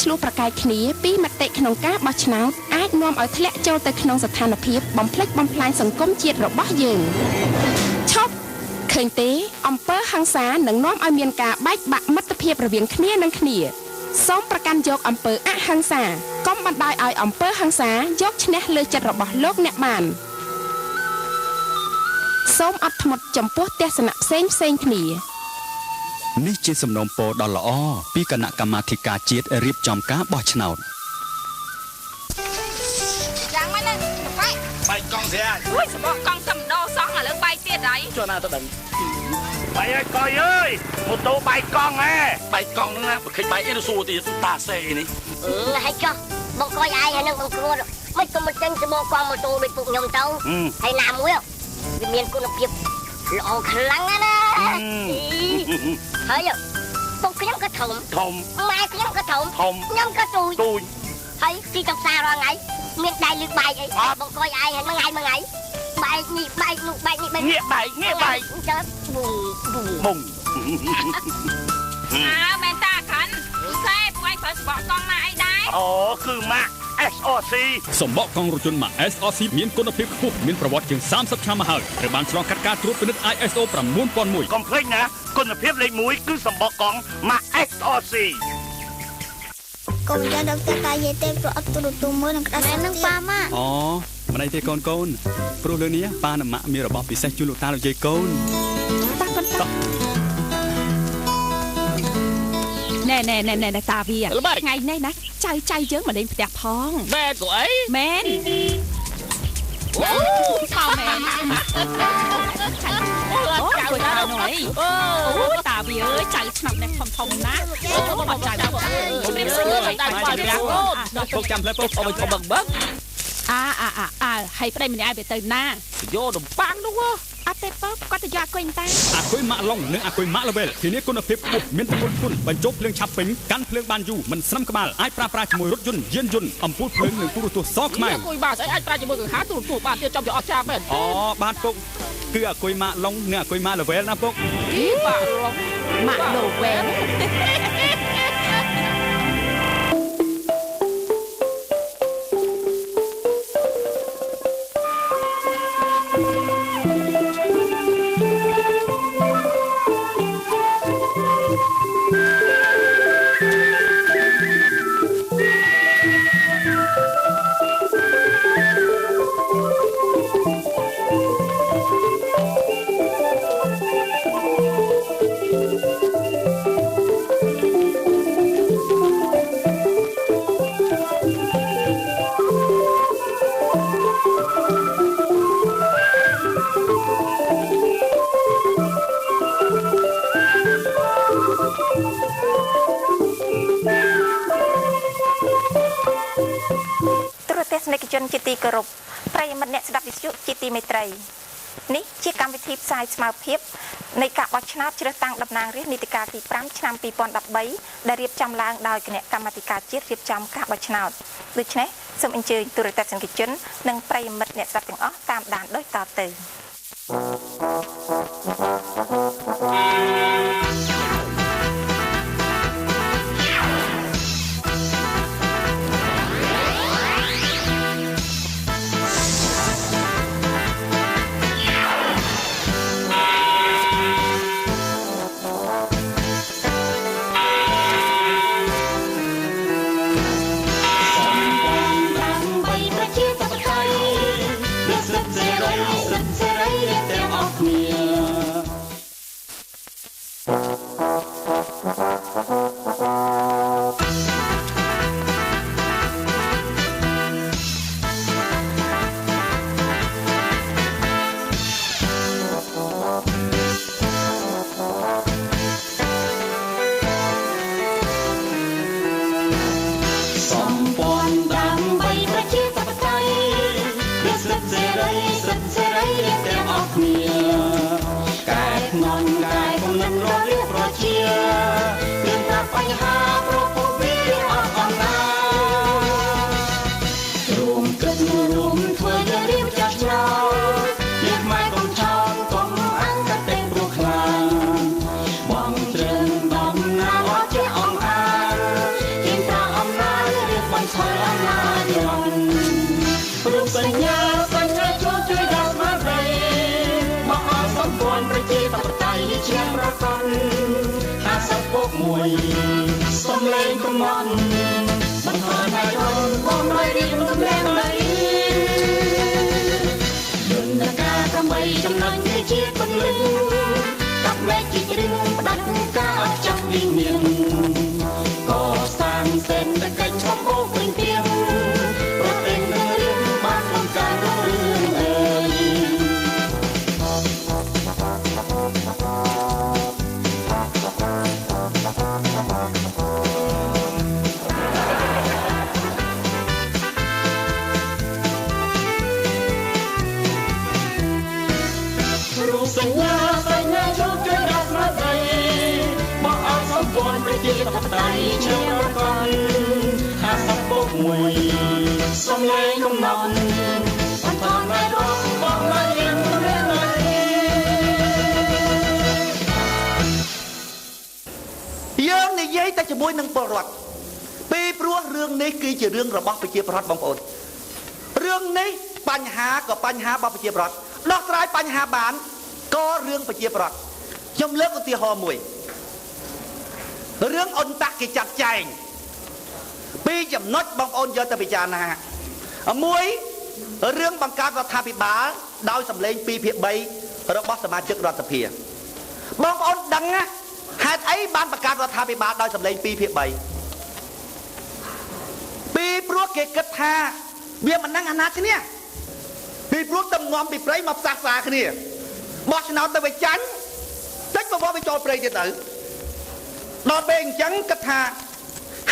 ឆ្លោះប្រកែកគ្នាពីមតិក្នុងការបោះឆ្នោតអាចនាំឲ្យធ្លាក់ចូលទៅក្នុងស្ថានភាពបំផ្លិចបំផ្លាញសង្គមជាតិរបស់យើងឈប់ឃើញទេអំពើហិង្សានឹងនាំឲ្យមានការបែកបាក់មិត្តភាពរវាងគ្នានិងគ្នាសូមប្រកាន់យកអំពើអហិង្សាកុំបណ្ដោយឲ្យអំពើហិង្សាយកឈ្នះលើចិត្តរបស់លោកអ្នកបានសូមអត់ធ្មត់ចំពោះទស្សនៈផ្សេងគ្នានេះជាសំណូមពរដ៏ល្អពីគណៈកម្មាធិការជាតិរៀបចំការបោះឆ្នោតយ៉ាងម៉េចណាបាយកង់ស្រាអូយសបកកង់កំដោសោះឥឡូវបាយទៀតហើយចុះណាទៅដឹងបាយឲ្យកយអើយម៉ូតូបាយកង់ហ៎បាយកង់ហ្នឹងណាបើឃើញបាយអីទៅសួរទៀតតាសេនេះហើយចុះបងកយឯងហើយនឹងបងគ្រួមិនក៏មិនចេញសបកកង់ម៉ូតូដូចពួកខ្ញុំទៅហើយណាមួយវាមានគុណភាពល្អខ្លាំងណាស់ហើយបងខ្ញុំក៏ធំម៉ែខ្ញុំក៏ធំខ្ញុំក៏ទូចហើយទីកំសារាល់ថ្ងៃមានដៃលឺបែកអីបងកយឯងហើយមួយថ្ងៃបែកនេះបែកនោះបែកនេះបែកងាកបែកចាំបុងមែនតាខាន់ផ្សេងពួកឯងប្រើសបកកង់ណាអីដែរអូគឺម៉ាក់SRC សម្បកកង់រថយន្តម៉ាក SRC មានគុណភាពខ្ពស់មានប្រវត្តិជាង30ឆ្នាំមកហើយត្រូវបានឆ្លងកាត់ការត្រួតពិនិត្យ ISO 9001កុំភ្លេចណាគុណភាពលេខ1គឺសម្បកកង់ម៉ាក SRC កូនចាំដល់តែយាយទេព្រោះអត់ទូរទស្សន៍មើលនឹងក្តារនឹងប៉ាម៉ាអូមិនអីទេកូនព្រោះលើនេះប៉ានិងម៉ាក់មានរបស់ពិសេសជូនលោកតាលោកយាយកូនតាកូនណែតាវាថ្ងៃនេះណាចៅយើងមកលេងផ្ទះផងមែនក៏អីមែនអូខោមែនអូចៅនោះអីអូតាវាអើយចៅឆ្នាំនេះធំណាមកចៅជំរាបសួរតែពុកចាំផ្លែពុកអុំបឹកហើយប្តីម្នាក់ឯងទៅណាយកដំប៉ាំងនោះអត់ទេពើគាត់ទៅយកអគុយតាអគុយម៉ាក់ឡុងនិងអគុយម៉ាក់ level ធានាគុណភាពខ្ពស់មានប្រព័ន្ធបញ្ចុះភ្លើងឆាប់ពេញកាន់ភ្លើងបានយូរមិនស្នំក្បាលអាចប្រើប្រាស់ជាមួយរថយន្តយានយន្តអំពូលភ្លើងនិងទូរទស្សន៍សខ្មែរអគុយបាទស្អីអាចប្រើជាមួយកង្ហាទូរទស្សន៍បានទៀតចំជាអត់ចាមែនអូបានពុកគឺអគុយម៉ាក់ឡុងនិងអគុយម៉ាក់ level ណាពុកម៉ាក់ឡុងម៉ាក់ levelជនជាទីគោរពប្រិយមិត្តអ្នកស្ដាប់វិទ្យុជាទីមេត្រីនេះជាកម្មវិធីផ្សាយស្មើភាពនៃការបោះឆ្នោតជ្រើសតាំងតំណាងរាស្ត្រនីតិកាលទី5ឆ្នាំ2013ដែលរៀបចំឡើងដោយគណៈកម្មាធិការជាតិរៀបចំការបោះឆ្នោតដូច្នេះសូមអញ្ជើញទូរទស្សនិកជននិងប្រិយមិត្តអ្នកស្ដាប់ទាំងអស់តាមដានដូចតទៅ កំណត់មិនថាណៃអូនបងឲ្យរៀងរំលែងដីយន្តការដើម្បីចំណេញជាពន្លឺកាប់លែកជាគ្រឿងផ្ដាច់ការអត់ចាប់វិញ្ញាណក៏សាងសេនតែកិច្ចឈប់អូសវិញទៀងប្រទេសនឹងរៀងបានក្នុងការរឿងអើយសញ្ញាជួបជួយដល់ស្មារតីមកអត់សម្ព័ន្ធប្រជាធិបតេយ្យឈាមរកន50ពុក1សំឡេងកំណត់អន្តរណៃរកបងមករៀនរៀនយើងនិយាយតែជាមួយនឹងពលរដ្ឋពីព្រោះរឿងនេះគឺជារឿងរបស់ប្រជាប្រដ្ឋបងប្អូនរឿងនេះបញ្ហាក៏បញ្ហារបស់ប្រជាប្រដ្ឋដោះស្រាយបញ្ហាបានក៏រឿងប្រជាប្រដ្ឋខ្ញុំលើកឧទាហរណ៍មួយរឿងអន្តៈគេចាត់ចែងពីចំណុចបងប្អូនយកទៅពិចារណាមួយរឿងបង្កើតរដ្ឋាភិបាលដោយសម្លេង2/3របស់សមាជិករដ្ឋសភាបងប្អូនដឹងណាហេតុអីបានបង្កើតរដ្ឋាភិបាលដោយសម្លេង2/3ពីព្រោះគេគិតថាវាមិនដឹងអាណាគ្នាពីព្រោះតំងំពីព្រៃមកផ្សះផ្សាគ្នាបោះឆ្នោតទៅវាចាញ់តិចមកវាចូលព្រៃទៀតទៅដល់ពេលអញ្ចឹងគិតថា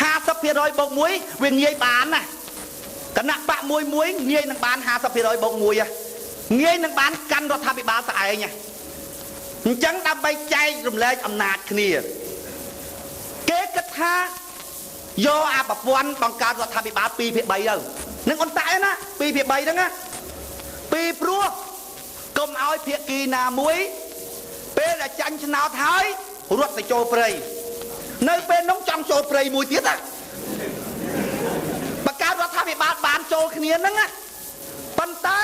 50% បូក 1វាងាយបានណាគណៈបកមួយងាយនឹងបាន50% បូក 1ងាយនឹងបានកាន់រដ្ឋាភិបាលស្អែងអញ្ចឹងដើម្បីចែករំលែកអំណាចគ្នាគេគិតថាយកអាប្រព័ន្ធបង្កើតរដ្ឋាភិបាល2/3ទៅនឹងអន្តៈណា2/3ហ្នឹងណាពីព្រោះកុំឲ្យភាគីណាមួយពេលដែលចាញ់ឆ្នោតហើយរត់ទៅចូលព្រៃនៅពេលនោះចង់ចូលព្រៃមួយទៀតណាបង្កើតរដ្ឋាភិបាលបានចូលគ្នាហ្នឹងណាប៉ុន្តែ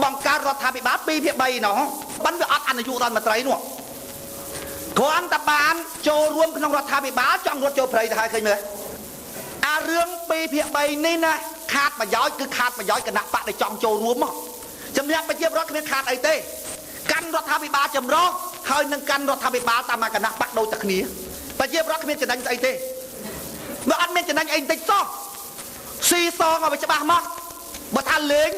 បង្កើតរដ្ឋាភិបាល2/3នោះបានវាអត់អនុយុរដ្ឋមន្ត្រីនោះគ្រាន់តែបានចូលរួមក្នុងរដ្ឋាភិបាលចង់រត់ចូលព្រៃទៅហើយឃើញមើលអារឿង2/3នេះណាខាតប្រយោជន៍គឺខាតប្រយោជន៍គណៈបកដែលចង់ចូលរួមមកចំណែកប្រជាពលរដ្ឋគ្មានខាតអីទេកាន់រដ្ឋាភិបាលចម្រុះហើយនឹងកាន់រដ្ឋាភិបាលតាមគណៈបកដូចតែគ្នាប្រជាពលរដ្ឋគ្មានចំណេញស្អីទេបើអត់មានចំណេញអីបន្តិចសោះស៊ីសងឲ្យច្បាស់មកបើថាលេង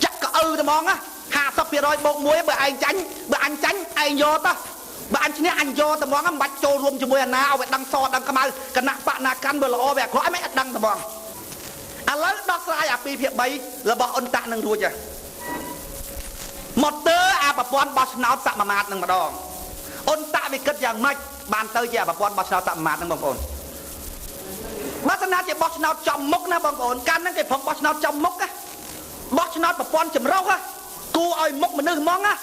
ចាក់កៅតែហ្មងណា50% បូក 1បើឯងចាញ់បើអញចាញ់ឯងយកទៅបើអញឈ្នះអញយកតែហ្មងមិនបាច់ចូលរួមជាមួយអាណាឲ្យវាដឹងសដឹងខ្មៅគណៈបកណាកាន់វាល្អវាអាក្រក់អីមិនអត់ដឹងតែហ្មងឥឡូវដោះស្រាយអា2/3របស់អន្តៈនឹងរួចហើយមកទើអាប្រព័ន្ធបោះឆ្នោតសមាមាត្រនឹងម្ដងអន្តៈវាគិតយ៉ាងម៉េចបានទៅជាប្រព័ន្ធបោះឆ្នោតសមាមាត្រនឹងបងប្អូនបើស្នាជាបោះឆ្នោតចំមុខណាបងប្អូនកាលហ្នឹងគេប្រឹងបោះឆ្នោតចំមុខណាបោះឆ្នោតប្រព័ន្ធចម្រុះគូឲ្យមុខមនុស្សហ្មងណា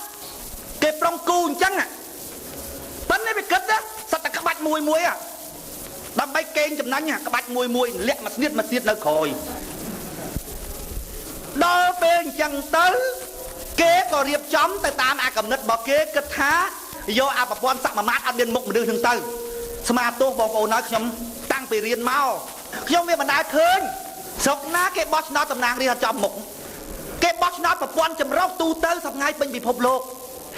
គេប្រឹងគូអញ្ចឹងប៉ុន្តែវាគិតសត្វតែក្បាច់មួយដើម្បីកេងចំណេញក្បាច់មួយលាក់មួយស្នៀតនៅក្រោយដល់ពេលអញ្ចឹងទៅគេក៏រៀបចំទៅតាមអាកំណត់របស់គេគិតថាយកអាប្រព័ន្ធសមាមាត្រអត់មានមុខមនុស្សហ្នឹងទៅស្មារតីបងប្អូនហើយខ្ញុំតាំងពីរៀនមកខ្ញុំវាមិនដែលឃើញស្រុកណាគេបោះឆ្នោតតំណាងរាស្ត្រអត់ចំមុខគេបោះឆ្នោតប្រព័ន្ធចម្រុះទូទៅសប្ងាយពេញពិភពលោក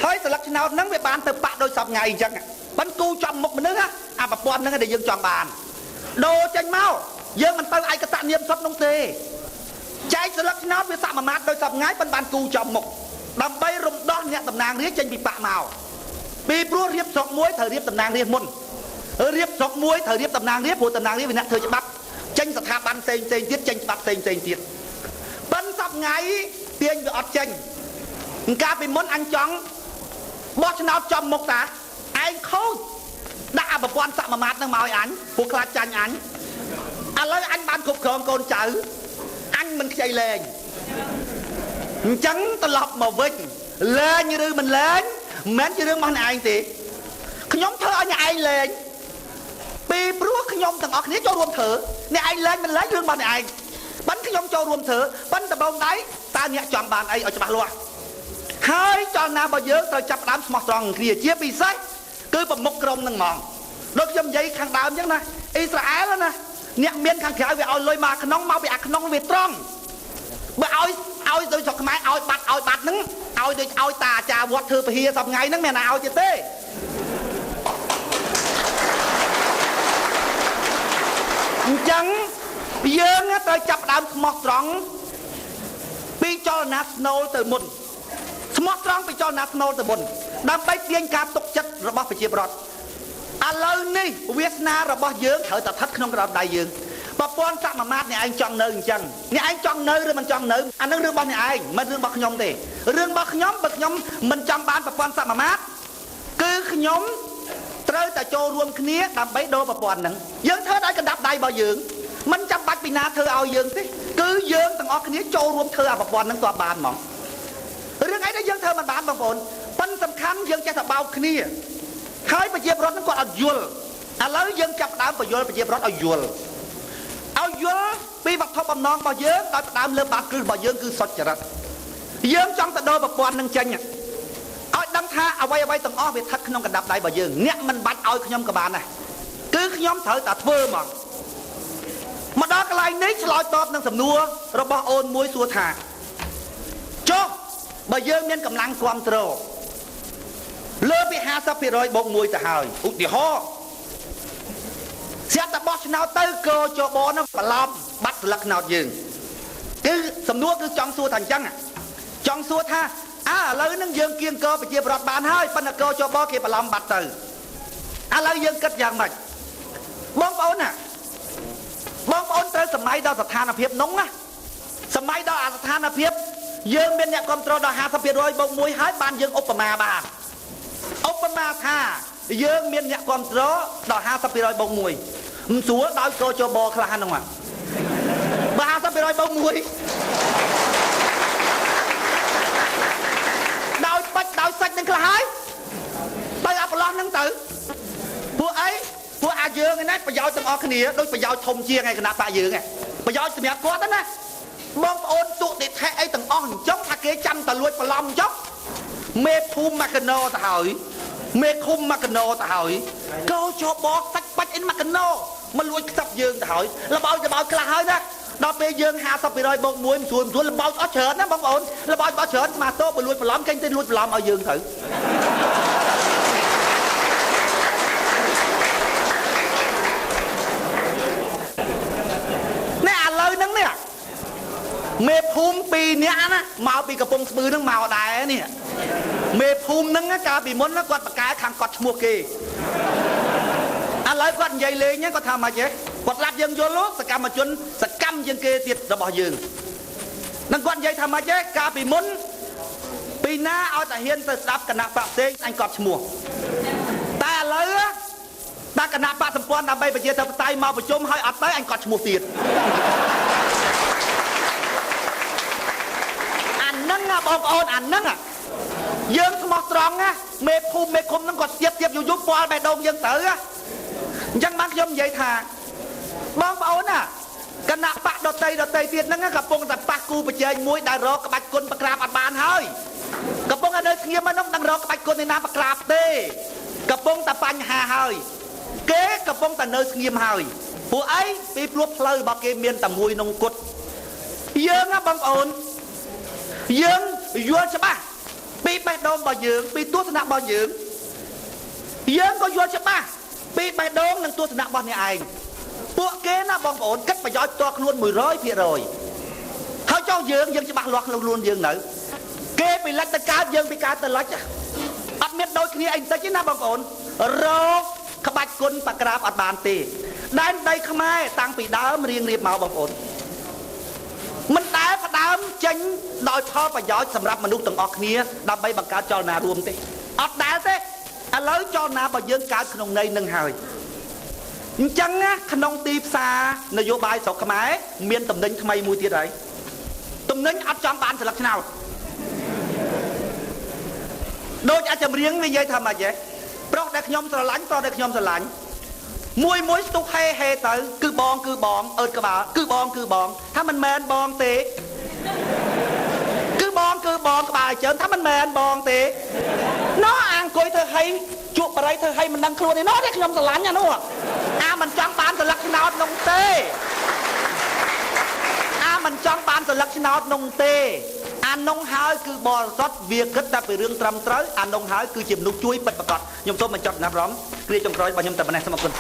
ហើយស្លឹកឆ្នោតហ្នឹងវាបានទៅបាក់ដោយសប្ងាយអញ្ចឹងប៉ុន្តែគូចំមុខមនុស្សអាប្រព័ន្ធហ្នឹងដែលយើងចង់បានដូរចេញមកយើងមិនទៅឯកតនាមសុទ្ធនោះទេចែកស្លឹកឆ្នោតវាសមាមាត្រដោយសប្ងាយប៉ុន្តែបានគូចំមុខដើម្បីរំដោះអ្នកតំណាងរាស្ត្រចេញពីបាក់មកពីព្រោះរៀបស្រុកមួយត្រូវរៀបតំណាងរាស្ត្រមុនរៀបស្រុកមួយត្រូវរៀបតំណាងរាស្ត្រព្រោះតំណាងរាស្ត្រវាអ្នកធ្វើច្បាប់ចេញស្ថាប័នផ្សេងទៀតចេញច្បាប់ផ្សេងទៀតប៉ុន្តែសប្ងាយទាញវាអត់ចេញកាលពីមុនអញចង់បោះឆ្នោតចំមុខតាឯងខូចដាក់ប្រព័ន្ធសមាមាត្រនឹងមកឲ្យអញពួកខ្លាចចាញ់អញឥឡូវអញបានគ្រប់គ្រងកូនចៅអញមិនខ្ចីលែងអញ្ចឹងត្រឡប់មកវិញលែងឬមិនលែងមិនមែនជារឿងរបស់អ្នកឯងទេខ្ញុំធ្វើឲ្យអ្នកឯងលែងពីព្រោះខ្ញុំទាំងអស់គ្នាចូលរួមធ្វើអ្នកឯងលែងមិនលែងរឿងរបស់អ្នកឯងប៉ុន្តែខ្ញុំចូលរួមធ្វើប៉ុន្តែបងដៃតើអ្នកចង់បានអីឲ្យច្បាស់លាស់ហើយចលនារបស់យើងត្រូវចាប់ផ្ដើមស្មោះត្រង់គ្នាជាពិសេសគឺប្រមុខក្រុមនឹងហ្មងដូចខ្ញុំនិយាយខាងដើមអញ្ចឹងណា អ៊ីស្រាអែលណាអ្នកមានខាងក្រៅវាឲ្យលុយមកក្នុងមកពីអាក្នុងវាត្រង់បើឲ្យដោយស្រុកខ្មែរឲ្យបាត់ហ្នឹងឲ្យដូចឲ្យតាអាចារ្យវត្តធ្វើពហិសប្ងៃហ្នឹងមានណាឲ្យទៀតទេអញ្ចឹងយើងត្រូវចាប់ដើមស្មោះត្រង់ពីចលនាស្នូលទៅមុនស្មោះត្រង់ពីចលនាស្នូលទៅមុនដើម្បីទាញការទុកចិត្តរបស់ប្រជាពលរដ្ឋឥឡូវនេះវាសនារបស់យើងត្រូវតែស្ថិតក្នុងក្រោមដៃយើងប្រព័ន្ធសមាមាត្រអ្នកឯងចង់នៅអញ្ចឹងអ្នកឯងចង់នៅឬមិនចង់នៅអានឹងរឿងរបស់អ្នកឯងមិនរឿងរបស់ខ្ញុំទេរឿងរបស់ខ្ញុំបើខ្ញុំមិនចង់បានប្រព័ន្ធសមាមាត្រគឺខ្ញុំត្រូវតែចូលរួមគ្នាដើម្បីដូរប្រព័ន្ធហ្នឹងយើងធ្វើឲ្យកណ្ដាប់ដៃរបស់យើងមិនចាំបាច់ពីណាធ្វើឲ្យយើងទេគឺយើងទាំងអស់គ្នាចូលរួមធ្វើឲ្យប្រព័ន្ធហ្នឹងទោះបានហ្មងរឿងអីដែលយើងធ្វើមិនបានបងប្អូនប៉ុន្តែសំខាន់យើងចេះតែបោកគ្នាហើយប្រជាពលរដ្ឋហ្នឹងគាត់អត់យល់ឥឡូវយើងចាប់ដើមបញ្យល់ប្រជាពលរដ្ឋឲ្យយល់ពីវត្ថុបំណងរបស់យើងដោយផ្ដើមលើបាតគ្រឹះរបស់យើងគឺសុចរិតយើងចង់ទៅដូរប្រព័ន្ធនឹងចេញឲ្យដឹងថាអ្វីទាំងអស់វាស្ថិតក្នុងកណ្ដាប់ដៃរបស់យើងអ្នកមិនបាច់ឲ្យខ្ញុំក៏បានដែរគឺខ្ញុំត្រូវតែធ្វើមកដល់កន្លែងនេះឆ្លើយតបនឹងសំណួររបស់អូនមួយសួរថាចុះបើយើងមានកម្លាំងគ្រប់គ្រងលើពី 50% បូក 1 ទៅហើយឧទាហរណ៍ស្រាប់តែបោះឆ្នោតទៅកោចបនឹងបន្លំបាត់ស្លឹកឆ្នោតយើងគឺសំណួរគឺចង់សួរថាអញ្ចឹងចង់សួរថាឥឡូវហ្នឹងយើងគៀងកោប្រជាប្រដ្ឋបានហើយប៉ុន្តែកោចបគេបន្លំបាត់ទៅឥឡូវយើងគិតយ៉ាងម៉េចបងប្អូនណាបងប្អូនត្រូវសម័យដល់ស្ថានភាពនោះណាសម័យដល់អាស្ថានភាពយើងមានអ្នកគ្រប់គ្រងដល់ 50% បូក 1 ហើយបានយើងឧបមាបានឧបមាថាយើងមានអ្នកគ្រប់គ្រងដល់ 50% បូក 1 មិនស្រួលដោយកោចបខ្លះហ្នឹងមកបើ 50% បូក 1ដោយបាច់ដោយសាច់នឹងខ្លះហើយទៅអាប្រឡោះហ្នឹងទៅពួកអីពួកអាយើងឯណាប្រយោជន៍ទាំងអស់គ្នាដូចប្រយោជន៍ធំជាងឯគណៈបកយើងឯងប្រយោជន៍សម្រាប់គាត់ណាបងប្អូនទុតិថេអីទាំងអស់អញ្ចឹងថាគេចាំតែលួចបន្លំអញ្ចឹងមេភូមិមកកណោទៅហើយមេឃុំមកកណោទៅហើយកោចបសាច់បាច់អីមកកណោមកលួចខ្សឹបយើងទៅហើយលបោចខ្លះហើយណាដល់ពេលយើង 50% បូក 1 មិនស្រួលលបោចអត់ច្រើនណាបងប្អូនលបោចអត់ច្រើនស្មាតោបើលួចបន្លំគេទៅលួចបន្លំឲ្យយើងទៅនេះឥឡូវហ្នឹងនេះមេភូមិ2នាក់ណាមកពីកំពង់ស្ពឺហ្នឹងមកដែរនេះមេភូមិហ្នឹងកាលពីមុនគាត់បកកែខាងគាត់ឈ្មោះគេឥឡូវគាត់និយាយលេងគាត់ថាម៉េចទេគាត់ស្លាប់យើងយល់សកម្មជនសកម្មជាងគេទៀតរបស់យើងនឹងគាត់និយាយថាម៉េចទេកាលពីមុនពីណាឲ្យតែហ៊ានទៅស្ដាប់គណៈបកផ្សេងអញគាត់ឈ្មោះតែឥឡូវដាក់គណៈបកសម្ព័ន្ធដើម្បីប្រជាធិបតេយ្យមកប្រជុំឲ្យអត់ទៅអញគាត់ឈ្មោះទៀតអាហ្នឹងបងប្អូនអាហ្នឹងយើងស្មោះត្រង់ណាមេភូមិមេឃុំហ្នឹងគាត់ទៀបយូរពាល់បេះដូងយើងទៅអញ្ចឹងបានខ្ញុំនិយាយថាបងប្អូនណាគណៈបកដតីទៀតហ្នឹងកំពុងតែប៉ះគូប្រជែងមួយដែលរកក្បាច់គុណប្រក្រាបអត់បានហើយកំពុងតែនៅស្ងៀមហ្នឹងដឹងរកក្បាច់គុណឯណាប្រក្រាបទេកំពុងតែបញ្ហាហើយគេកំពុងតែនៅស្ងៀមហើយពួកអីពីព្រោះផ្លូវរបស់គេមានតែមួយក្នុងគុតយើងណាបងប្អូនយើងយល់ច្បាស់ពីបេះដូងរបស់យើងពីទស្សនៈរបស់យើងក៏យល់ច្បាស់ពីបេះដូងនិងទស្សនៈរបស់អ្នកឯងពួកគេណាបងប្អូនគិតប្រយោជន៍តខ្លួន 100% ហើយចុះយើងច្បាស់លាស់ខ្លួនយើងនៅគេពីលិចទៅកើតយើងពីកើតទៅលិចអត់មានដូចគ្នាអីបន្តិចទេណាបងប្អូនរកក្បាច់គុណប្រក្រាបអត់បានទេដែនដីខ្មែរតាំងពីដើមរៀងរៀបមកបងប្អូនមិនដែលផ្ដើមចេញដោយផលប្រយោជន៍សម្រាប់មនុស្សទាំងអស់គ្នាដើម្បីបង្កើតចលនារួមទេអត់ដែលទេឥឡូវចលនារបស់យើងកើតក្នុងន័យនឹងហើយអញ្ចឹងណាក្នុងទីផ្សារនយោបាយស្រុកខ្មែរមានតំណែងថ្មីមួយទៀតហើយតំណែងអត់ចង់បានស្លឹកឆ្នោតដូចអាចចម្រៀងនិយាយថាម៉េចទេប្រុសដែលខ្ញុំស្រឡាញ់ប្រុសដែលខ្ញុំស្រឡាញ់មួយស្ទុះហេទៅគឺបងអើតក្បាលគឺបងថាមិនមែនបងទេគឺបងក្បាលជើងថាមិនមែនបងទេណោះអង្គុយធ្វើហីជក់បរិយធ្វើហីមិនដឹងខ្លួនទេណោះតែខ្ញុំស្រឡាញ់អានោះ អាមិនចង់បានស្លឹកឆ្នោតនោះទេអាមិនចង់បានស្លឹកឆ្នោតនោះទេអានោះហើយគឺបរិសុទ្ធវាគិតតែពីរឿងត្រឹមត្រូវអានោះហើយគឺជាមនុស្សជួយពិតប្រាកដខ្ញុំសូមបញ្ចប់ណាប់រំគ្រាចុងក្រោយរបស់ខ្ញុំតែប៉ុណ្ណេះសូមអរគុណ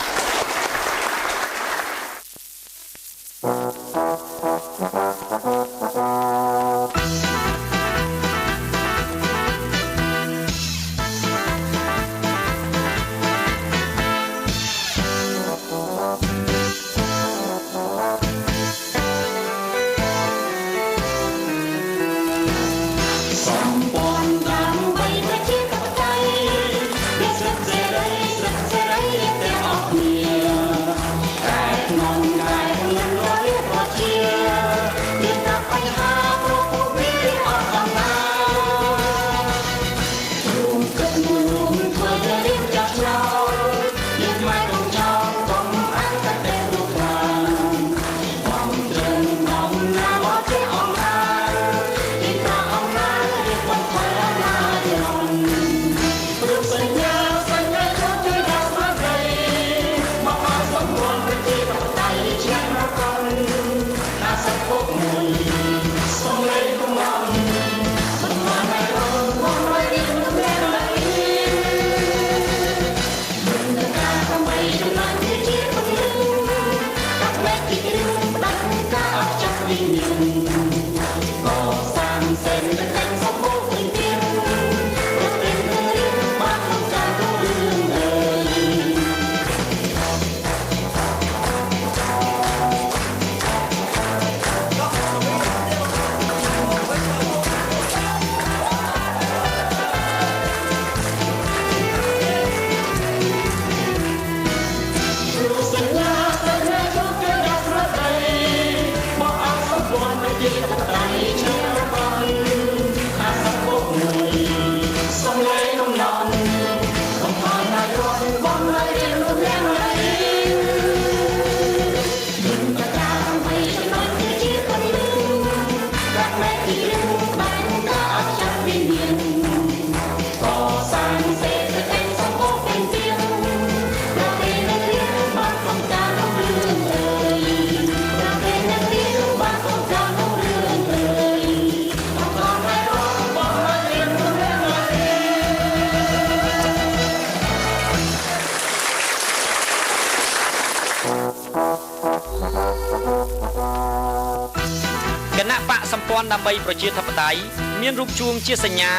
ដើម្បីប្រជាធិបតេយ្យមានរូបជួងជាសញ្ញា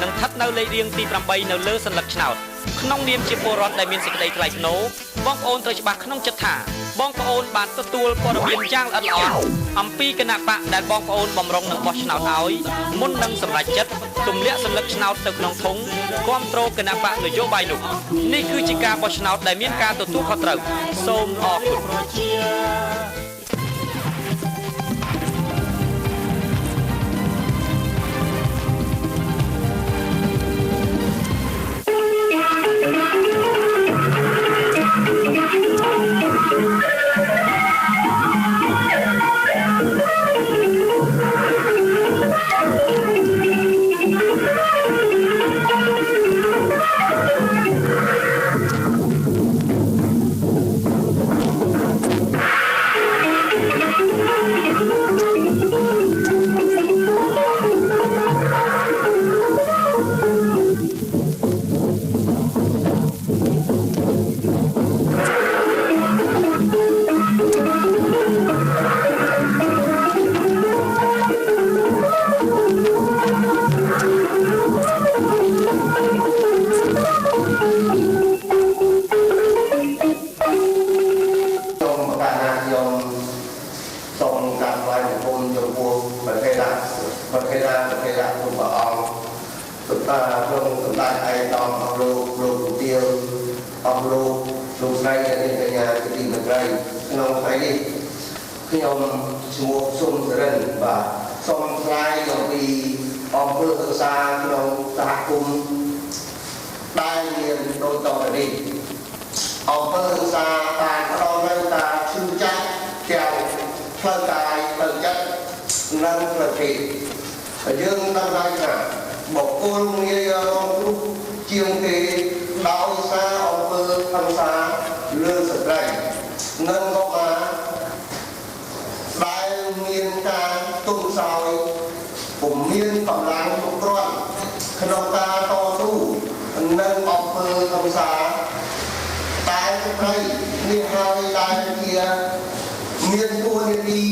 និងស្ថិតនៅលេខរៀងទី8នៅលើសញ្ញាឆ្នោតក្នុងនាមជាពលរដ្ឋដែលមានសេចក្តីថ្លៃថ្នូរបងប្អូនត្រូវច្បាស់ក្នុងចិត្តថាបងប្អូនបានទទួលព័ត៌មានយ៉ាងល្អិតល្អន់អំពីគណៈបកដែលបងប្អូនបំរុងនឹងបោះឆ្នោតឲ្យមុននឹងសម្រេចចិត្តទម្លាក់សញ្ញាឆ្នោតទៅក្នុងធុងគ្រប់គ្រងគណៈបកនយោបាយនោះនេះគឺជាការបោះឆ្នោតដែលមានការទទួលខុសត្រូវសូមអរគុណយើងដឹងហើយថាបុគ្គលងាយរងគ្រោះជាងគេដោយសារអំពើហិង្សាលើស្ត្រី នឹងក៏បានដែលមានការទុនសោយពុំមានកម្លាំងគ្រប់គ្រាន់ក្នុងការតស៊ូនឹងអំពើកំសាតែស្ត្រីនេះហើយដែលជាមានទួនាទី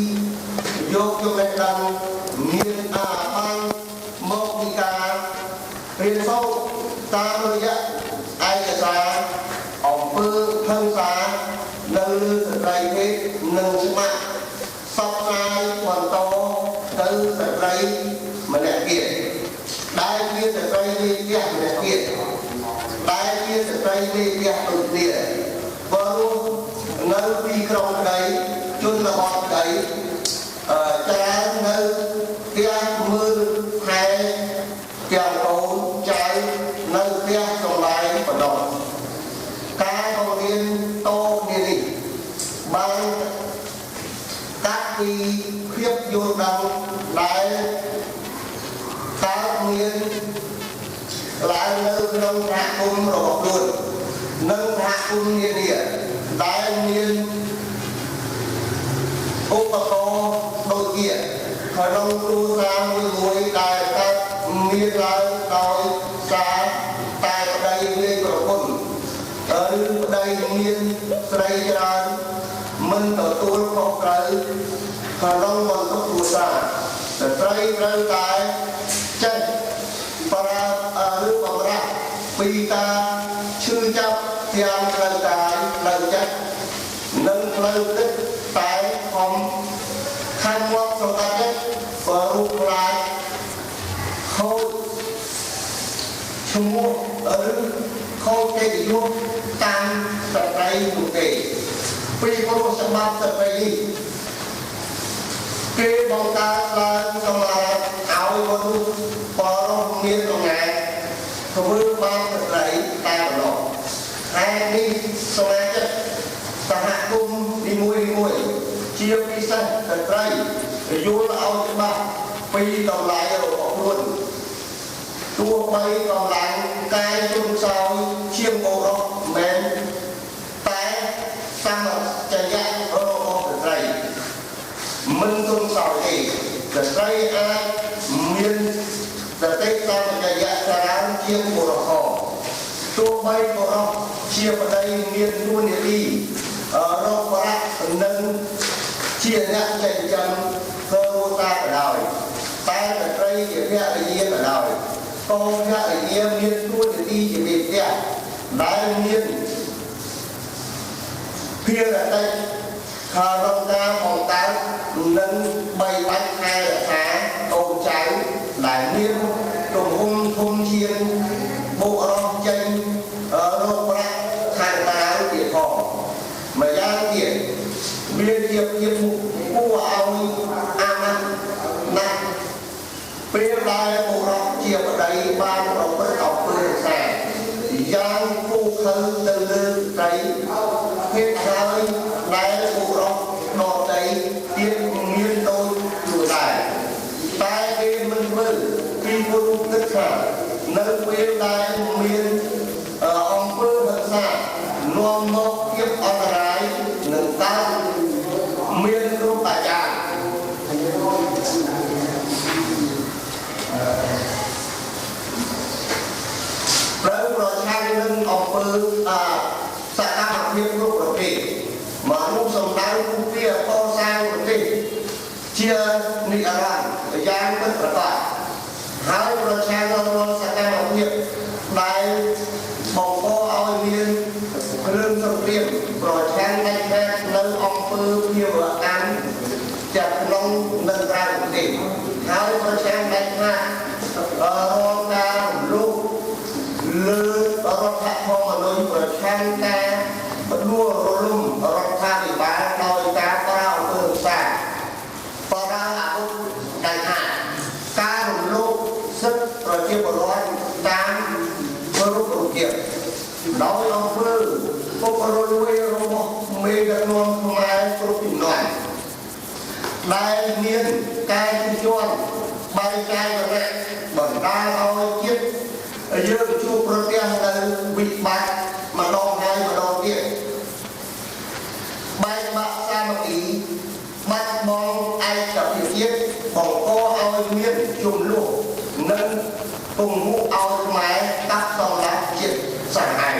យកចំណេះដឹងមានអាបានមកពីការរៀនសូត្រតាមរយៈឯកសារអំពើហិង្សានៅលើស្ត្រីភេទនិងស្មាក់សពស្នាយបន្តទៅស្ត្រីម្នាក់ទៀតដែលជាស្ត្រីមេផ្ទះម្នាក់ទៀតដែលជាស្ត្រីមេផ្ទះដូចគ្នាក៏រួមនៅទីក្រុងក្តីជនបទក្តីច្រើននៅផ្ទះមើលថែទាំងកូនចៅនៅផ្ទះសម្បែងបណ្ដោះការបង្រៀនតគ្នានេះបានកាត់ពីភាពយល់ដឹងដែលកើតមានឡើងនៅក្នុងសហគមន៍របស់ខ្លួននិងសហគមន៍នានាដែលមានឧបករណ៍ដូចជាក្នុងគ្រួសារមួយដែលកើតមានឡើងដោយសារតែប្តីមានប្រពន្ធឬប្តីមានស្រីច្រើនមិនទទួលខុសត្រូវក្នុងបន្ទុកគ្រួសារស្ត្រីត្រូវតែចេះប្រើឬបម្រើពីការឈឺចាប់ទាំងផ្លូវកាយផ្លូវចិត្តនិងផ្លូវទឹកតែខំខាងមកសម្រាប់ចិត្តក៏រូបខ្លាចខូចឈ្មោះឬខូចកិត្តិយសតាមស្ត្រីនោះទេពីព្រោះសម្បត្តិស្ត្រីនេះគេបង្កើតឡើងសម្រាប់ឲ្យមនុស្សបរិសុទ្ធមានអំណាចធ្វើបានស្ត្រីតែម្ដងហើយនេះសមាជិកសហគមន៍នីមួយជាពិសេសស្ត្រីយល់ឲ្យច្បាស់ពីតម្លៃរបស់ខ្លួនទោះបីកម្លាំងកាយទុនខ្សោយជាងបុរសមែនតែសមត្ថភាពរបស់ស្ត្រីមិនទុនខ្សោយទេស្ត្រីអាចមានសតិសម្បជញ្ញៈច្រើនជាងបុរសទោះបីបុរសជាប្តីមានទួនាទីរកប្រាក់និងជាអ្នកចិញ្ចឹមធ្វើរស់តាក៏ដោយតែស្ត្រីជាភរិយាក៏ដោយកូនភរិយាមានទួនាទីជាមេផ្ទះដែលមានភារកិច្ចខាងរកការបង្កើតនិងបីបាច់ថែរក្សាកូនចៅដែលមានទំហំធំជាងបុរសចេញរកប្រាក់ខាងក្រៅទៀតផងម្យ៉ាងទៀតមានភាពគួរឲ្យអាណិតណាស់ពេលដែលបុរសជាប្តីបានប្រព្រឹត្តអំពើហិង្សាយ៉ាងគូខើទៅលើស្ត្រីភេទហើយដែលបុរសដទៃទៀតមានដូចខ្លួនដែរតែគេមិនធ្វើពីព្រោះគិតថានៅពេលដែលមានអំពើហិង្សានាំមកភាពអន្តរាយនឹងកើតមានរូបអាចារ្យត្រូវប្រឆាំងនឹងអំពើសកម្មភាពគ្រប់ប្រភេទមនុស្សសម្ដៅគូពាកសាងប្រទេសជានិរន្តរ៍យ៉ាងពិតប្រាកដហើយប្រឆាំងនឹងរាល់សកម្មភាពដែលបង្កឲ្យមានគ្រឿងសង្គ្រាមប្រឆាំងដាច់ខាតនៅអំពើភាវកម្មจากក្នុងនិងក្រៅប្រទេសហើយប្រឆាំងដាច់ខាតរាល់ការលោកលើរដ្ឋធម្មនុញ្ញប្រឆាំងការបដួលរលំរដ្ឋាភិបាលដោយការប្រើអំពើហិង្សាប្រើអាវុធដាច់ខាតការរំលោភសិទ្ធិប្រជាពលរដ្ឋតាមរូបភាពដោយអំពើពុករលួយរបស់មេដឹកនាំខ្មែរគ្រប់ជំនាន់ដែលមានការជិះជាន់បែកចាយវណ្ណៈបណ្ដាលឲ្យជាតិយើងជួបប្រទះនៅវិបត្តិម្ដងហើយម្ដងទៀតប បង្កឲ្យមានជំលោះនិងពង្រួមឲ្យខ្មែរកាត់សម្លាប់ជាតិសាហាវ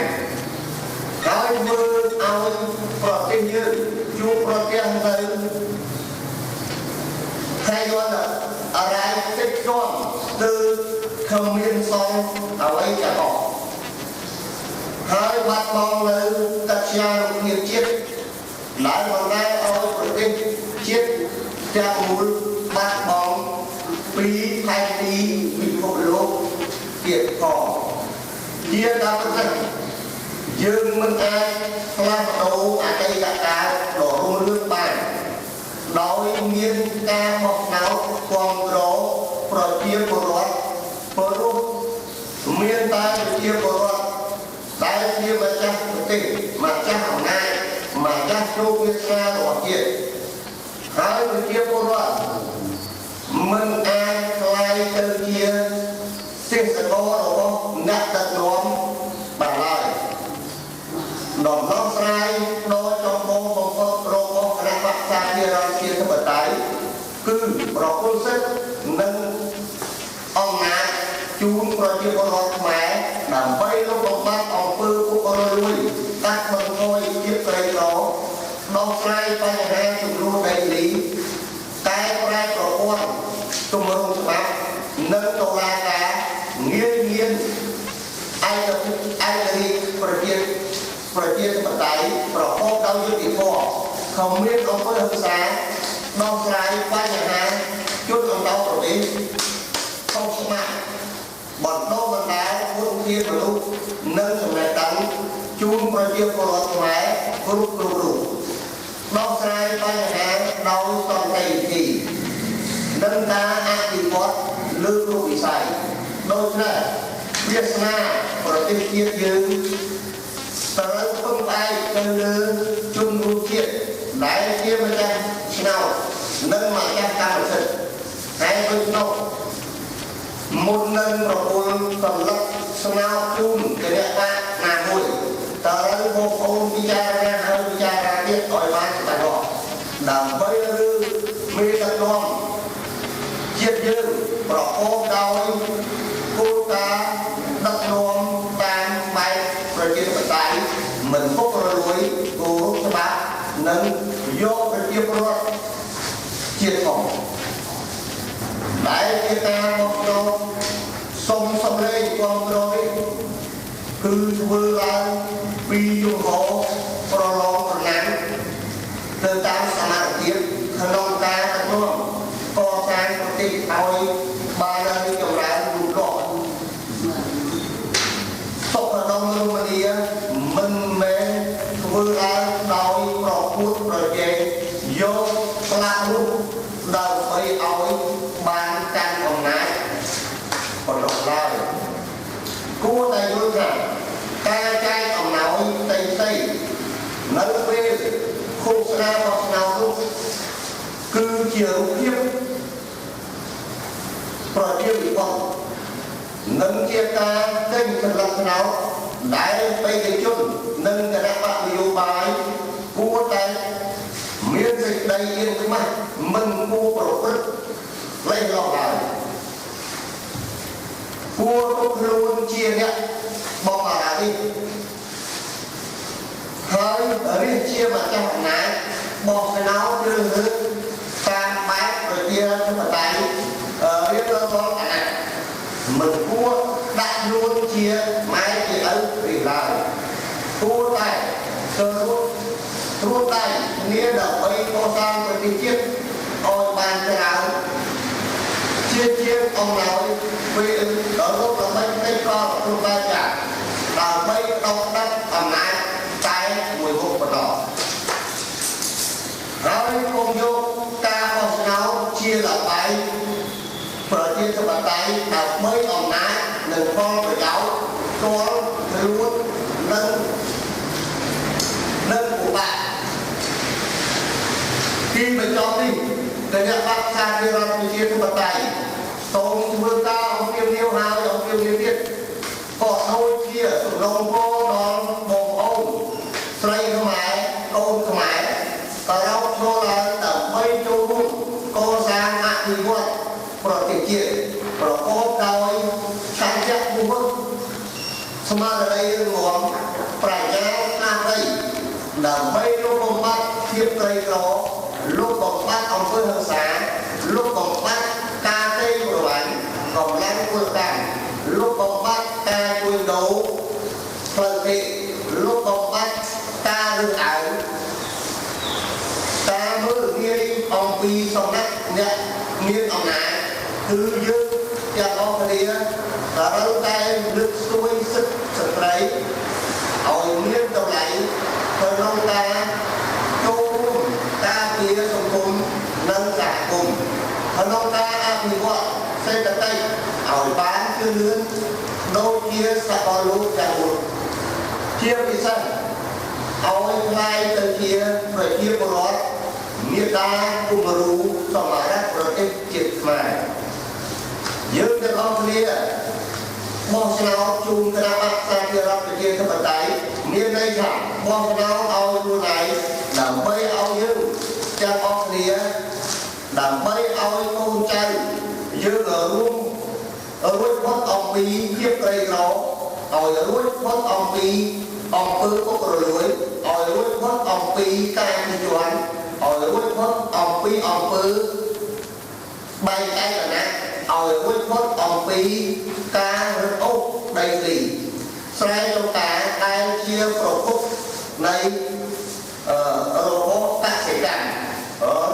ហើយមើលឲ្យប្រទេសយើងជួបប្រទះនៅហើយយល់អរ៉ៃតិចជាប់គឺគ្មានសងអ្វីទាំងអស់ហើយបាត់បង់នៅតច្យានុភាពជាតិដែលបណ្ដាលឲ្យប្រទេសជាតិទាំងមូលបាត់បង់ពីផែនទីពិភពលោកទៀតផងជាតាមប្រទេសយើងមិនអាចផ្លាស់ប្ដូរអតីតកាលដ៏រុងរឿងបានដោយមានការបោះឆ្នោតគ្រប់គ្រងប្រជាពលរដ្ឋព្រោះមានតែប្រជាពលរដ្ឋដែលជាម្ចាស់ប្រទេសម្ចាស់អំណាចម្ចាស់ជោគវាសនារបស់ជាតិហើយប្រជាពលរដ្ឋមិនអាចខ្លាយទៅជាសេដ្ឋកិច្ចរបស់អ្នកដឹកនាំបានឡើយដំណោះស្រាយដ៏ចម្បងបំផុតរបស់គណៈបក្សប្រជាជាតិធិបតេយ្យគឺប្រគល់សិទ្ធិនិងអំណាចជូនប្រជាពលរដ្ឋខ្មែរដើម្បីលុបបំបាត់អំពើពុករលួយកាត់បន្ថយភាពក្រីក្រដោះស្រាយបញ្ហាជំនួសដីធ្លីកែប្រែប្រព័ន្ធទម្រង់ច្បាប់និងតុលាការងាយមានឯករាជ្យប្រជាធិបតេយ្យប្រកបដោយយុត្តិធម៌គ្មានអំពើហិង្សាដោះស្រាយបញ្ហាជនអន្តោប្រវេសន៍ខុសច្បាប់បណ្ដុះបណ្ដាលគុណភាពមនុស្សនិងចំណេះដឹងជូនប្រជាពលរដ្ឋខ្មែរគ្រប់រូបដោះស្រាយបញ្ហាដោយសន្តិវិធីនិងការអភិវឌ្ឍលើគ្រប់វិស័យដូច្នេះវាសនាប្រទេសជាតិយើងត្រូវពឹងផ្អែកទៅលើជនរួមជាតិដែលជាម្ចាស់ឆ្នោតនិងម្ចាស់កម្មសិទ្ធិហើយដូចនោះមុននឹងប្រគល់សម្លឹកស្នោជូនគណៈបកណាមួយតើបងប្អូនពិចារណាហើយពិចារណាទៀតឲ្យបានច្បាស់លាស់ដើម្បីឬមេដឹកនាំជាតិយើងប្រកបដោយគោលការណ៍ដឹកនាំតាមបែបប្រជាធិបតេយ្យមិនពុករលួយគោរពច្បាប់និងយកប្រជាពលរដ្ឋជាតិផងដែលជាការបោះឆ្នោតសុំសម្លេងគ្រប់គ្រងនេះគឺធ្វើឡើងពីជំហរប្រឡងប្រណាំងទៅតាមសមត្ថភាពក្នុងការដឹកនាំកសាងប្រទេសឲ្យបានរីកចម្រើនលូតលាស់សុខដុមរមនាមិនមែនធ្វើឡើងដោយប្រកួតប្រជែងយកផ្លាស់រូបដើម្បីឲ្យបានកាន់អំណាចប៉ុណ្ណោះឡើយគួរតែយល់ថាការចែកអំណោយផ្សេងៗនៅពេលឃោសនាបោះឆ្នោតនោះគឺជារូបភាពប្រជាវិបត្តិនិងជាការចេញសម្លឹកឆ្នោតដែលបេក្ខជននិងគណៈបកនយោបាយគួរតែមានសេចក្តីអៀនខ្មាស់មិនគួរប្រព្រឹត្តលែងឡោះឡើយគួរទុកខ្លួនជាអ្នកបងអារានេះហើយរៀបជាម្ចាស់អំណាចបោះឆ្នោតជ្រើសរើសតាមបែបប្រជាធិបតេយ្យរៀបរយអាណត្តិមិនគួរដាក់ខ្លួនជាម៉ែជាឪរីឡើយគួរតែត្រួតដៃគ្នាដើម្បីកសាងប្រទេសជាតិឲ្យបានច្រើនជាអំណោយពេលដល់លោកដើម្បីតែកលគ្រប់បែបយ៉ាងដើម្បីដកដាក់អំណាចតែមួយមុខបន្តហើយគុំយកការបោះឆ្នោតជាលបាយប្រជាធិបតេយ្យដើម្បីអំណាចនិងផលប្រយោជន៍ផ្ទាល់ខ្លួននិងឧបៈទីបញ្ចប់នេះគណៈបក្សប្រជាធិបតេយ្យសូមធ្វើការអំពាវនាវហើយអំពាវនាវទៀតក៏ដូចជាសំណូមពរដល់បងប្អូនស្រីខ្មែរកូនខ្មែរក៏រកចូលឡើងដើម្បីចូលរួមកសាងអភិវឌ្ឍ ក្រីក្រលុបបំបត្តិអំពើហិង្សាលុបបំបត្តិការកេងប្រវ័ញ្ចកម្លាំងពលកម្មលុបបំបត្តិការជួញដូរផ្លូវទេលុបបំបត្តិការរើសអើងការមើលងាយអំពីសំណាក់អ្នកមានអំណាចគឺយើងទាំងអស់គ្នាត្រូវតែលើកស្ទួយសិទ្ធិស្ត្រីឲ្យមានតម្លៃក្នុងការចូលរួមការពារសង្គមនិងសហគមន៍ក្នុងការអភិវឌ្ឍសេដ្ឋកិច្ចឲ្យបានជឿនលឿនដូចជាសកលលោកទាំងមូលជាពិសេសឲ្យផ្លាយទៅជាប្រជាពលរដ្ឋមេដាគំរូសម្រាប់ប្រទេសជាតិខ្មែរយើងទាំងអស់គ្នាបោះឆ្នោតជូនគណៈបក្សសាធារណប្រជាធិបតេយ្យមានន័យថាបោះឆ្នោតឲ្យខ្លួនឯងដើម្បីឲ្យយើងទាំងអស់គ្នាដើម្បីឲ្យកូនចៅយើងរួចផុតអំពីភាពក្រីក្រឲ្យរួចផុតអំពីអំពើពុករលួយឲ្យរួចផុតអំពីការជន់ឲ្យរួចផុតអំពីអំពើបែកឯកណាឲ្យរួចផុតអំពីការរឹតអូសដីធ្លីស្រែចម្ការដែលជាប្រភពនៃរបបកសិកម្ម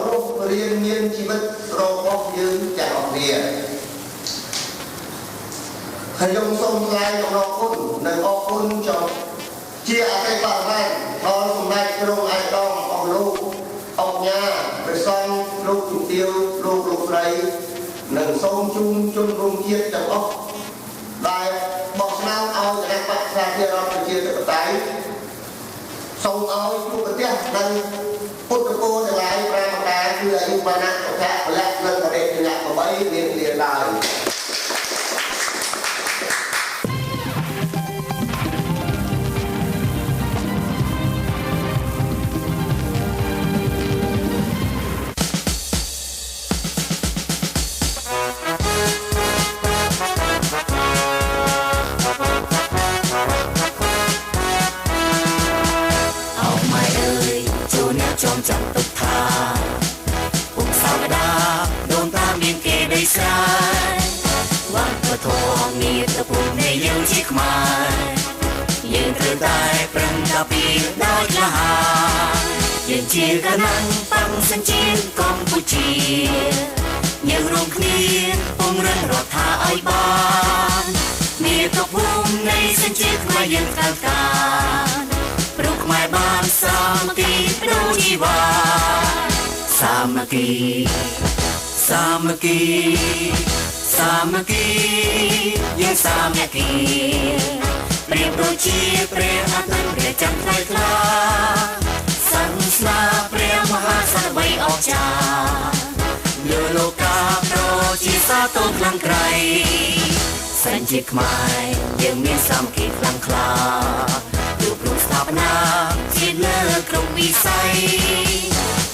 រស់រៀនមានជីវិតរបស់យើងទាំងអស់គ្នាខ្ញុំសូមថ្លែងអំណរគុណនិងអរគុណចំជាអតីតបរិមាណដល់សម្ដេចទ្រង់ឯកឧត្តមអង្គលោកអង្គញាព្រះសង្ឃលោកជំទាវលោកស្រីនិងសូមជូនជនរួមជាតិទាំងអស់ដែលបោះឆ្នោតឲ្យគណៈបក្សសាធារណប្រជាធិបតេយ្យសូមឲ្យជួបប្រទេសនិងពុទ្ធគោទាំងឡាយ5ប្រការគឺអាយុវណ្ណៈសុខៈពលៈនិងបរិយាកាស8មានលាឡើយจับตุกทาปุกสาวดาโดนตามีเกได้สายวันกระทงมีตะปูในยืนชิกมายืนเธอได้ปรังกะปีได้ละหายืนเชียกันนั่งปังสัญจีนกองผู้เชียยืนรวมนี้ปุ่งเรื่องรถทาไอบ้านมีตะปูในสัญจีนมายืนกลางการปลุกไม้บ้านสามัคคีรู้ชีวาสามัคคีสามัคคีสามัคคียังสามัคคีเปรียบโดยชีเปรียบอาตันเปรียบจันทร์ไกลคลาสันสลาเปรียบมหาสารใบออกจากเลือโลกาโปรชีสาโตคลังไกลสันจิตหมายยังมีสามัคคีคลังคลาสถาปนาที่เลิกกรุงวิสัย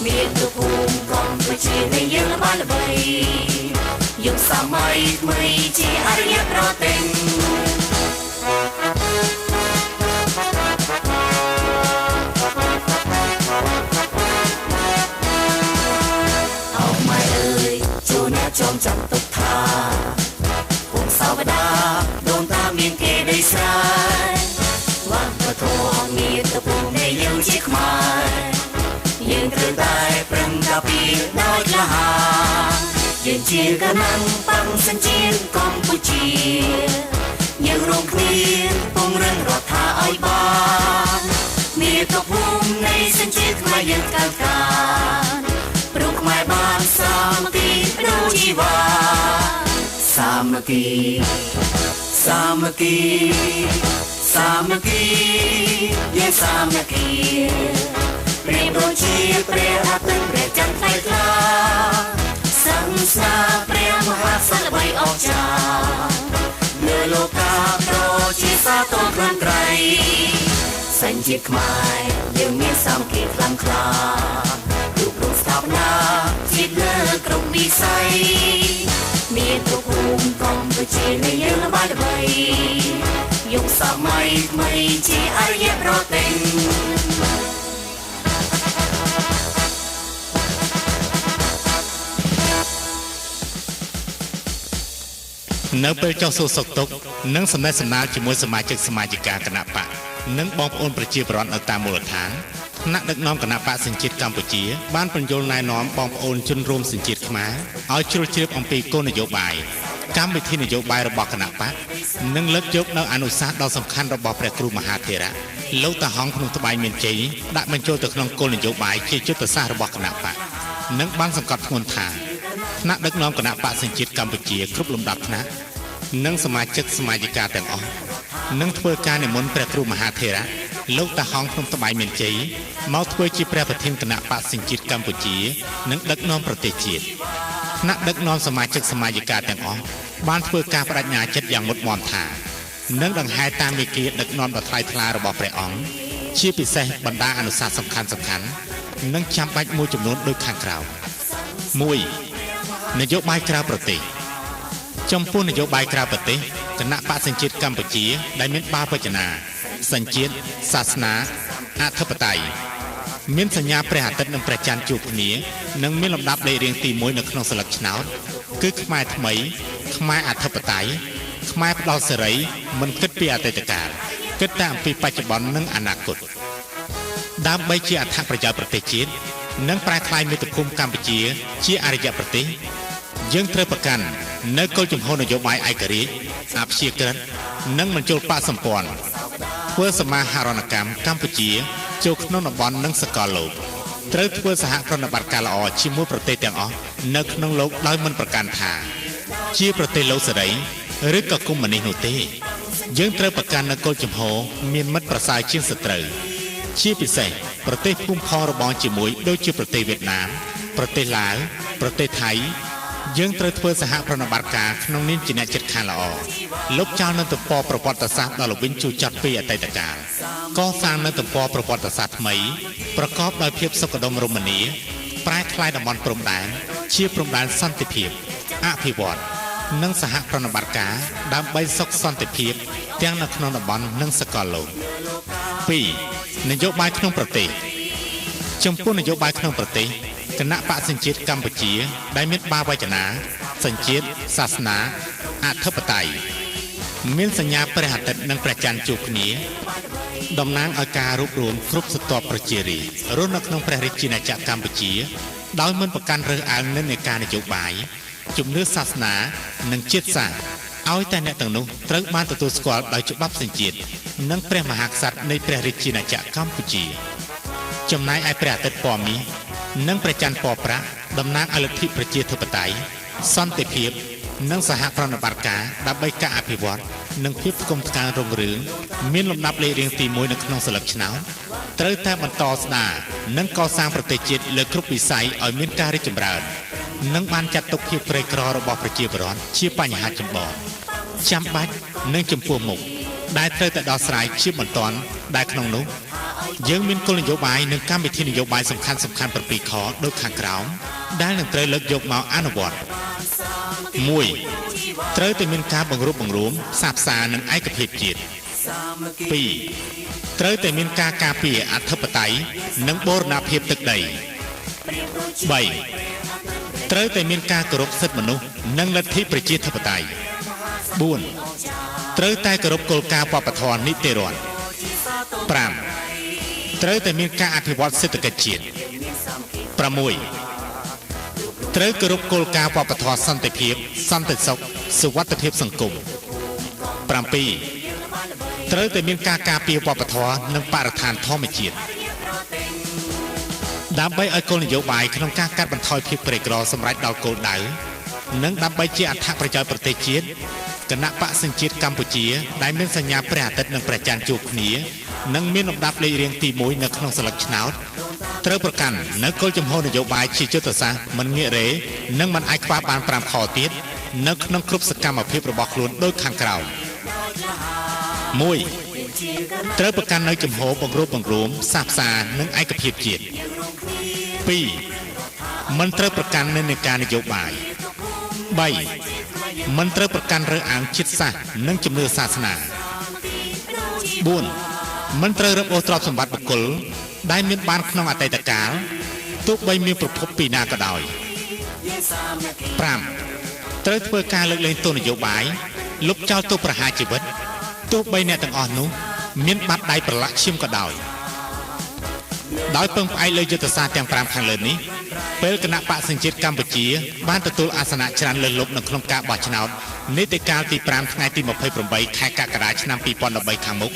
มีตัวภูมิกองประชีในเยอะบ้านละใบยุคสมัยไม่จีอารยประเต็งเอาไม่เอ่ยจูน่าจอมจับตุกทาภูมิสาวดาโดนตามีเกได้สายวันกระทงมีตะปูในยืนชิกมายืนเธอได้ปรังกะปีได้ละหายืนเชียกันนั่งปังสัญจีนกองผู้เชียยืนรวมนี้ปุ่งเรื่องรถทาไอบ้านมีตะปูในสัญจีนมายืนกลางการปลุกไม้บ้านสามัคคีรู้ชีวาสามัคคีสามัคคีสามัคคียังสามัคคีเปรียบโดยชีเปรียบอาตันเปรียบจันทร์ไกลคลาสันสลาเปรียบมหาสารใบออกจากเลือโลกาโปรชีสาโตคลังไกลสันจิตหมายยังมีสามัคคีคลังคลารูปสถาปนาที่เลิกกรุงวิสัยมีตัวภูมิกองประชีในเยอะบ้านละใบยุคสมัยไม่จีอารยประเต็ง នៅពេលចុះសួរសុខទុក្ខនិងសំណេះសំណាលជាមួយសមាជិកសមាជិកាគណៈបកនិងបងប្អូនប្រជាពលរដ្ឋនៅតាមមូលដ្ឋានថ្នាក់ដឹកនាំគណៈបកសញ្ជាតិកម្ពុជាបានបញ្យល់ណែនាំបងប្អូនជនរួមសញ្ជាតិខ្មែរឲ្យជ្រួលជ្រាបអំពីគោលនយោបាយកម្មវិធីនយោបាយរបស់គណៈបកនិងលើកយកនៅអនុសាសន៍ដ៏សំខាន់របស់ព្រះគ្រូមហាថេរៈលោកតាហងក្នុងត្បែងមានជ័យដាក់បញ្ចូលទៅក្នុងគោលនយោបាយជាយុទ្ធសាស្ត្ររបស់គណៈបកនិងបានសង្កត់ធ្ងន់ថាថ្នាក់ដឹកនាំគណៈបកសញ្ជាតិកម្ពុជាគ្រប់លំដាប់ថ្នាក់និងសមាជិកសមាជិកាទាំងអស់នឹងធ្វើការនិមន្តព្រះគ្រូមហាថេរៈលោកតាហងក្នុងត្បែងមានជ័យមកធ្វើជាព្រះប្រធានគណៈបកសញ្ជាតិកម្ពុជានិងដឹកនាំប្រទេសជាតិថ្នាក់ដឹកនាំសមាជិកសមាជិកាទាំងអស់បានធ្វើការបដិញ្ញាចិត្តយ៉ាងមុតមាំថានឹងដង្ហែតាមមេគាដឹកនាំដ៏ថ្លៃថ្លារបស់ព្រះអង្គជាពិសេសបណ្ដាអនុសាសន៍សំខាន់ៗនិងចាំបាច់មួយចំនួនដូចខាងក្រោម 1. នយោបាយក្រៅប្រទេសចំពោះនយោបាយក្រៅប្រទេសគណៈបកសញ្ជាតិកម្ពុជាដែលមានបាវចនាសញ្ជាតិសាសនាអធិបតេយ្យមានសញ្ញាព្រះអាទិត្យនិងព្រះច័ន្ទជួបគ្នានិងមានលំដាប់លេខរៀងទី1នៅក្នុងស្លឹកឆ្នោតគឺខ្មែរថ្មីខ្មែរអធិបតេយ្យខ្មែរផ្ដោតសេរីមិនគិតពីអតីតកាលគិតតែអំពីបច្ចុប្បន្ននិងអនាគតដើម្បីជាអត្ថប្រយោជន៍ប្រទេសជាតិនិងប្រែក្លាយមាតុភូមិកម្ពុជាជាអរិយប្រទេសយើងត្រូវប្រកាន់នៅគោលជំហរនយោបាយឯករាជ្យអព្យាក្រឹតនិងបញ្ចូលបកសម្ព័ន្ធធ្វើសមាហរណកម្មកម្ពុជាចូលក្នុងតំបន់និងសកលលោកត្រូវធ្វើសហប្រតិបត្តិការល្អជាមួយប្រទេសទាំងអស់នៅក្នុងលោកដោយមិនប្រកាន់ថាជាប្រទេសលោកសេរីឬក៏កុម្មុយនីសនោះទេយើងត្រូវប្រកាន់នៅគោលជំហរមានមិត្តប្រសើរជាងសត្រូវជាពិសេសប្រទេសភូមិផងរបងជាមួយដូចជាប្រទេសវៀតណាមប្រទេសឡាវប្រទេសថៃយើងត្រូវធ្វើសហប្រតិបត្តិការក្នុងនាមជាអ្នកជិតខាងល្អលុបចោលនៅទំព័រប្រវត្តិសាស្ត្រដ៏ល្បិញជូរចត់ពីអតីតកាលកសាងនៅទំព័រប្រវត្តិសាស្ត្រថ្មីប្រកបដោយភាពសុខដុមរមនាប្រែក្លាយតំបន់ព្រំដែនជាព្រំដែនសន្តិភាពអភិវឌ្ឍនិងសហប្រតិបត្តិការដើម្បីសុខសន្តិភាពទាំងនៅក្នុងតំបន់និងសកលលោក 2. នយោបាយក្នុងប្រទេសចំពោះនយោបាយក្នុងប្រទេសគណៈបកសញ្ជាតិកម្ពុជាដែលមានបាវចនាសញ្ជាតិសាសនាអធិបតេយ្យមានសញ្ញាព្រះអាទិត្យនិងព្រះច័ន្ទជួបគ្នាតំណាងឲ្យការរួបរวมគ្រប់ស្រទាប់ប្រជារាស្ត្ររស់នៅក្នុងព្រះរាជាណាចក្រកម្ពុជាដោយមិនប្រកាន់រើសអើងនិន្នាការនយោបាយជំនឿសាសនានិងជាតិសាសន៍ឲ្យតែអ្នកទាំងនោះត្រូវបានទទួលស្គាល់ដោយច្បាប់សញ្ជាតិនិងព្រះមហាក្សត្រនៃព្រះរាជាណាចក្រកម្ពុជាចំណែកឯព្រះអាទិត្យពណ៌មាសនិងព្រះច័ន្ទពណ៌ប្រាក់តំណាងឲ្យលទ្ធិប្រជាធិបតេយ្យសន្តិភាពនិងសហប្រតិបត្តិការដើម្បីការអភិវឌ្ឍនិងភាពផ្គុំផ្ការុងរឿងមានលំដាប់លេខរៀងទី1នៅក្នុងស្លឹកឆ្នោតត្រូវតែបន្តស្ដារនិងកសាងប្រទេសជាតិលើគ្រប់វិស័យឲ្យមានការរីកចម្រើននិងបានចាត់ទុកភាពក្រីក្ររបស់ប្រជាពលរដ្ឋជាបញ្ហាចម្បងចាំបាច់និងចំពោះមុខដែលត្រូវតែដោះស្រាយជាបន្ទាន់ដែលក្នុងនោះយើងមានគោលនយោបាយនិងកម្មវិធីនយោបាយសំខាន់ៗ7ខដូចខាងក្រោមដែលនឹងត្រូវលើកយកមកអនុវត្ត 1. ត្រូវតែមានការបង្រួបបង្រួមផ្សះផ្សានិងឯកភាពជាតិ 2. ត្រូវតែមានការការពារអធិបតេយ្យនិងបូរណភាពទឹកដី 3. ត្រូវតែមានការគោរពសិទ្ធិមនុស្សនិងលទ្ធិប្រជាធិបតេយ្យ 4. ត្រូវតែគោរពគោលការណ៍វប្បធម៌នីតិរដ្ឋ 5. ត្រូវតែមានការអភិវឌ្ឍសេដ្ឋកិច្ចជាតិ 6. ត្រូវគោរពគោលការណ៍វប្បធម៌សន្តិភាពសន្តិសុខសុវត្ថិភាពសង្គម 7. ត្រូវតែមានការការពារវប្បធម៌និងបរិស្ថានធម្មជាតិដើម្បីឲ្យគោលនយោបាយក្នុងការកាត់បន្ថយភាពក្រីក្រសម្រាប់ដល់គោលដៅនិងដើម្បីជាអត្ថប្រយោជន៍ប្រទេសជាតិគណៈបកសញ្ជាតិកម្ពុជាដែលមានសញ្ញាព្រះអាទិត្យនិងព្រះច័ន្ទជួបគ្នានិងមានលំដាប់លេខរៀងទី1នៅក្នុងស្លឹកឆ្នោតត្រូវប្រកាន់នៅគោលជំហរនយោបាយជាយុទ្ធសាស្ត្រមិនងាករេនិងមិនអាចខ្វះបាន5ខទៀតនៅក្នុងគ្រប់សកម្មភាពរបស់ខ្លួនដូចខាងក្រោម 1. ត្រូវប្រកាន់នៅជំហរបង្រួបបង្រួមផ្សះផ្សានិងឯកភាពជាតិ 2. មិនត្រូវប្រកាន់និន្នាការនយោបាយ 3. មិនត្រូវប្រកាន់រើសអើងជាតិសាសន៍និងជំនឿសាសនា 4. មិនត្រូវរឹបអូសទ្រព្យសម្បត្តិបុគ្គលដែលមានបានក្នុងអតីតកាលទោះបីមានប្រភពពីណាក៏ដោយ 5. ត្រូវធ្វើការលើកលែងទោសនយោបាយលុបចោលទោសប្រហារជីវិតទោះបីអ្នកទាំងអស់នោះមានបាត់ដៃប្រឡាក់ឈាមក៏ដោយពឹងផ្អែកលើយុទ្ធសាស្ត្រទាំង5ខាងលើនេះពេលគណៈបក្សសញ្ជាតិកម្ពុជាបានទទួលអាសនៈច្រើនលើសលប់នៅក្នុងការបោះឆ្នោតនីតិកាលទី5ថ្ងៃទី28ខែកក្កដាឆ្នាំ2013ខាងមុខ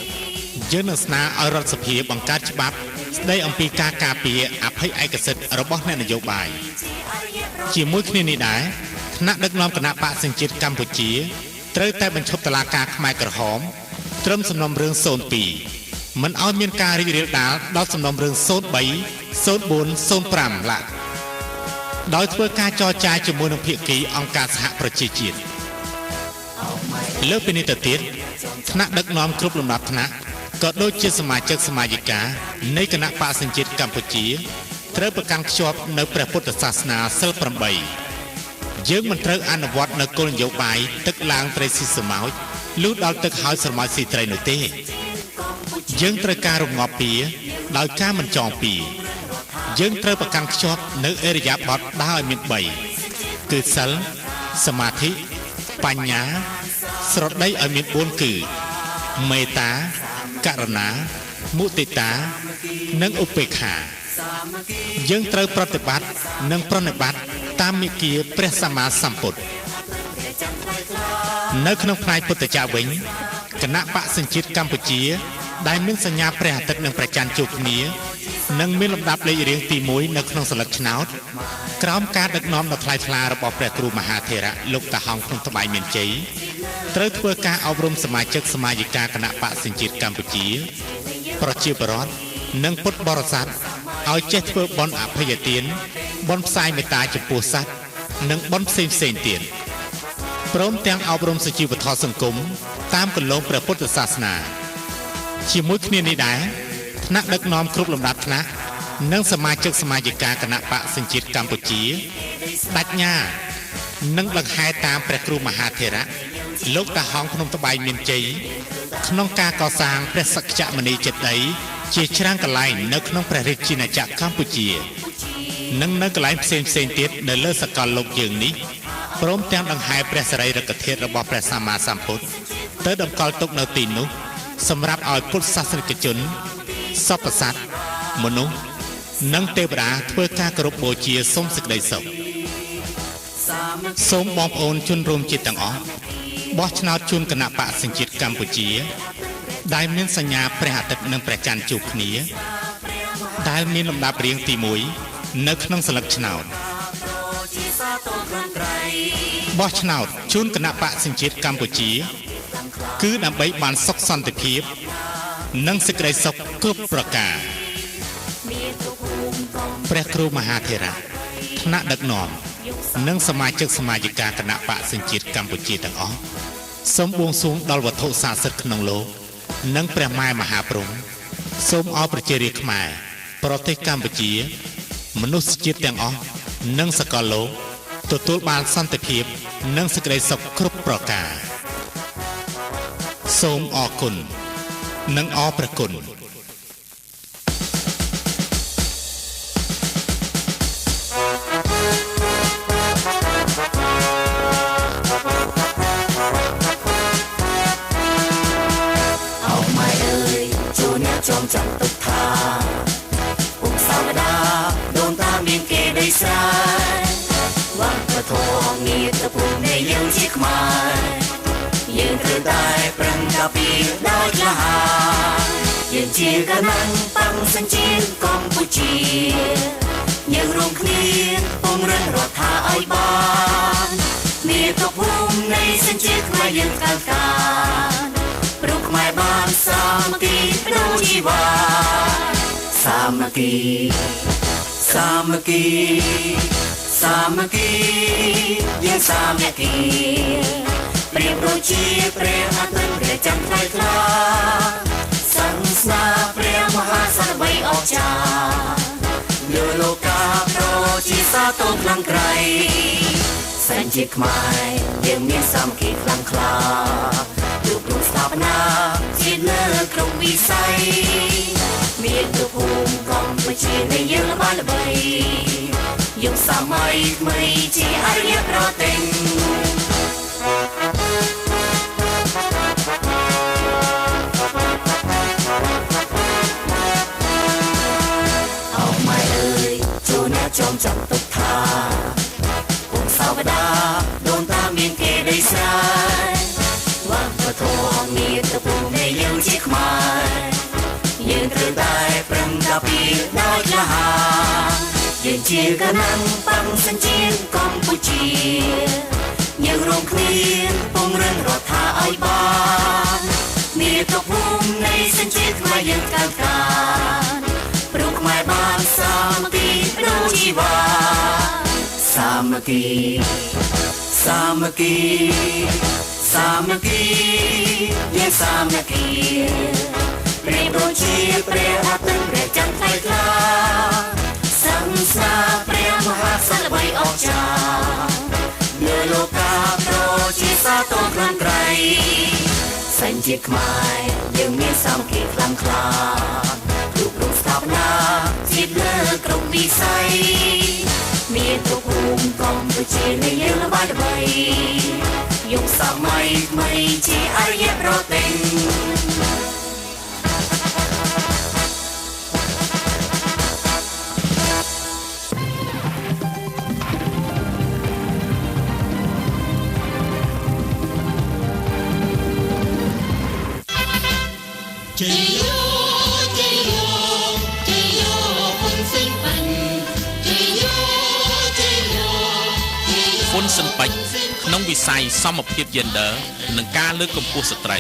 យើងនឹងស្នើឲ្យរដ្ឋសភាបង្កើតច្បាប់ស្ដីអំពីការការពារអភ័យឯកសិទ្ធិរបស់អ្នកនយោបាយជាមួយគ្នានេះដែរថ្នាក់ដឹកនាំគណៈបក្សសញ្ជាតិកម្ពុជាត្រូវតែបញ្ឈប់តុលាការខ្មែរក្រហមត្រឹមសំណុំរឿង02មិនឲ្យមានការរីករាលដាលដល់សំណុំរឿង03 04 05ឡាដោយធ្វើការចរចាជាមួយនឹងភាគីអង្គការសហប្រជាជាតិលើពីនេះទៅទៀតថ្នាក់ដឹកនាំគ្រប់លំដាប់ថ្នាក់ក៏ដូចជាសមាជិកសមាជិកានៃគណៈបក្សសញ្ជាតិកម្ពុជាត្រូវប្រកាន់ខ្ជាប់នៅព្រះពុទ្ធសាសនាសិល8យើងមិនត្រូវអនុវត្តនៅគោលនយោបាយទឹកឡើងត្រីស៊ីស្រមោចលុះដល់ទឹកហើយស្រមោចស៊ីត្រីនោះទេយើងត្រូវការរងាប់ពីដោយការមិនចងពីយើងត្រូវប្រកាន់ខ្ជាប់នៅអរិយាបថដើរឲ្យមាន3គឺសិលសមាធិបញ្ញាស្រដីឲ្យមាន4គឺមេត្តាករុណាមុទិតានិងឧបេក្ខាយើងត្រូវប្រតិបត្តិនិងប្រណិប័តតាមមាគ៌ាព្រះសម្មាសម្ពុទ្ធនៅក្នុងផ្នែកពុទ្ធចក្រវិញគណៈបក្សសញ្ជាតិកម្ពុជាដែលមានសញ្ញាព្រះអាទិត្យនិងព្រះច័ន្ទជួបគ្នានិងមានលំដាប់លេខរៀងទី1នៅក្នុងស្លឹកឆ្នោតក្រោមការដឹកនាំដ៏ថ្លៃថ្លារបស់ព្រះគ្រូមហាថេរៈលោកតាហងក្នុងត្បែងមានជ័យត្រូវធ្វើការអប់រំសមាជិកសមាជិកាគណៈបក្សសញ្ជាតិកម្ពុជាប្រជាពលរដ្ឋនិងពុទ្ធបរិស័ទឲ្យចេះធ្វើបុណ្យអភ័យទានបុណ្យផ្សាយមេត្តាចំពោះសត្វនិងបុណ្យផ្សេងទៀតព្រមទាំងអប់រំសុជីវធម៌សង្គមតាមគន្លងព្រះពុទ្ធសាសនាជាមួយគ្នានេះដែរថ្នាក់ដឹកនាំគ្រប់លំដាប់ថ្នាក់និងសមាជិកសមាជិកាគណៈបក្សសញ្ជាតិកម្ពុជាបញ្ញានិងដង្ហែតាមព្រះគ្រូមហាថេរៈលោកតាហងក្នុងត្បែងមានជ័យក្នុងការកសាងព្រះសក្យមុនីចេតិយជាច្រើនកន្លែងនៅក្នុងព្រះរាជាណាចក្រកម្ពុជានិងនៅកន្លែងផ្សេងទៀតនៅលើសកលលោកយើងនេះព្រមទាំងដង្ហែព្រះសារីរិកធាតុរបស់ព្រះសម្មាសម្ពុទ្ធទៅតម្កល់ទុកនៅទីនោះសម្រាប់ឲ្យពុទ្ធសាសនិកជនសព្វសត្វមនុស្សនិងទេវតាធ្វើការគោរពបូជាសូមសេចក្តីសុខសូមបងប្អូនជនរួមជាតិទាំងអស់បោះឆ្នោតជូនគណៈបក្សសញ្ជាតិកម្ពុជាដែលមានសញ្ញាព្រះអាទិត្យនិងព្រះច័ន្ទជួបគ្នាដែលមានលំដាប់រៀងទី1នៅក្នុងស្លឹកឆ្នោតបោះឆ្នោតជូនគណៈបក្សសញ្ជាតិកម្ពុជាគឺដើម្បីបានសុខសន្តិភាពនិងសេចក្តីសុខគ្រប់ប្រការព្រះគ្រូមហាថេរៈថ្នាក់ដឹកនាំនិងសមាជិកសមាជិកាគណៈបក្សសញ្ជាតិកម្ពុជាទាំងអស់សូមបួងសួងដល់វត្ថុស័ក្តិសិទ្ធិក្នុងលោកនិងព្រះម៉ែមហាព្រហ្មសូមអរប្រជារាស្ត្រខ្មែរប្រទេសកម្ពុជាមនុស្សជាតិទាំងអស់និងសកលលោកទទួលបានសន្តិភាពនិងសេចក្តីសុខគ្រប់ប្រការសូមអរគុណនិងអរព្រះគុណចងចាំទុកថាពុកសាវតាដូនតាមានគេដីស្រែវត្តធម៌ងារទៅពុកនៃយើងជាខ្មែរយើងត្រូវតែប្រឹងការពារដោយក្លាហានយើងជាកណ្ដាលបង្សញ្ជាតិកម្ពុជាយើងរួមគ្នាពង្រឹងរដ្ឋាឲ្យបានមានទុកភូមិនៃសញ្ជាតិខ្មែរយើងកើតការព្រោះខ្មែរបានសាមគ្គីបដូរជីវ៉ាសាមគ្គីសាមគ្គីសាមគ្គីយើងសាមគ្គីព្រៀបដូចជាព្រះអាទិត្យព្រះច័ន្ទថ្លៃថ្លាសង្ស្នាព្រះមហាសន្និបាតអស្ចារ្យលើលោកាប្រជាសាទរខ្លាំងក្រៃសញ្ជាតិខ្មែរយើងមានសាមគ្គីខ្លាំងក្លាលោកគ្រូស្ថាបនាជាតិលើគ្រប់វិស័យមានទូភូមិកម្ពុជានៃយើងល្បីល្បីយុគសម័យថ្មីជាអរិយប្រទេស จับตุกทาปุกสาวดาโดนตามีเกได้สายวัดประโทองมีตะปูในยืนชิกมายืนเตือนได้ปรึงดาปีได้กระหายืนเชียร์กันนั่งปังสัญจีนกัมพูชียืนรงเคลียนปงเรื่องรถทาไอบ้านมีตะปูในสัญจีนมายืนกันการปลุกไม้บ้านสามัคคีดูชีวาสามัคคีสามัคคีสามัคคียังสามัคคีเปรียบดูชีเปรียบอาตึงเปรียบจันทร์ไฟกล้าสังสาเปรียบมหาสารใบออกจากเนื้อโลกาโปรชีสาโตคลังไกรสัญจิตหมายยังมีสามัคคีคลังคลาลูกลูกสถาปนาจิตเลิกกรุงวิสัยมีตัวภูมิกองผู้ชีในเยอะบายใบยุคสมัยไม่ชีอารยะโปรเต็งហ៊ុនស៊ិនប៉ិចក្នុងវិស័យសមភាព gender និងការលើកកម្ពស់ស្ត្រី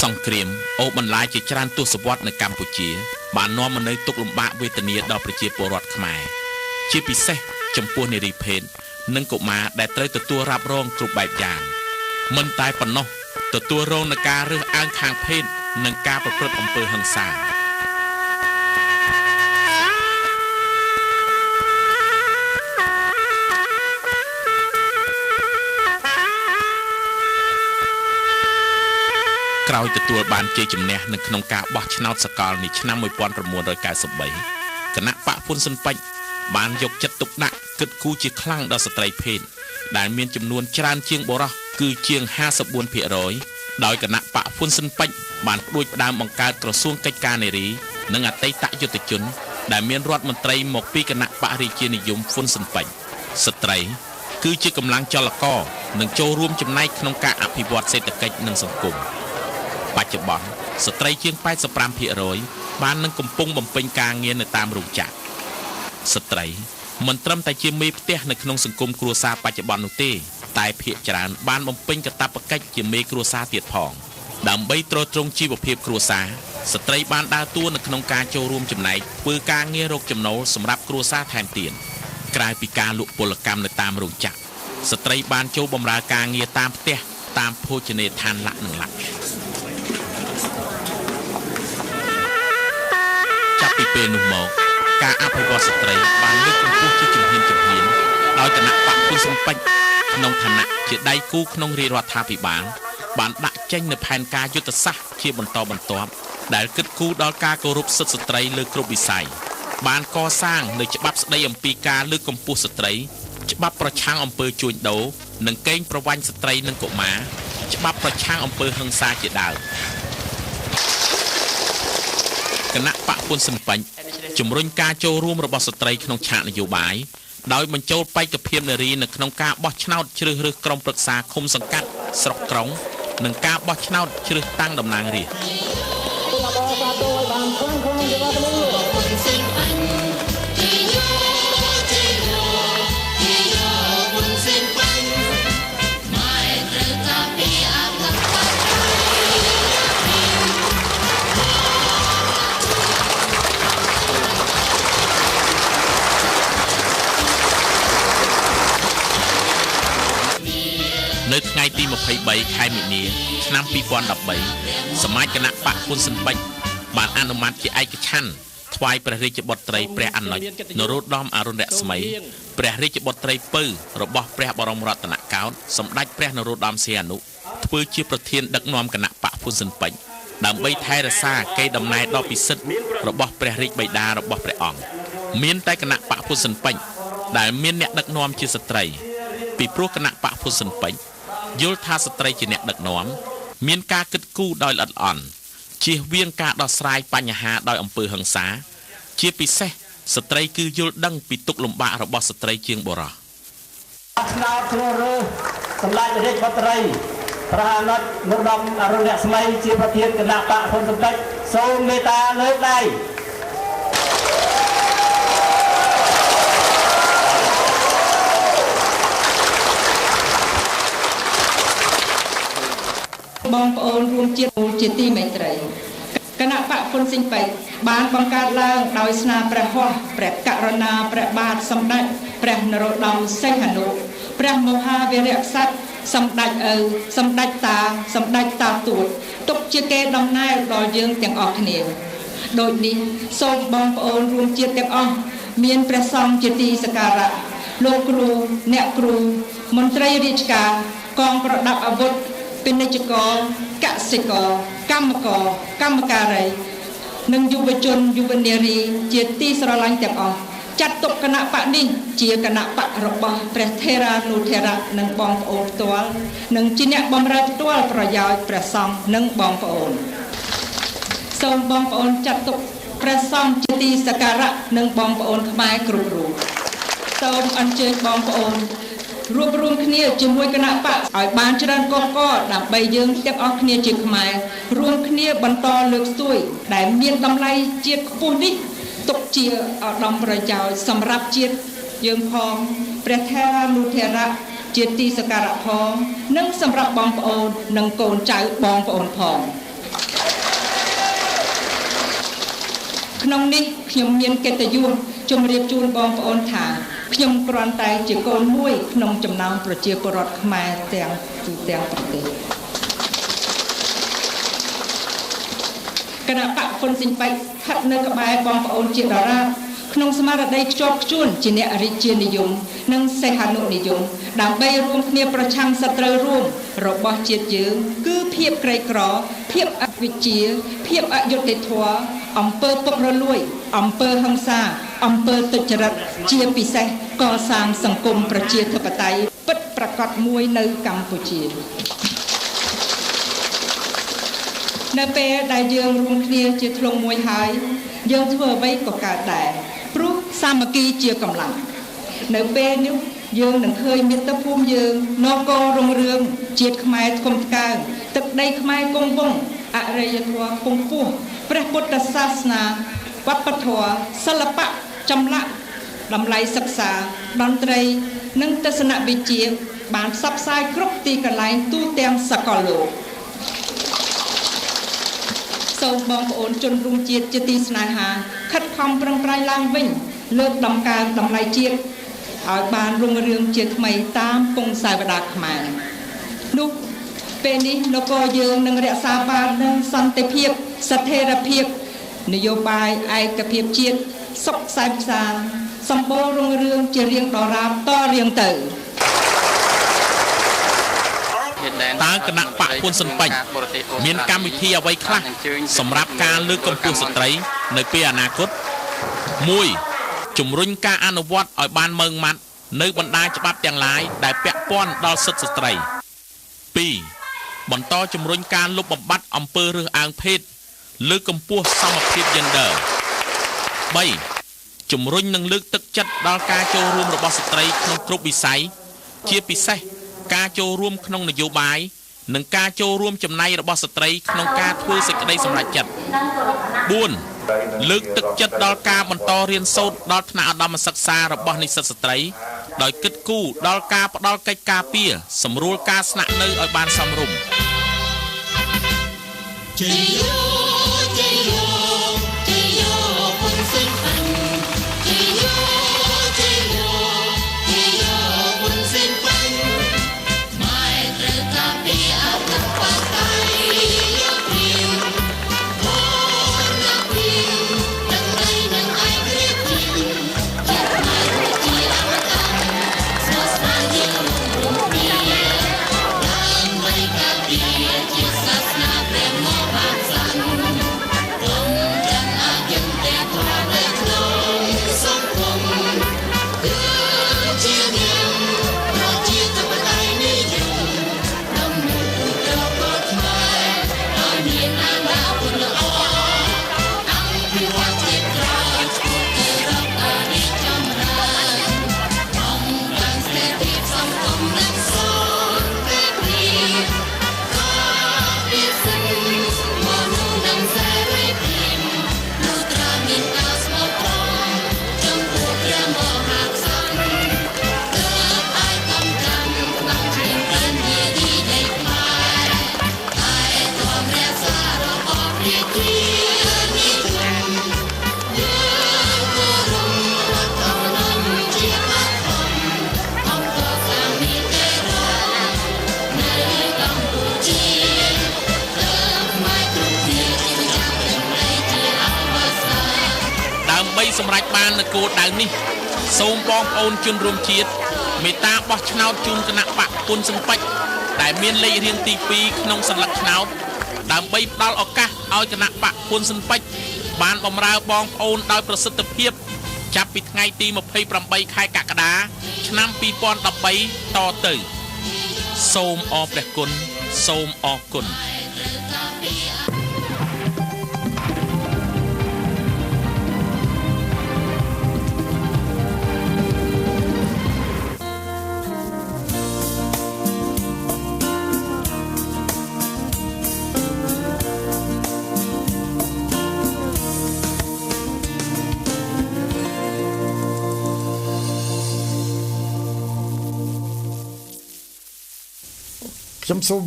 សង្គ្រាមអូបន្លាយជាច្រើនទសវត្សរ៍នៅកម្ពុជាបាននាំមកនូវទុក្ខលំបាកវេទនាដល់ប្រជាពលរដ្ឋខ្មែរជាពិសេសចំពោះនារីភេទនិងកុមារដែលត្រូវទទួលរ៉ាប់រងគ្រប់បែបយ៉ាងមិនតែប៉ុណ្ណោះទទួលរងនឹងការរើសអើងខាងភេទនិងការប្រព្រឹត្តអំពើហិង្សាក្រោយទទួលបានជ័យជំនះនៅក្នុងការបោះឆ្នោតសកលនាឆ្នាំ1993គណៈបកហ៊ុនស៊ិនប៉ិចបានយកចិត្តទុកដាក់គិតគូរជាខ្លាំងដល់ស្ត្រីភេទដែលមានចំនួនច្រើនជាងបុរសគឺជាង 54% ដោយគណៈបកហ៊ុនស៊ិនប៉ិចបានផ្ដួចផ្ដើមបង្កើតក្រសួងកិច្ចការនារីនិងអតីតយុទ្ធជនដែលមានរដ្ឋមន្ត្រីមកពីគណៈបករាជានិយមហ៊ុនស៊ិនប៉ិចស្ត្រីគឺជាកម្លាំងចលករនិងចូលរួមចំណែកក្នុងការអភិវឌ្ឍសេដ្ឋកិច្ចនិងសង្គមបច្ចុប្បន្នស្ត្រីជាង 85% បាននឹងកំពុងបំពេញការងារនៅតាមរោងចក្រស្ត្រីមិនត្រឹមតែជាមេផ្ទះនៅក្នុងសង្គមគ្រួសារបច្ចុប្បន្ននោះទេតែភាគច្រើនបានបំពេញកាតព្វកិច្ចជាមេគ្រួសារទៀតផងដើម្បីទ្រទ្រង់ជីវភាពគ្រួសារស្ត្រីបានដើរតួនៅក្នុងការចូលរួមចំណែកធ្វើការងាររកចំណូលសម្រាប់គ្រួសារថែមទៀតក្រៅពីការលក់ពលកម្មនៅតាមរោងចក្រស្ត្រីបានចូលបម្រើការងារតាមផ្ទះតាមភោជនីយដ្ឋានលក្ខណៈចាប់ពីពេលនោះមកការអភិវឌ្ឍស្ត្រីបានលើកកម្ពស់ជាជំហានដោយគណៈបកហ៊ុនស៊ិនប៉ិចក្នុងឋានៈជាដៃគូក្នុងរាជរដ្ឋាភិបាលបានដាក់ចេញនូវផែនការយុទ្ធសាស្ត្រជាបន្តបន្ទាប់ដែលគិតគូរដល់ការគោរពសិទ្ធិស្ត្រីលើគ្រប់វិស័យបានកសាងនូវច្បាប់ស្តីអំពីការលើកកម្ពស់ស្ត្រីច្បាប់ប្រឆាំងអំពើជួញដូរនិងកេងប្រវ័ញ្ចស្ត្រីនិងកុមារច្បាប់ប្រឆាំងអំពើហិង្សាជាដើមគណៈបកហ៊ុនស៊ិនប៉ិចជំរុញការចូលរួមរបស់ស្ត្រីក្នុងឆាកនយោបាយដោយបញ្ចូលបេក្ខភាពនារីនៅក្នុងការបោះឆ្នោតជ្រើសរើសក្រុមប្រឹក្សាឃុំសង្កាត់ស្រុកក្រុងនិងការបោះឆ្នោតជ្រើសតាំងតំណាងរាស្ត្រ 23 ខែមីនា ឆ្នាំ 2013 សមាជគណៈបកហ៊ុនស៊ិនប៉ិចបានអនុម័តជាឯកច្ឆន្ទថ្វាយព្រះរាជបុត្រីព្រះអនុជនរោត្តមអរុណរស្មីព្រះរាជបុត្រីពៅរបស់ព្រះបរមរតនកោដ្ឋសម្ដេចព្រះនរោត្តមសីហនុធ្វើជាប្រធានដឹកនាំគណៈបកហ៊ុនស៊ិនប៉ិចដើម្បីថែរក្សាកេរដំណែលដ៏ពិសិដ្ឋរបស់ព្រះរាជបិតារបស់ព្រះអង្គមានតែគណៈបកហ៊ុនស៊ិនប៉ិចដែលមានអ្នកដឹកនាំជាស្ត្រីពីព្រោះគណៈបកហ៊ុនស៊ិនប៉ិចយល់ថាស្ត្រីជាអ្នកដឹកនាំមានការគិតគូរដោយល្អិតល្អន់ជៀសវាងការដោះស្រាយបញ្ហាដោយអំពើហិង្សាជាពិសេសស្ត្រីគឺយល់ដឹងពីទុក្ខលំបាករបស់ស្ត្រីជាងបុរសឆ្នោតជ្រើសរើសសម្ដេចរាជបុត្រីព្រះអនុជនរោត្តមអរុណរស្មីជាប្រធានគណៈបកហ៊ុនស៊ិនប៉ិចសូមមេត្តាលើកដៃបងប្អូនរួមជាទីមេត្រីគណៈបកហ៊ុនស៊ិនប៉ិចបានបង្កើតឡើងដោយស្នាព្រះហស្ថព្រះករុណាព្រះបាទសម្ដេចព្រះនរោត្តមសីហនុព្រះមហាវីរក្សត្រសម្ដេចឪសម្ដេចតាសម្ដេចតាទួតទុកជាកេរដំណែលដល់យើងទាំងអស់គ្នាដូចនេះសូមបងប្អូនរួមជាតិទាំងអស់មានព្រះសង្ឃជាទីសក្ការៈលោកគ្រូអ្នកគ្រូមន្ត្រីរាជការកងប្រដាប់អាវុធពាណិជ្ជករកសិករកម្មករកម្មការីនិងយុវជនយុវនារីជាទីស្រឡាញ់ទាំងអស់ចាត់ទុកគណៈបកនេះជាគណៈបករបស់ព្រះថេរានុថេរៈនិងបងប្អូនផ្ទាល់និងជាអ្នកបម្រើផ្ទាល់ប្រយោជន៍ព្រះសង្ឃនិងបងប្អូនសូមបងប្អូនចាត់ទុកព្រះសង្ឃជាទីសក្ការៈនិងបងប្អូនខ្មែរគ្រប់រូបសូមអញ្ជើញបងប្អូនរួបរวมគ្នាជាមួយគណៈបកឲ្យបានច្រើនកកដើម្បីយើងទាំងអស់គ្នាជាខ្មែររួមគ្នាបន្តលើកស្ទួយដែលមានតម្លៃជាតិខ្ពស់នេះទុកជាឧត្តមប្រយោជន៍សម្រាប់ជាតិយើងផងព្រះថេរានុថេរៈជាទីសក្ការៈផងនិងសម្រាប់បងប្អូននិងកូនចៅបងប្អូនផងក្នុងនេះខ្ញុំមានកិត្តិយសជម្រាបជូនបងប្អូនថាខ្ញុំគ្រាន់តែជាកូនមួយក្នុងចំណោមប្រជាពលរដ្ឋខ្មែរទាំងទូទាំងប្រទេសគណៈបកហ៊ុនស៊ិនប៉ិចស្ថិតនៅក្បែរបងប្អូនជាតារាក្នុងស្មារតីខ្ជាប់ខ្ជួនជាអ្នករាជានិយមនិងសីហនុនិយមដើម្បីរួមគ្នាប្រឆាំងសត្រូវរួមរបស់ជាតិយើងគឺភាពក្រីក្រភាពអវិជ្ជាភាពអយុត្តិធម៌អំពើពុករលួយអំពើហិង្សាអំពើទុច្ចរិតជាពិសេសកសាងសង្គមប្រជាធិបតេយ្យពិតប្រាកដមួយនៅកម្ពុជានៅពេលដែលយើងរួមគ្នាជាធ្លុងមួយហើយយើងធ្វើអ្វីក៏កើតដែរព្រោះសាមគ្គីជាកម្លាំងនៅពេលនេះយើងនឹងឃើញមាតុភូមិយើងនគររុងរឿងជាតិខ្មែរធំថ្កើងទឹកដីខ្មែរគង់វង្សអរិយធម៌គង់ពោះព្រះពុទ្ធសាសនាវប្បធម៌សិល្បៈចម្លាក់តម្លៃសិក្សាតន្ត្រីនិងទស្សនវិជ្ជាបានផ្សព្វផ្សាយគ្រប់ទីកន្លែងទូទាំងសកលលោកសូមបងប្អូនជនរួមជាតិជាទីស្នេហាខិតខំប្រឹងប្រែងឡើងវិញលើកដំកើងតម្លៃជាតិឲ្យបានរុងរឿងជាថ្មីតាមពង្សាវតាខ្មែរនោះពេលនេះនគរយើងនឹងរក្សាបាននូវសន្តិភាពស្ថិរភាពនយោបាយឯកភាពជាតិសុខសែនសានសម្បូររុងរឿងជារៀងដរាបតរៀងទៅតើគណៈបកហ៊ុនស៊ិនប៉ិចមានកម្មវិធីអ្វីខ្លះសម្រាប់ការលើកកម្ពស់ស្ត្រីនៅពេលអនាគត 1. ជំរុញការអនុវត្តឲ្យបានម៉ឺងម៉ាត់នៅបណ្ដាច្បាប់ទាំងឡាយដែលពាក់ព័ន្ធដល់សិទ្ធិស្ត្រី 2. បន្តជំរុញការលុបបំបាត់អំពើរើសអើងភេទលើកកម្ពស់សមភាព Gender 3. ជំរុញនិងលើកទឹកចិត្តដល់ការចូលរួមរបស់ស្ត្រីក្នុងគ្រប់វិស័យជាពិសេសការចូលរួមក្នុងនយោបាយនិងការចូលរួមចំណាយរបស់ស្ត្រីក្នុងការធ្វើសេចក្តីសម្រេចចិត្ត 4. លើកទឹកចិត្តដល់ការបន្តរៀនសូត្រដល់ថ្នាក់ឧត្តមសិក្សារបស់និស្សិតស្ត្រីដោយគិតគូរដល់ការផ្ដល់កិច្ចការពារសម្រួលការស្នាក់នៅឲ្យបានសមរម្យ Hãy subscribe បាននៅគោលដៅនេះសូមបងប្អូនជនរួមជាតិមេត្តាបោះឆ្នោតជូនគណៈបកគុណសង្ពេចដែលមានលេខរៀងទី2ក្នុងសញ្ញាឆ្នោតដើម្បីផ្ដល់ឱកាសឲ្យគណៈបកគុណសង្ពេចបានបម្រើបងប្អូនដោយប្រសិទ្ធភាពចាប់ពីថ្ងៃទី28ខែកក្កដាឆ្នាំ2013តទៅសូមអរព្រះគុណសូមអរគុណខ្ញុំសូម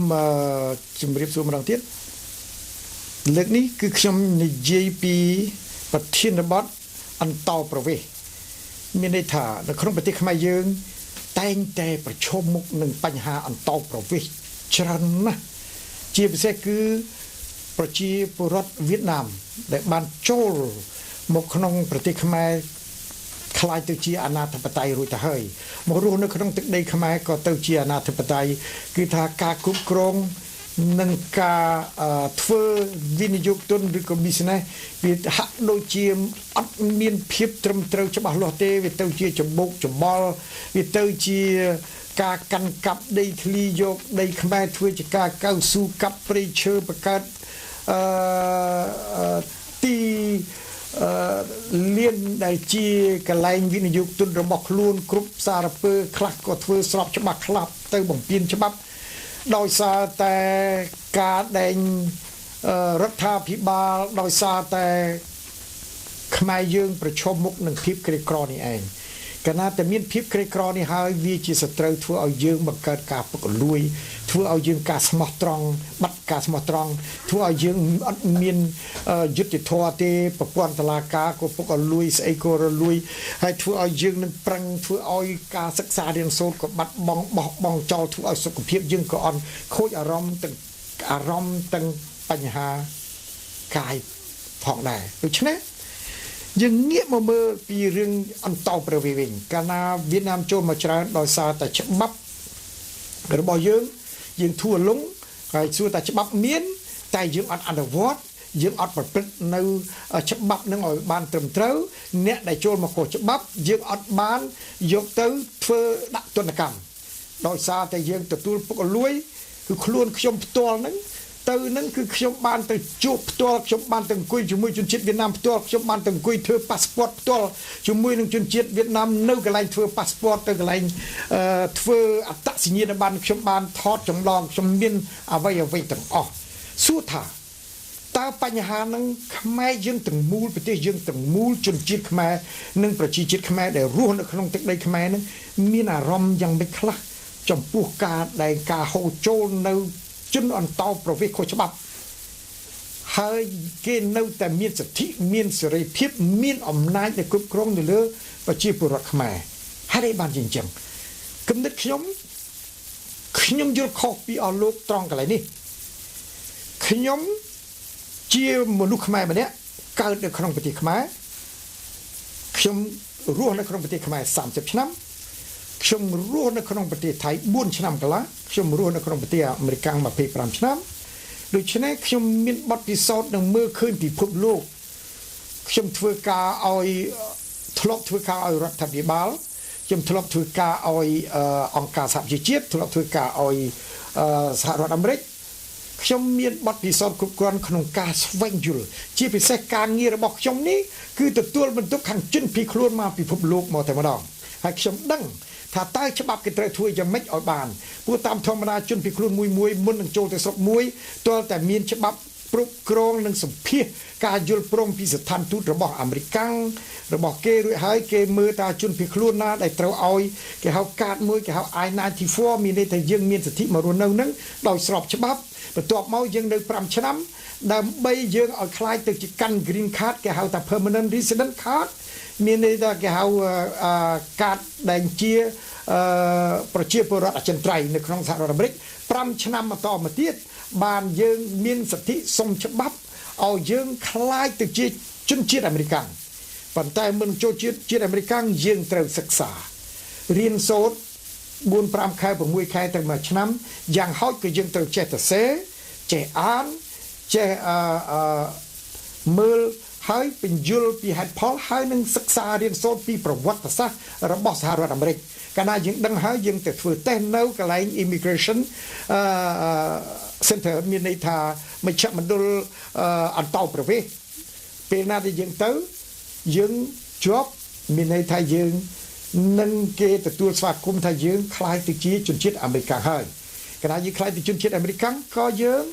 ជម្រាបសួរម្ដងទៀតលើកនេះគឺខ្ញុំនិយាយពីប្រធានបទអន្តរប្រវេសន៍មានន័យថានៅក្នុងប្រទេសខ្មែរយើងតែងតែប្រឈមមុខនឹងបញ្ហាអន្តរប្រវេសន៍ច្រើនណាស់ជាពិសេសគឺប្រជាពលរដ្ឋវៀតណាមដែលបានចូលមកក្នុងប្រទេសខ្មែរខ្លាយទៅជាអាណាធិបតេយ្យរួចទៅហើយមករស់នៅក្នុងទឹកដីខ្មែរក៏ទៅជាអាណាធិបតេយ្យគឺថាការគ្រប់គ្រងនិងការធ្វើវិនិយោគទុនឬក៏ business វាហាក់ដូចជាអត់មានភាពត្រឹមត្រូវច្បាស់លាស់ទេវាទៅជាច្បោកច្បល់វាទៅជាការកាន់កាប់ដីធ្លីយកដីខ្មែរធ្វើជាការកៅស៊ូកាប់ព្រៃឈើបង្កើតទីលៀនដែលជាកន្លែងវិនិយោគទុនរបស់ខ្លួនគ្រប់សារពើខ្លះក៏ធ្វើស្របច្បាប់ខ្លះទៅបំពេញច្បាប់ដោយសារតែការដែងរដ្ឋាភិបាលដោយសារតែខ្មែរយើងប្រឈមមុខនឹងភាពក្រីក្រនេះឯងកាលណាតែមានភាពក្រីក្រនេះហើយវាជាសត្រូវធ្វើឲ្យយើងបង្កើតការពុករលួយធ្វើឲ្យយើងការស្មោះត្រង់បាត់ការស្មោះត្រង់ធ្វើឲ្យយើងអត់មានយុត្តិធម៌ទេប្រព័ន្ធតុលាការក៏ពុករលួយស្អីក៏រលួយហើយធ្វើឲ្យយើងនឹងប្រឹងធ្វើឲ្យការសិក្សារៀនសូត្រក៏បាត់បង់បោះបង់ចោលធ្វើឲ្យសុខភាពយើងក៏អន់ខូចអារម្មណ៍ទាំងបញ្ហាកាយផងដែរដូច្នេះយើងងាកមកមើលពីរឿងអន្តរប្រវេសន៍វិញកាលណាវៀតណាមចូលមកច្រើនដោយសារតែច្បាប់របស់យើងធួលងហើយសួរតែច្បាប់មានតែយើងអត់អនុវត្តយើងអត់ប្រព្រឹត្តនៅច្បាប់នឹងឲ្យបានត្រឹមត្រូវអ្នកដែលចូលមកខុសច្បាប់យើងអត់បានយកទៅធ្វើដាក់ទណ្ឌកម្មដោយសារតែយើងទទួលពុករលួយគឺខ្លួនខ្ញុំផ្ទាល់ហ្នឹងទៅនឹងគឺខ្ញុំបានទៅជួបផ្ទាល់ខ្ញុំបានទៅអង្គុយជាមួយជនជាតិវៀតណាមផ្ទាល់ខ្ញុំបានទៅអង្គុយធ្វើប៉ាសពតផ្ទាល់ជាមួយនឹងជនជាតិវៀតណាមនៅកន្លែងធ្វើប៉ាសពតទៅកន្លែងធ្វើអត្តសញ្ញាណប័ណ្ណខ្ញុំបានថតចម្លងខ្ញុំមានអ្វីទាំងអស់សួរថាតើបញ្ហានឹងខ្មែរយើងទាំងមូលប្រទេសយើងទាំងមូលជនជាតិខ្មែរនិងប្រជាជាតិខ្មែរដែលរស់នៅក្នុងទឹកដីខ្មែរនឹងមានអារម្មណ៍យ៉ាងម៉េចខ្លះចំពោះការហូរចូលនៅជនអន្តរប្រវេសន៍ខុសច្បាប់ហើយគេនៅតែមានសិទ្ធិមានសេរីភាពមានអំណាចដែលគ្រប់គ្រងនៅលើប្រជាពលរដ្ឋខ្មែរហើយបានជាអញ្ចឹងគំនិតខ្ញុំយល់ខុសពីអស់លោកត្រង់កន្លែងនេះខ្ញុំជាមនុស្សខ្មែរម្នាក់កើតនៅក្នុងប្រទេសខ្មែរខ្ញុំរស់នៅក្នុងប្រទេសខ្មែរ30ឆ្នាំខ្ញុំរស់នៅក្នុងប្រទេសថៃ4ឆ្នាំកន្លះខ្ញុំរស់នៅក្នុងប្រទេសអាមេរិក25ឆ្នាំដូច្នេះខ្ញុំមានបទពិសោធន៍នឹងមើលឃើញពិភពលោកខ្ញុំធ្លាប់ធ្វើការឲ្យរដ្ឋាភិបាលខ្ញុំធ្លាប់ធ្វើការឲ្យអង្គការសហប្រជាជាតិធ្លាប់ធ្វើការឲ្យសហរដ្ឋអាមេរិកខ្ញុំមានបទពិសោធន៍គ្រប់គ្រាន់ក្នុងការស្វែងយល់ជាពិសេសការងាររបស់ខ្ញុំនេះគឺទទួលបន្ទុកខាងជនភៀសខ្លួនមកពិភពលោកមកតែម្ដងហើយខ្ញុំដឹងថាតើច្បាប់គេត្រូវធ្វើយ៉ាងម៉េចឲ្យបានព្រោះតាមធម្មតាជនភៀសខ្លួនមួយមុននឹងចូលទៅស្រុកមួយទាល់តែមានច្បាប់គ្រប់គ្រងនិងសម្ភាសការយល់ព្រមពីស្ថានទូតរបស់អាមេរិករបស់គេរួចហើយគេមើលថាជនភៀសខ្លួនណាដែលត្រូវឲ្យគេហៅកាតមួយគេហៅ I-94 មានន័យថាយើងមានសិទ្ធិមករស់នៅនឹងដោយស្របច្បាប់បន្ទាប់មកយើងនៅ5ឆ្នាំដើម្បីយើងឲ្យខ្លាយទៅជាកាន់ green card គេហៅថា permanent resident card មានន័យថាគេហៅកាតដែលជាប្រជាពលរដ្ឋអចិន្ត្រៃយ៍នៅក្នុងសហរដ្ឋអាមេរិក5ឆ្នាំបន្តមកទៀតបានយើងមានសិទ្ធិសុំច្បាប់ឲ្យយើងខ្លាយទៅជាជនជាតិអាមេរិក ប៉ុន្តែមិនចូលជាតិអាមេរិកយើងត្រូវសិក្សារៀនសូត្រ 4-5 ខែ 6 ខែទៅមួយឆ្នាំយ៉ាងហោចក៏យើងត្រូវចេះសរសេរចេះអានចេះមើលហើយបញ្យល់ពីហេតុផលហើយនឹងសិក្សារៀនសូត្រពីប្រវត្តិសាស្ត្ររបស់សហរដ្ឋអាមេរិកកាលណាយើងដឹងហើយយើងទៅធ្វើតេស្តនៅកន្លែង immigration center មានន័យថាមជ្ឈមណ្ឌលអន្តោប្រវេសន៍ពេលណាដែលយើងទៅយើងជាប់មានន័យថាយើងនឹងគេទទួលស្វាគមន៍ថាយើងខ្លាយទៅជាជនជាតិអាមេរិកហើយកាលណាយើងខ្លាយទៅជនជាតិអាមេរិកក៏យើង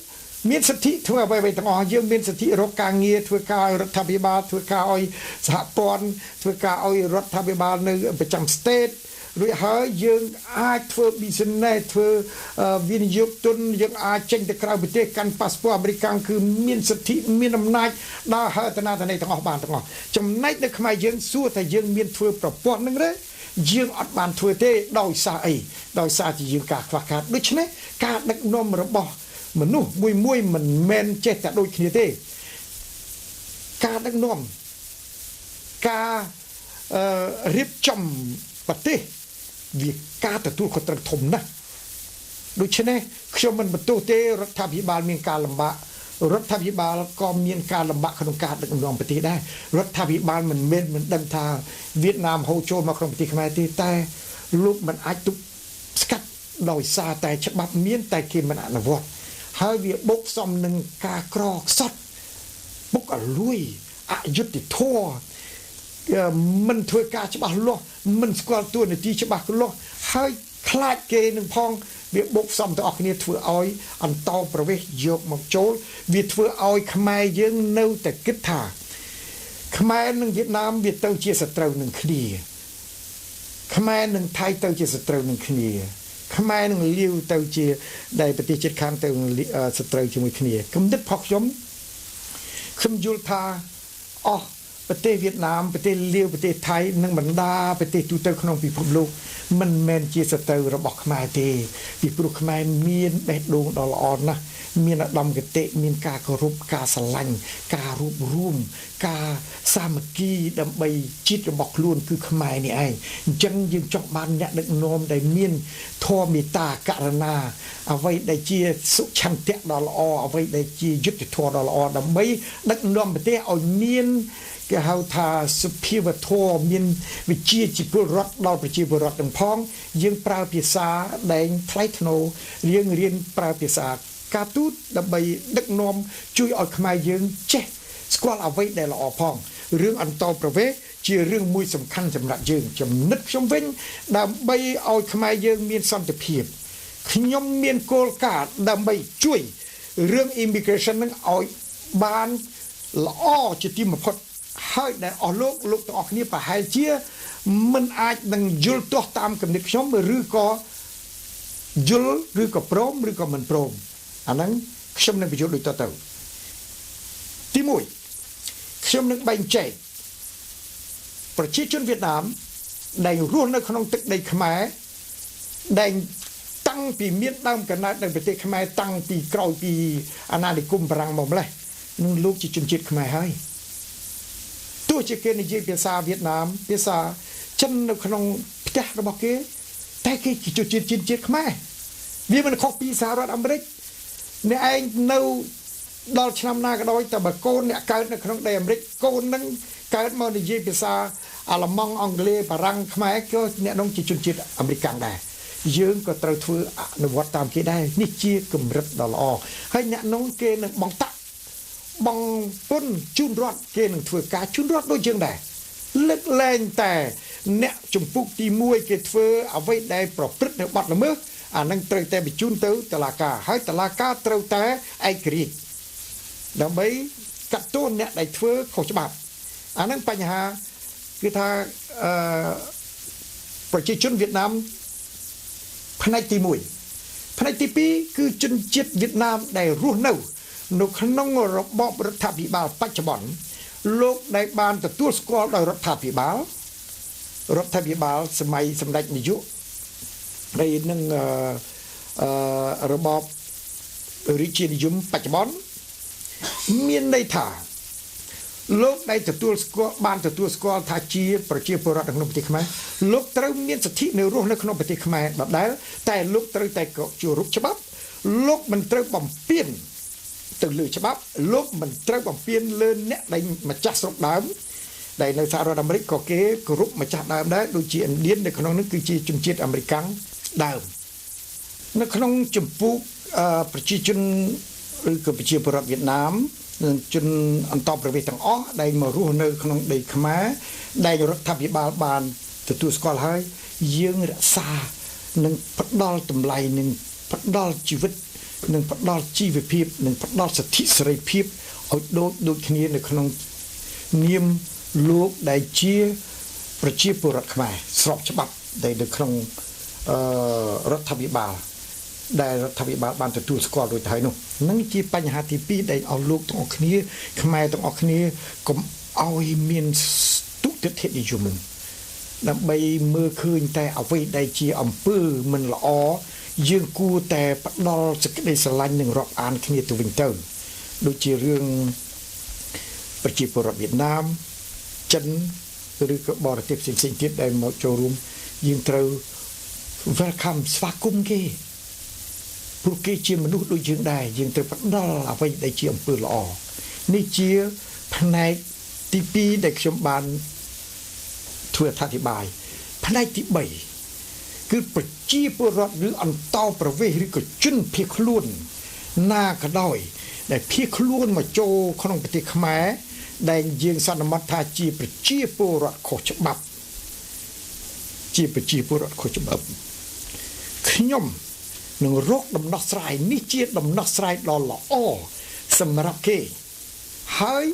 មានសិទ្ធិធ្វើអ្វីៗទាំងអស់យើងមានសិទ្ធិរកការងារធ្វើការឲ្យរដ្ឋាភិបាលធ្វើការឲ្យសហព័ន្ធធ្វើការឲ្យរដ្ឋាភិបាលនៅប្រចាំ state រួចហើយយើងអាចធ្វើ business ធ្វើវិនិយោគទុនយើងអាចចេញទៅក្រៅប្រទេសកាន់ passport អាមេរិកគឺមានសិទ្ធិមានអំណាចដល់ហើយតាណាទាំងអស់បានទាំងអស់ចំណែកនៅខ្មែរយើងសួរថាយើងមានធ្វើប្រព័ន្ធហ្នឹងទេយើងអត់បានធ្វើទេដោយសារអីដោយសារជាយើងការខ្វះខាតដូច្នេះការដឹកនាំរបស់មនុស្សមួយមិនមែនចេះតែដូចគ្នាទេការដឹកនាំការរៀបចំប្រទេសវាការទទួលខុសត្រូវធំណាស់ដូច្នេះខ្ញុំមិនបន្ទោសទេរដ្ឋាភិបាលមានការលំបាករដ្ឋាភិបាលក៏មានការលំបាកក្នុងការដឹកនាំប្រទេសដែររដ្ឋាភិបាលមិនមែនមិនដឹងថាវៀតណាមហូរចូលមកក្នុងប្រទេសខ្មែរទេតែលោកមិនអាចទប់ស្កាត់ដោយសារតែច្បាប់មានតែគេមិនអនុវត្តហើយវាបូកផ្សំនឹងការក្រខ្សត់បុកអលួយអយុត្តិធម៌មិនធ្វើការច្បាស់លាស់មិនស្គាល់តួនាទីច្បាស់លាស់ហើយខ្លាចគេនឹងផងវាបូកផ្សំទាំងអស់គ្នាធ្វើឲ្យអន្តោប្រវេសន៍យកមកចូលវាធ្វើឲ្យខ្មែរយើងនៅតែគិតថាខ្មែរនិងវៀតណាមវាទៅជាសត្រូវនឹងគ្នាខ្មែរនិងថៃទៅជាសត្រូវនឹងគ្នាខ្មែរនឹងលាវទៅជាដែលប្រទេសជិតខាងទៅសត្រូវជាមួយគ្នាគំនិតរបស់ខ្ញុំយល់ថាអស់ប្រទេសវៀតណាមប្រទេសលាវប្រទេសថៃនិងបណ្ដាប្រទេសទូទៅក្នុងពិភពលោកមិនមែនជាសត្រូវរបស់ខ្មែរទេពីព្រោះខ្មែរមានបេះដូងដ៏ល្អណាស់មានឧត្តមគតិមានការគោរពការស្រឡាញ់ការរួបរวมការសាមគ្គីដើម្បីជាតិរបស់ខ្លួនគឺខ្មែរនេះឯងអញ្ចឹងយើងចង់បានអ្នកដឹកនាំដែលមានធម៌មេត្តាករុណាអ្វីដែលជាសុឆន្ទៈដ៏ល្អអ្វីដែលជាយុត្តិធម៌ដ៏ល្អដើម្បីដឹកនាំប្រទេសឲ្យមានគេហៅថាសុភាវធម៌មានវិជាជីវរដ្ឋដល់ប្រជាពលរដ្ឋទាំងផងយើងប្រើភាសាដែលថ្លៃថ្នូររៀនប្រើភាសាការទូតដើម្បីដឹកនាំជួយឲ្យខ្មែរយើងចេះស្គាល់អ្វីដែលល្អផងរឿងអន្តោប្រវេសន៍ជារឿងមួយសំខាន់សម្រាប់យើងចំណិតខ្ញុំវិញដើម្បីឲ្យខ្មែរយើងមានសន្តិភាពខ្ញុំមានគោលការណ៍ដើម្បីជួយរឿង immigration នឹងឲ្យបានល្អជាទីបំផុតហើយដែលអស់លោកទាំងអស់គ្នាប្រហែលជាមិនអាចនឹងយល់ទាស់តាមគំនិតខ្ញុំឬក៏យល់ឬក៏ព្រមឬក៏មិនព្រមអាហ្នឹងខ្ញុំនឹងបញ្យល់ដូចតទៅទី1ខ្ញុំនឹងបែងចែកប្រជាជនវៀតណាមដែលរស់នៅក្នុងទឹកដីខ្មែរដែលតាំងពីមានដើមកំណើតនៅប្រទេសខ្មែរតាំងពីក្រោយពីអាណានិគមបារាំងមកម្លេះនឹងលោកជាជនជាតិខ្មែរហើយទោះជាគេនិយាយភាសាវៀតណាមភាសាចិននៅក្នុងផ្ទះរបស់គេតែគេជាជនជាតិខ្មែរវាមិនខុសពីសហរដ្ឋអាមេរិកអ្នកឯងនៅដល់ឆ្នាំណាក៏ដោយតែបើកូនអ្នកកើតនៅក្នុងដីអាមេរិកកូននឹងកើតមកនិយាយភាសាអាល្លឺម៉ង់អង់គ្លេសបារាំងខ្មែរក៏អ្នកនោះជាជនជាតិអាមេរិកដែរយើងក៏ត្រូវធ្វើអនុវត្តតាមគេដែរនេះជាកម្រិតដ៏ល្អហើយអ្នកនោះគេនឹងបង្តាក់បងពុនជូនរដ្ឋគេនឹងធ្វើការជូនរដ្ឋដូចយើងដែរលើកលែងតែអ្នកជំពូកទី1គេធ្វើអ្វីដែលប្រព្រឹត្តនៅបាត់ល្មើសអានឹងត្រូវតែបញ្ជូនទៅតុលាការហើយតុលាការត្រូវតែឯករាជ្យដើម្បីកាត់ទោសអ្នកដែលធ្វើខុសច្បាប់អានឹងបញ្ហាគឺថាប្រជាជនវៀតណាមផ្នែកទី1ផ្នែកទី2គឺជនជាតិវៀតណាមដែលរស់នៅក្នុងរបបរដ្ឋាភិបាលបច្ចុប្បន្នលោកដែលបានទទួលស្គាល់ដោយរដ្ឋាភិបាលសម័យសម្ដេចនាយកហើយនឹងរបបរាជានិយមបច្ចុប្បន្នមានន័យថា លោកដែលទទួលស្គាល់បានទទួលស្គាល់ថាជាប្រជាពលរដ្ឋក្នុងប្រទេសខ្មែរលោកត្រូវមានសិទ្ធិនៅរស់នៅក្នុងប្រទេសខ្មែរដដែលតែលោកត្រូវតែគោរពច្បាប់លោកមិនត្រូវបំពានទៅលើច្បាប់លោកមិនត្រូវបំពានលើអ្នកដែលម្ចាស់ស្រុកដើមដែលនៅសហរដ្ឋអាមេរិកក៏គេគោរពម្ចាស់ដើមដែរដូចជាឥណ្ឌានៅក្នុងនោះគឺជាជនជាតិអាមេរិកដើមនៅក្នុងចម្ពោះប្រជាជនឬក៏ប្រជាពលរដ្ឋវៀតណាមនិងជនអន្តរប្រវេសន៍ទាំងអស់ដែលមករស់នៅក្នុងដីខ្មែរដែលរដ្ឋាភិបាលបានទទួលស្គាល់ហើយយើងរក្សានិងផ្ដល់តម្លៃនិងផ្ដល់ជីវិតនិងផ្ដល់ជីវភាពនិងផ្ដល់សិទ្ធិសេរីភាពឲ្យដូចគ្នានៅក្នុងនាមលោកដែលជាប្រជាពលរដ្ឋខ្មែរស្របច្បាប់ដែលនៅក្នុងរដ្ឋាភិបាលដែលរដ្ឋាភិបាលបានទទួលស្គាល់រួចទៅហើយនោះនឹងជាបញ្ហាទី2ដែលឲ្យលោកទាំងអស់គ្នាខ្មែរទាំងអស់គ្នាកុំឲ្យមានទុតិយនិយមដើម្បីមើលឃើញតែអ្វីដែលជាអំពើមិនល្អយើងគួរតែផ្ដល់សេចក្តីស្រឡាញ់និងរាប់អានគ្នាទៅវិញទៅដូចជារឿងប្រជាពលរដ្ឋវៀតណាមចិនឬក៏បរទេសផ្សេងៗទៀតដែលមកចូលរួមយើងត្រូវ welcome ស្វាគមន៍គេព្រោះគេជាមនុស្សដូចយើងដែរយើងត្រូវផ្ដល់អ្វីដែលជាអំពើល្អនេះជាផ្នែកទី2ដែលខ្ញុំបានធ្វើអធិប្បាយផ្នែកទី3គឺប្រជាពលរដ្ឋឬអន្តោប្រវេសន៍ឬក៏ជនភៀសខ្លួនណាក៏ដោយដែលភៀសខ្លួនមកចូលក្នុងប្រទេសខ្មែរដែលយើងសន្មតថាជាប្រជាពលរដ្ឋខុសច្បាប់ជាប្រជាពលរដ្ឋខុសច្បាប់ខ្ញុំនឹងរកដំណោះស្រាយនេះជាដំណោះស្រាយដ៏ល្អសម្រាប់គេហើយ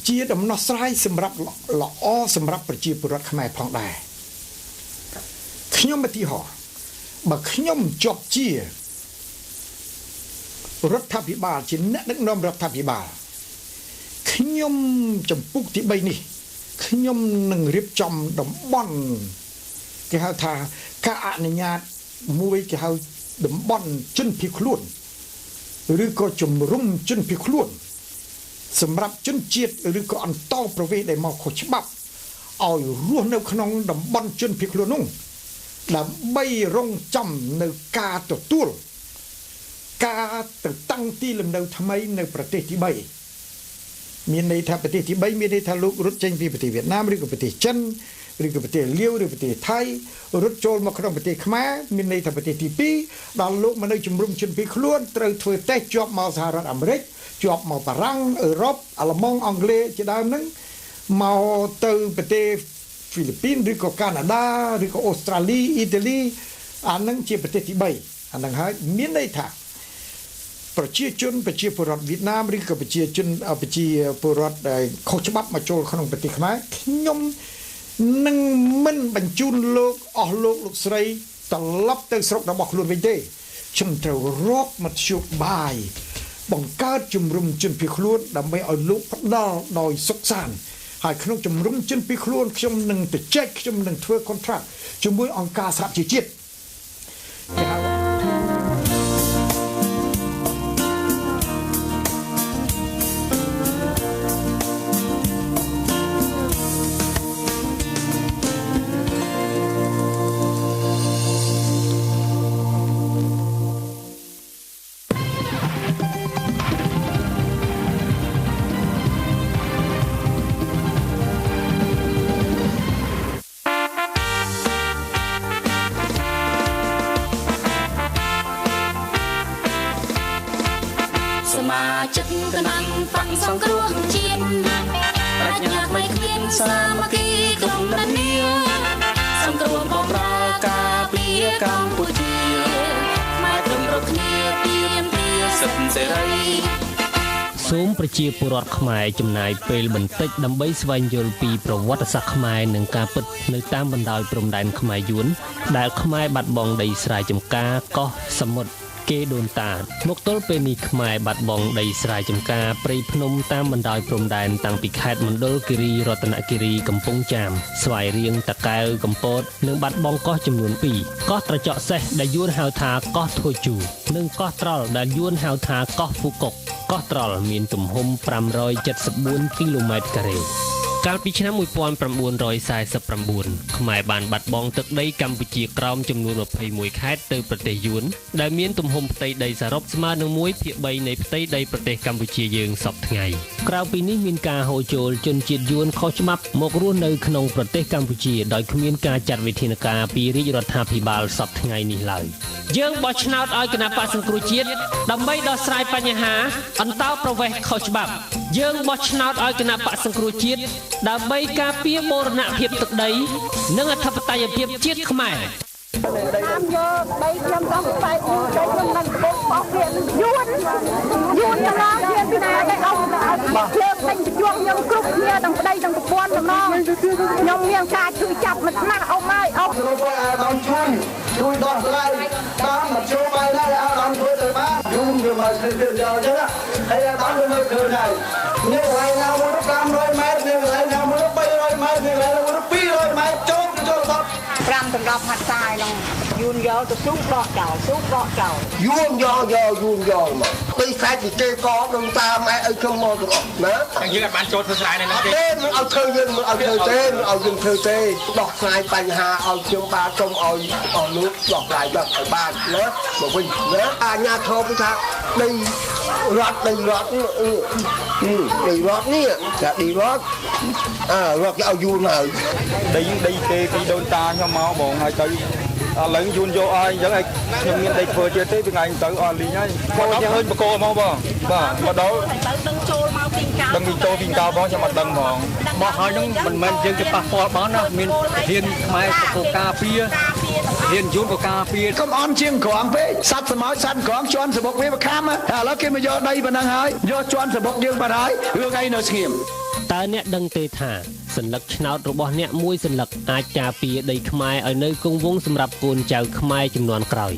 ជាដំណោះស្រាយសម្រាប់ល្អសម្រាប់ប្រជាពលរដ្ឋខ្មែរផងដែរខ្ញុំឧទាហរណ៍បើខ្ញុំជាប់ជារដ្ឋាភិបាលជាអ្នកដឹកនាំរដ្ឋាភិបាលខ្ញុំចំពុកទី3នេះខ្ញុំនឹងរៀបចំតំបន់គេហៅថាការអនុញ្ញាតមួយគេហៅតំបន់ជនភៀសខ្លួនឬក៏ជំរុំជនភៀសខ្លួនសម្រាប់ជនជាតិឬក៏អន្តោប្រវេសន៍ដែលមកខុសច្បាប់ឲ្យរស់នៅក្នុងតំបន់ជនភៀសខ្លួននោះដើម្បីរងចាំនៅការទទួលការទៅតាំងទីលំនៅថ្មីនៅប្រទេសទី3មានន័យថាប្រទេសទី3មានន័យថាលោករត់ចេញពីប្រទេសវៀតណាមឬក៏ប្រទេសចិនឬក៏ប្រទេសលាវឬប្រទេសថៃរត់ចូលមកក្នុងប្រទេសខ្មែរមានន័យថាប្រទេសទី2ដល់លោកមកនៅជំរុំជនភៀសខ្លួនត្រូវធ្វើតេស្តជាប់មកសហរដ្ឋអាមេរិកជាប់មកបារាំងអឺរ៉ុបអាល្លឺម៉ង់អង់គ្លេសជាដើមហ្នឹងមកទៅប្រទេសហ្វីលីពីនឬក៏កាណាដាឬក៏អូស្ត្រាលីអ៊ីតាលីអាហ្នឹងជាប្រទេសទី3អាហ្នឹងហើយមានន័យថាប្រជាពលរដ្ឋវៀតណាមឬក៏ប្រជាពលរដ្ឋដែលខុសច្បាប់មកចូលក្នុងប្រទេសខ្មែរខ្ញុំនឹងមិនបញ្ជូនលោកអស់លោកស្រីត្រឡប់ទៅស្រុករបស់ខ្លួនវិញទេខ្ញុំត្រូវរកមធ្យោបាយបង្កើតជំរំជនភៀសខ្លួនដើម្បីឲ្យលោកផ្ដល់ដោយសុខសាន្តហើយក្នុងជំរំជនភៀសខ្លួនខ្ញុំនឹងទៅចែកខ្ញុំនឹងធ្វើ contract ជាមួយអង្គការសហជីវជាតិគេហៅចិត្តកណ្ដាលបាក់សង្គ្រោះជាតិប្រាជ្ញាថ្មីគ្មានសាមគ្គីក្រុមនានាសង្គ្រោះបម្រើការពារកម្ពុជាខ្មែរត្រឹមរកគ្នាទាមទារសិទ្ធិសេរីសូមប្រជាពលរដ្ឋខ្មែរចំណាយពេលបន្តិចដើម្បីស្វែងយល់ពីប្រវត្តិសាស្ត្រខ្មែរនិងការពិតនៅតាមបណ្ដោយព្រំដែនខ្មែរយួនដែលខ្មែរបាត់បង់ដីស្រែចម្ការកោះសមុទ្រគេដូនតាមកទល់ពេលនេះខ្មែរបាត់បង់ដីស្រែចម្ការព្រៃភ្នំតាមបណ្ដោយព្រំដែនតាំងពីខេត្តមណ្ឌលគិរីរតនគិរីកំពង់ចាមស្វាយរៀងតាកែវកំពតនិងបាត់បង់កោះចំនួន2កោះត្រចក់សេះដែលយួនហៅថាកោះធួជូនិងកោះត្រល់ដែលយួនហៅថាកោះហ្វូកុក កោះត្រល់មានទំហំ574គីឡូម៉ែត្រការ៉េកាលពីឆ្នាំ1949ខ្មែរបានបាត់បង់ទឹកដីកម្ពុជាក្រោមចំនួន21ខេត្តទៅប្រទេសយួនដែលមានទំហំផ្ទៃដីសរុបស្មើនឹង 1/3 នៃផ្ទៃដីប្រទេសកម្ពុជាយើងសពថ្ងៃក្រៅពីនេះមានការហូរចូលជនជាតិយួនខុសច្បាប់មករស់នៅក្នុងប្រទេសកម្ពុជាដោយគ្មានការចាត់វិធានការពីរាជរដ្ឋាភិបាលសពថ្ងៃនេះឡើយយើងបោះឆ្នោតឲ្យគណៈបក្សសង្គ្រោះជាតិដើម្បីដោះស្រាយបញ្ហាអន្តោប្រវេសន៍ខុសច្បាប់យើងបោះឆ្នោតឲ្យគណៈបក្សសង្គ្រោះជាតិដើម្បីការពារបូរណភាពទឹកដីនិងអធិបតេយ្យភាពជាតិខ្មែរតាមយកដីខ្ញុំដល់ផ្ទៃដីខ្ញុំនឹងបោកបោកវាយួនទៅឡើងវាពីណាទៅអស់ភ្លើងពេញជួងខ្ញុំគ្រប់គ្នាទាំងប្តីទាំងប្រពន្ធទាំងម៉ងខ្ញុំមានការជួយចាប់មិនស្មាស់អ៊ំអើយអ៊ំលោកអាដាមជួយដោះស្រាយតាមមកជួយបាយដែរអាដាមធ្វើទៅបានយូរវាមកធ្វើទៅដល់ចឹងហើយអាដាមវាមកធ្វើដែរនេះហើយណាមួយ500ម៉ែត្រនេះហើយណាមួយ300ម៉ែត្រនេះហើយមួយ200ម៉ែត្រចូលដល់5សម្រាប់ហាត់សាយហ្នឹងយូនយកទៅស៊ូបកចោលយូនយកមកពីខ្លាចពីគេកនឹងតាមឯឲ្យខ្ញុំមកទាំងអស់ណាតែយើងអត់បានចូលធ្វើស្រែនៅនោះទេមិនឲ្យធ្វើយើងមិនឲ្យធ្វើទេដោះស្រាយបញ្ហាឲ្យខ្ញុំបាទសូមឲ្យអស់លោកដោះស្រាយដល់ឲ្យបានណាមកវិញណាអាញាធមគឺថាដីរដ្ឋនេះចាដីរដ្ឋរត់ឲ្យយូរហើយដីគេពីដូនតាខ្ញុំមកបងហើយទៅឥឡូវយូនយកឲ្យអញ្ចឹងឲ្យខ្ញុំមានដីធ្វើទៀតទេពីថ្ងៃទៅអស់លីងហើយមកដល់ឃើញបកគោមកបងបាទមកដល់ដឹងចូលមកពីកៅដឹងចូលពីកៅបងខ្ញុំអត់ដឹងហ្មងមកហើយហ្នឹងមិនមែនយើងទៅប៉ះពាល់បានណាមានហ៊ានខ្មែរក៏ការពារហ៊ានយូនក៏ការពារកុំអន់ជាងក្រងពេកសัตว์សមោចសัตว์ក្រងជន់សបុកវាបខំតែឥឡូវគេមកយកដីប៉ុណ្ណឹងហើយយកជន់សបុកយើងបាត់ហើយរឿងអីនៅស្ងៀមតើអ្នកដឹងទេថាសញ្ញាឆ្នោតរបស់អ្នកមួយសញ្ញាអាចការពារដីខ្មែរឲ្យនៅគង់វង្សសម្រាប់កូនចៅខ្មែរជំនាន់ក្រោយ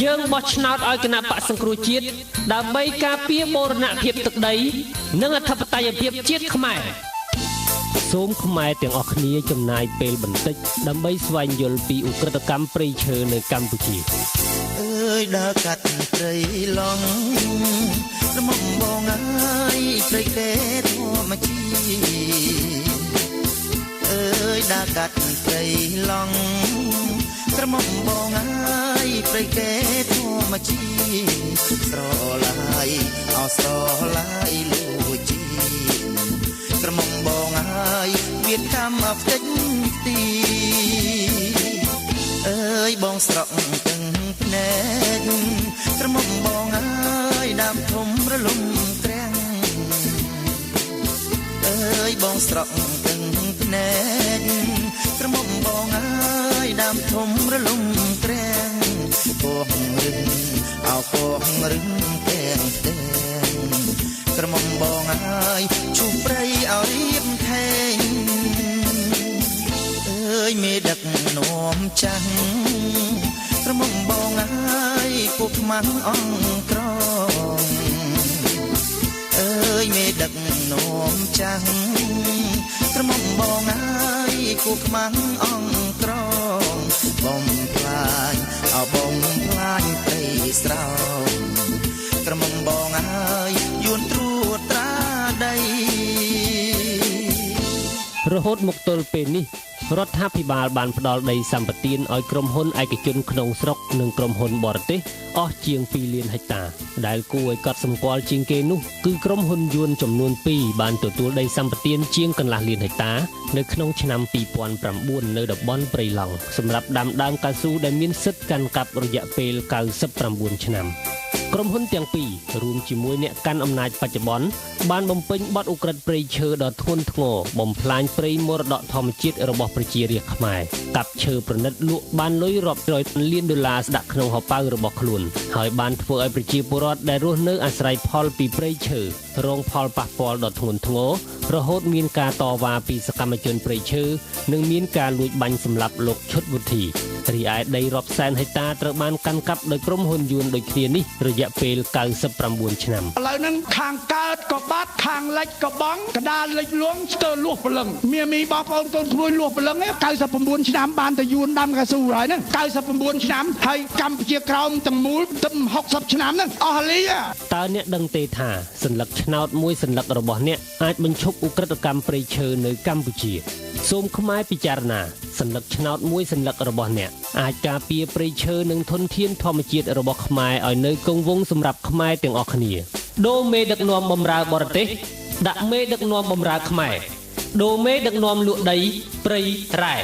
យើងបោះឆ្នោតឲ្យគណៈបក្សសង្គ្រោះជាតិដើម្បីការពារបូរណភាពទឹកដីនិងអធិបតេយ្យភាពជាតិខ្មែរសូមខ្មែរទាំងអស់គ្នាចំណាយពេលបន្តិចដើម្បីស្វែងយល់ពីឧក្រិដ្ឋកម្មព្រៃឈើនៅកម្ពុជាអើយដើរកាត់ព្រៃឡង់រំបងអើយព្រៃគេធម្មជាតិអើយដើរកាត់ព្រៃឡង់ក្រមុំបងអើយព្រៃគេធម្មជាតិស្រឡាយអស្រឡាយលួជីក្រមុំបងអើយវាកម្មអផ្ទិចទីអើយបងស្រក់ទាំងភ្នែកក្រមុំបងអើយដើមធំរលំក្រាំងអើយបងស្រក់ទាំងភ្នែកក្រមុំបងអើយដើមធំរលំក្រាំងពោះរឹងអោពោះរឹងទាំងក្រមុំបងអើយជុំព្រៃឲ្យរៀបថែងអើយមេដឹកនោមចាស់ក្រមុំបងអើយពួកខ្មាំងអង្ក្រងអើយមេដឹកនោមចាស់ក្រមុំបងអើយពួកខ្មាំងអង្ក្រងបំផ្លាញបងផ្លាញព្រៃស្រោមក្រមុំបងអើយយួនត្រួតត្រាដីរហូតមកទល់ពេលនេះរដ្ឋាភិបាលបានផ្ដល់ដីសម្បត្តិឲ្យក្រុមហ៊ុនឯកជនក្នុងស្រុកនិងក្រុមហ៊ុនបរទេសអស់ជាង2លានហិកតាដែលគួរឲ្យកត់សម្គាល់ជាងគេនោះគឺក្រុមហ៊ុនយួនចំនួន2បានទទួលដីសម្បត្តិជាងកន្លះលានហិកតានៅក្នុងឆ្នាំ2009នៅតំបន់ព្រៃឡង់សម្រាប់ដាំដើមកៅស៊ូដែលមានសិទ្ធិកាន់កាប់រយៈពេល99ឆ្នាំក្រុមហ៊ុនទាំងពីររួមជាមួយអ្នកកាន់អំណាចបច្ចុប្បន្នបានបំពេញបទឧក្រិដ្ឋព្រៃឈើដ៏ធ្ងន់ធ្ងរបំផ្លាញព្រៃមរតកធម្មជាតិរបស់ប្រជារាស្ត្រខ្មែរកាប់ឈើប្រណិតលក់បានលុយរាប់រយលានដុល្លារស្ដាក់ក្នុងហោប៉ៅរបស់ខ្លួនហើយបានធ្វើឲ្យប្រជាពលរដ្ឋដែលរស់នៅអាស្រ័យផលពីព្រៃឈើរងផលប៉ះពាល់ដ៏ធ្ងន់ធ្ងររហូតមានការតវ៉ាពីសកម្មជនព្រៃឈើនិងមានការលួចបាញ់សម្លាប់លោកឈុតវុធី រីឯដីរាប់សែនហិកតាត្រូវបានកាន់កាប់ដោយក្រុមហ៊ុនយួនដូចគ្នានេះរយៈពេល99ឆ្នាំឥឡូវហ្នឹងខាងកើតក៏បាត់ខាងលិចក៏បង់កដាលលិចលួងស្ទើរលួសព្រលឹងមានបងប្អូនកូនក្មួយលួសព្រលឹង99ឆ្នាំបានតែយួនដាំកៅស៊ូហើយហ្នឹង99ឆ្នាំហើយកម្ពុជាក្រោមទាំងមូលទៅ60ឆ្នាំហ្នឹងអស់លីតើអ្នកដឹងទេថាសញ្ញាឆ្នោតមួយសញ្ញារបស់អ្នកអាចបញ្ឈប់ឧក្រិដ្ឋកម្មព្រៃឈើនៅកម្ពុជាសូមខ្មែរពិចារណាសញ្ញាឆ្នោតមួយសញ្ញារបស់អ្នកអាចការពារព្រៃឈើនិងធនធានធម្មជាតិរបស់ខ្មែរឲ្យនៅគង់វង្សសម្រាប់ខ្មែរទាំងអស់គ្នាដូរមេដឹកនាំបម្រើបរទេសដាក់មេដឹកនាំបម្រើខ្មែរដូរមេដឹកនាំលក់ដីព្រៃរ៉ែ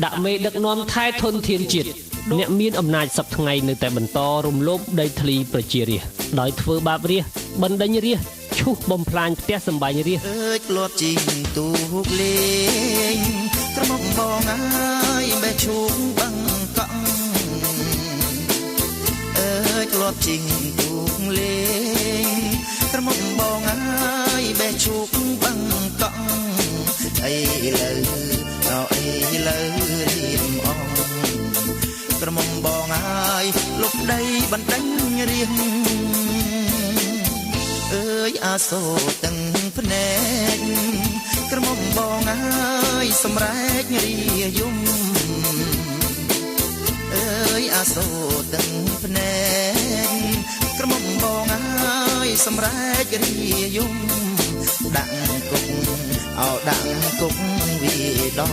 ដាក់មេដឹកនាំថែធនធានជាតិអ្នកមានអំណាចសពថ្ងៃនៅតែបន្តរំលោភដីធ្លីប្រជារាស្ត្រដោយធ្វើបាបរាស្ត្របណ្ដេញរាស្ត្រឈូសបំផ្លាញផ្ទះសម្បែងរាស្ត្រធ្លាប់ជីងទូកលេងត្រមុំបងហើយបេះឈូងបឹងកង់ធ្លាប់ជីងទូកលេងត្រមុំបងហើយបេះឈូងបឹងកង់អីលើអីលើរៀមអងត្រមុំបងហើយលុបដីបណ្ដេញរៀងអើយអាសូរទាំងភ្នែកក្រមុំបងហើយសម្រែករាយំអើយអាសូរទាំងភ្នែកក្រមុំបងហើយសម្រែករាយំដាក់គុកអោដាក់គុកវាដំ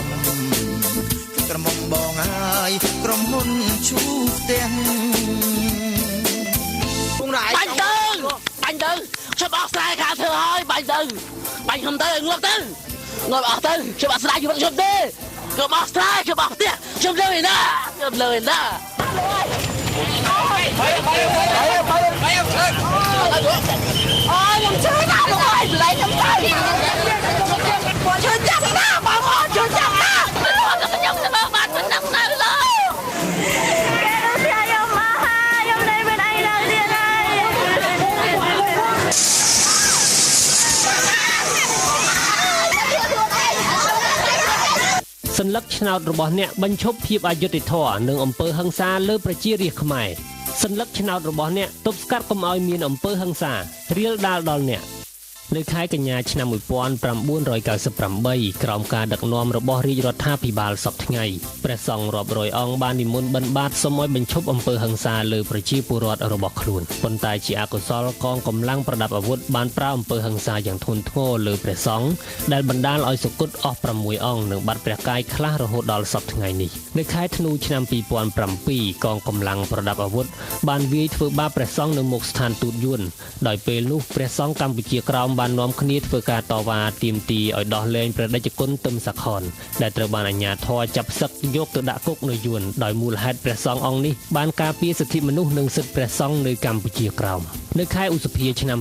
ក្រមុំបងហើយក្រុមហ៊ុនឈូសផ្ទះពុំរ៉ៃបាញ់ទៅខ្ញុំអស់ស្រ័យខាធ្វើហើយបាញ់ទៅបាញ់ខ្ញុំទៅងាប់ទៅងាប់អស់ទៅខ្ញុំអស់ស្រ័យខ្ញុំទេខ្ញុំអស់ស្រ័យខ្ញុំអស់ផ្ទះខ្ញុំលើឯណាខ្ញុំលើឯណាអូខ្ញុំជួយណាស់លោកអើយប្លែកខ្ញុំទៅជួយចាស់ណាបងអូនជួយចាស់ណាខ្ញុំទៅបើបានទៅណាស់ទៅលើសញ្ញាឆ្នោតរបស់អ្នកបញ្ឈប់ភាពអយុត្តិធម៌និងអំពើហិង្សាលើប្រជារាស្ត្រខ្មែរសញ្ញាឆ្នោតរបស់អ្នកទប់ស្កាត់កុំឲ្យមានអំពើហិង្សារាលដាលដល់អ្នកនៅខែកញ្ញាឆ្នាំ1998ក្រោមការដឹកនាំរបស់រាជរដ្ឋាភិបាលសពថ្ងៃព្រះសង្ឃរាប់រយអង្គបាននិមន្តបិណ្ឌបាតសូមឲ្យបញ្ឈប់អំពើហិង្សាលើប្រជាពលរដ្ឋរបស់ខ្លួនប៉ុន្តែជាអកុសលកងកម្លាំងប្រដាប់អាវុធបានប្រើអំពើហិង្សាយ៉ាងធ្ងន់ធ្ងរលើព្រះសង្ឃដែលបណ្ដាលឲ្យសុគតអស់6អង្គនិងបាត់ព្រះកាយខ្លះរហូតដល់សពថ្ងៃនេះនៅខែធ្នូឆ្នាំ2007កងកម្លាំងប្រដាប់អាវុធបានវាយធ្វើបាបព្រះសង្ឃនៅមុខស្ថានទូតយួនដោយពេលនោះព្រះសង្ឃកម្ពុជាក្រោមបាននាំគ្នាធ្វើការតវ៉ាទាមទារឲ្យដោះលែងព្រះតេជគុណទឹមសាខនដែលត្រូវបានអាជ្ញាធរចាប់សឹកយកទៅដាក់គុកនៅយួនដោយមូលហេតុព្រះសង្ឃអង្គនេះបានការពារសិទ្ធិមនុស្សនិងសិទ្ធិព្រះសង្ឃនៅកម្ពុជាក្រោមនៅខែឧសភាឆ្នាំ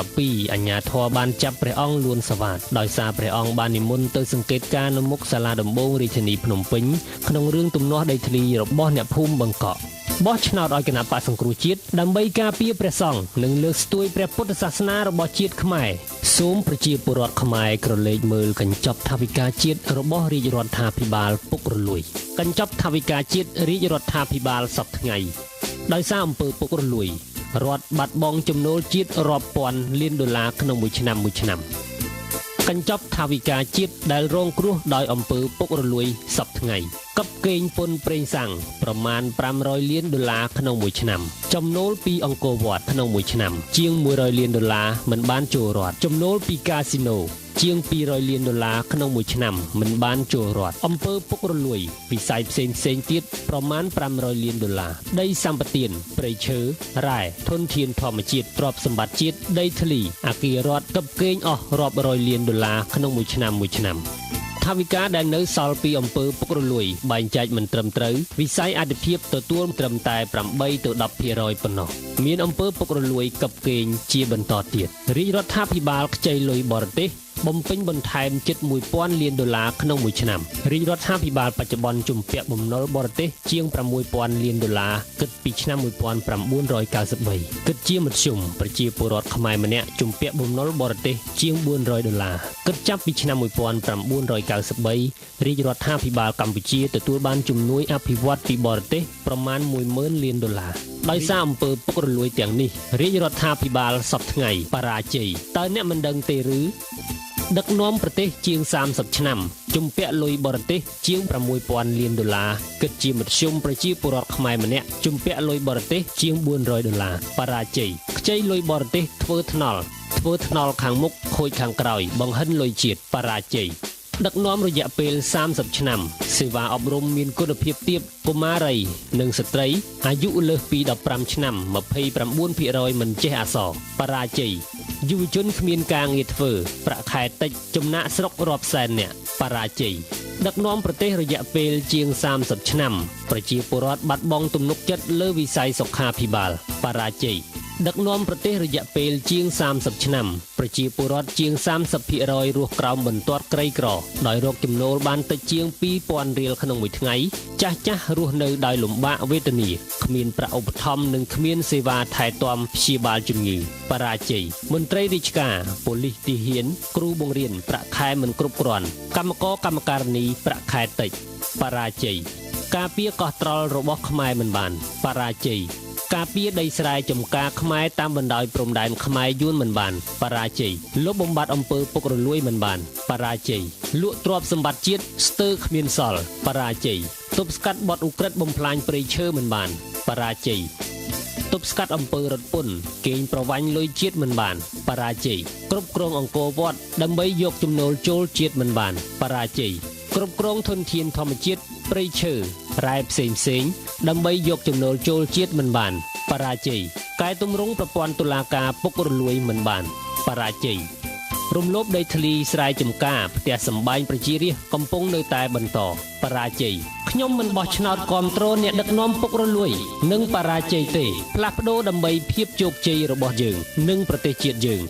2012អាជ្ញាធរបានចាប់ព្រះអង្គលួនសវ៉ាតដោយសារព្រះអង្គបាននិមន្តទៅសង្កេតការណ៍នៅមុខសាលាដំបងរាជធានីភ្នំពេញក្នុងរឿងទំនាស់ដីធ្លីរបស់អ្នកភូមិបង្កក់បោះឆ្នោតឲ្យគណៈបក្សសង្គ្រោះជាតិដើម្បីការពារព្រះសង្ឃនិងលើកស្ទួយព្រះពុទ្ធសាសនារបស់ជាតិខ្មែរសូមប្រជាពលរដ្ឋខ្មែរក្រឡេកមើលកញ្ចប់ថវិកាជាតិរបស់រាជរដ្ឋាភិបាលពុករលួយកញ្ចប់ថវិកាជាតិរាជរដ្ឋាភិបាលសពថ្ងៃដោយសារអំពើពុករលួយរដ្ឋបាត់បង់ចំណូលជាតិរាប់ពាន់លានដុល្លារក្នុងមួយឆ្នាំកញ្ចប់ថវិកាជាតិដែលរងគ្រោះដោយអំពើពុករលួយសពថ្ងៃកັບកេងពន្ធប្រេងសាំងប្រមាណ500លានដុល្លារក្នុងមួយឆ្នាំចំណូលពីអង្គរវត្តក្នុងមួយឆ្នាំជាង100លានដុល្លារមិនបានចូលរដ្ឋចំណូលពីកាស៊ីណូជាង200លានដុល្លារក្នុងមួយឆ្នាំមិនបានចូលរដ្ឋអំពើពុករលួយវិស័យផ្សេងទៀតប្រមាណ500លានដុល្លារដីសម្បត្តិព្រៃឈើរ៉ែធនធានធម្មជាតិទ្រព្យសម្បត្តិជាតិដីធ្លីអគាររដ្ឋកັບកេងអស់រាប់រយលានដុល្លារក្នុងមួយឆ្នាំថវិកាដែលនៅសល់ពីអំពើពុករលួយបែងចែកមិនត្រឹមត្រូវវិស័យអធិភាពទទួលត្រឹមតែ8ទៅ10% ប៉ុណ្ណោះមានអំពើពុករលួយកັບកេងជាបន្តទៀតរាជរដ្ឋាភិបាលខ្ចីលុយបរទេស បំពេញបន្ថែមជិត$1000 លានក្នុងមួយឆ្នាំរាជរដ្ឋាភិបាលបច្ចុប្បន្នជំពាក់បំណុលបរទេសជាង$6000 លានគិតពីឆ្នាំ1993គិតជាមធ្យមប្រជាពលរដ្ឋខ្មែរម្នាក់ជំពាក់បំណុលបរទេសជាង$400គិតចាប់ពីឆ្នាំ1993រាជរដ្ឋាភិបាលកម្ពុជាទទួលបានជំនួយអភិវឌ្ឍពីបរទេសប្រមាណ$10000 លានដោយសារអំពើពុករលួយទាំងនេះរាជរដ្ឋាភិបាលសពថ្ងៃបរាជ័យតើអ្នកមិនដឹងទេឬដឹកនាំប្រទេសជាង30ឆ្នាំជំពាក់លុយបរទេសជាង$6000 លានគិតជាមធ្យមប្រជាពលរដ្ឋខ្មែរម្នាក់ជំពាក់លុយបរទេសជាង$400បរាជ័យខ្ចីលុយបរទេសធ្វើថ្នល់ខាងមុខខូចខាងក្រោយបង្ហិនលុយជាតិបរាជ័យដឹកនាំរយៈពេល30ឆ្នាំសេវាអប់រំមានគុណភាពទាបកុមារីនិងស្ត្រីអាយុលើសពី15ឆ្នាំ 29% មិនចេះអក្សរបរាជ័យយុវជនគ្មានការងារធ្វើប្រាក់ខែតិចចំណាក់ស្រុករាប់សែននាក់បរាជ័យដឹកនាំប្រទេសរយៈពេលជាង30ឆ្នាំប្រជាពលរដ្ឋបាត់បង់ទំនុកចិត្តលើវិស័យសុខាភិបាលបរាជ័យដឹកនាំប្រទេសរយៈពេលជាង30ឆ្នាំប្រជាពលរដ្ឋជាង 30% រស់ក្រោមបន្ទាត់ក្រីក្រដោយរកចំណូលបានតិចជាង$2000ក្នុងមួយថ្ងៃចាស់រស់នៅដោយលំបាកវេទនាគ្មានប្រាក់ឧបត្ថម្ភនិងគ្មានសេវាថែទាំព្យាបាលជំងឺបរាជ័យមន្ត្រីរាជការប៉ូលីសទាហានគ្រូបង្រៀនប្រាក់ខែមិនគ្រប់គ្រាន់កម្មការនីប្រាក់ខែតិចបរាជ័យការពារកោះត្រល់របស់ខ្មែរមិនបានបរាជ័យការពារដីស្រែចម្ការខ្មែរតាមបណ្ដោយព្រំដែនខ្មែរយួនមិនបានបរាជ័យលុបបំបាត់អំពើពុករលួយមិនបានបរាជ័យលក់ទ្រព្យសម្បត្តិជាតិស្ទើរគ្មានសល់បរាជ័យទប់ស្កាត់បទឧក្រិដ្ឋបំផ្លាញព្រៃឈើមិនបានបរាជ័យទប់ស្កាត់អំពើរត់ពន្ធកេងប្រវ័ញ្ចលុយជាតិមិនបានបរាជ័យគ្រប់គ្រងអង្គរវត្តដើម្បីយកចំណូលចូលជាតិមិនបានបរាជ័យគ្រប់គ្រងធនធានធម្មជាតិព្រៃឈើរ៉ែផ្សេងដើម្បីយកចំណូលចូលជាតិមិនបានបរាជ័យកែទម្រង់ប្រព័ន្ធតុលាការពុករលួយមិនបានបរាជ័យរំលោភដីធ្លីស្រែចម្ការផ្ទះសម្បែងប្រជារាស្ត្រកំពុងនៅតែបន្តបរាជ័យខ្ញុំមិនបោះឆ្នោតគាំទ្រអ្នកដឹកនាំពុករលួយនិងបរាជ័យទេផ្លាស់ប្ដូរដើម្បីភាពជោគជ័យរបស់យើងនិងប្រទេសជាតិយើង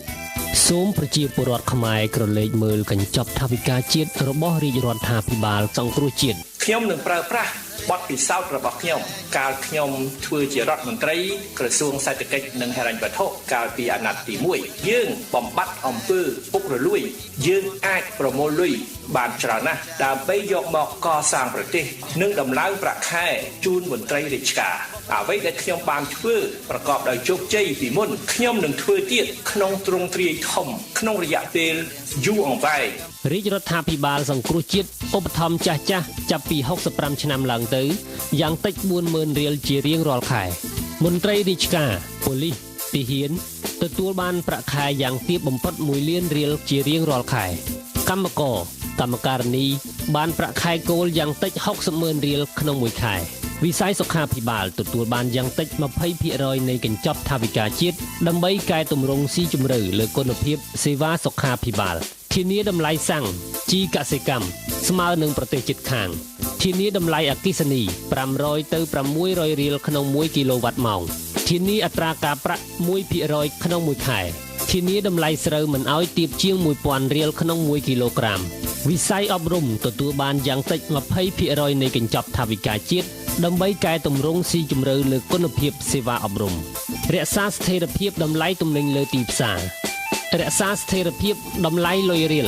សូមប្រជាពលរដ្ឋខ្មែរក្រឡេកមើលកញ្ចប់ថវិកាជាតិរបស់រាជរដ្ឋាភិបាលសង្គ្រោះជាតិខ្ញុំនឹងប្រើប្រាស់បទពិសោធន៍របស់ខ្ញុំកាលខ្ញុំធ្វើជារដ្ឋមន្ត្រីក្រសួងសេដ្ឋកិច្ចនិងហិរញ្ញវត្ថុកាលពីអាណត្តិទី1យើងបំបត្តិអំពើពុករលួយយើងអាចប្រមូលលុយបានច្រើនណាស់ដើម្បីយកមកកសាងប្រទេសនិងដំឡើងប្រាក់ខែជូនមន្ត្រីរាជការអ្វីដែលខ្ញុំបានធ្វើប្រកបដោយជោគជ័យពីមុនខ្ញុំនឹងធ្វើទៀតក្នុងទ្រង់ទ្រាយធំក្នុងរយៈពេលយូរអង្វែងរាជរដ្ឋាភិបាលសង្គ្រោះជាតិឧបត្ថម្ភចាស់ចាប់ពី65ឆ្នាំឡើងទៅយ៉ាងតិច$40000ជារៀងរាល់ខែមន្ត្រីរាជការប៉ូលីសទាហានទទួលបានប្រាក់ខែយ៉ាងទាបបំផុត$1លានជារៀងរាល់ខែកម្មការនីបានប្រាក់ខែគោលយ៉ាងតិច$60000ក្នុងមួយខែវិស័យសុខាភិបាលទទួលបានយ៉ាងតិច20% នៃកញ្ចប់ថវិកាជាតិដើម្បីកែទម្រង់ស៊ីជម្រៅលើគុណភាពសេវាសុខាភិបាលធានាតម្លៃសាំងជីកសិកម្មស្មើនឹងប្រទេសជិតខាងធានាតម្លៃអគ្គិសនី$500ទៅ$600ក្នុង1គីឡូវ៉ាត់ម៉ោងធានាអត្រាការប្រាក់ 1% ក្នុងមួយខែធានាតម្លៃស្រូវមិនឲ្យទាបជាង$1000ក្នុង1គីឡូក្រាមវិស័យអប់រំទទួលបានយ៉ាងតិច20% នៃកញ្ចប់ថវិកាជាតិដើម្បីកែទម្រង់ស៊ីជម្រៅលើគុណភាពសេវាអប់រំរក្សាស្ថិរភាពតម្លៃទំនិញលើទីផ្សាររក្សាស្ថិរភាពតម្លៃលុយរៀល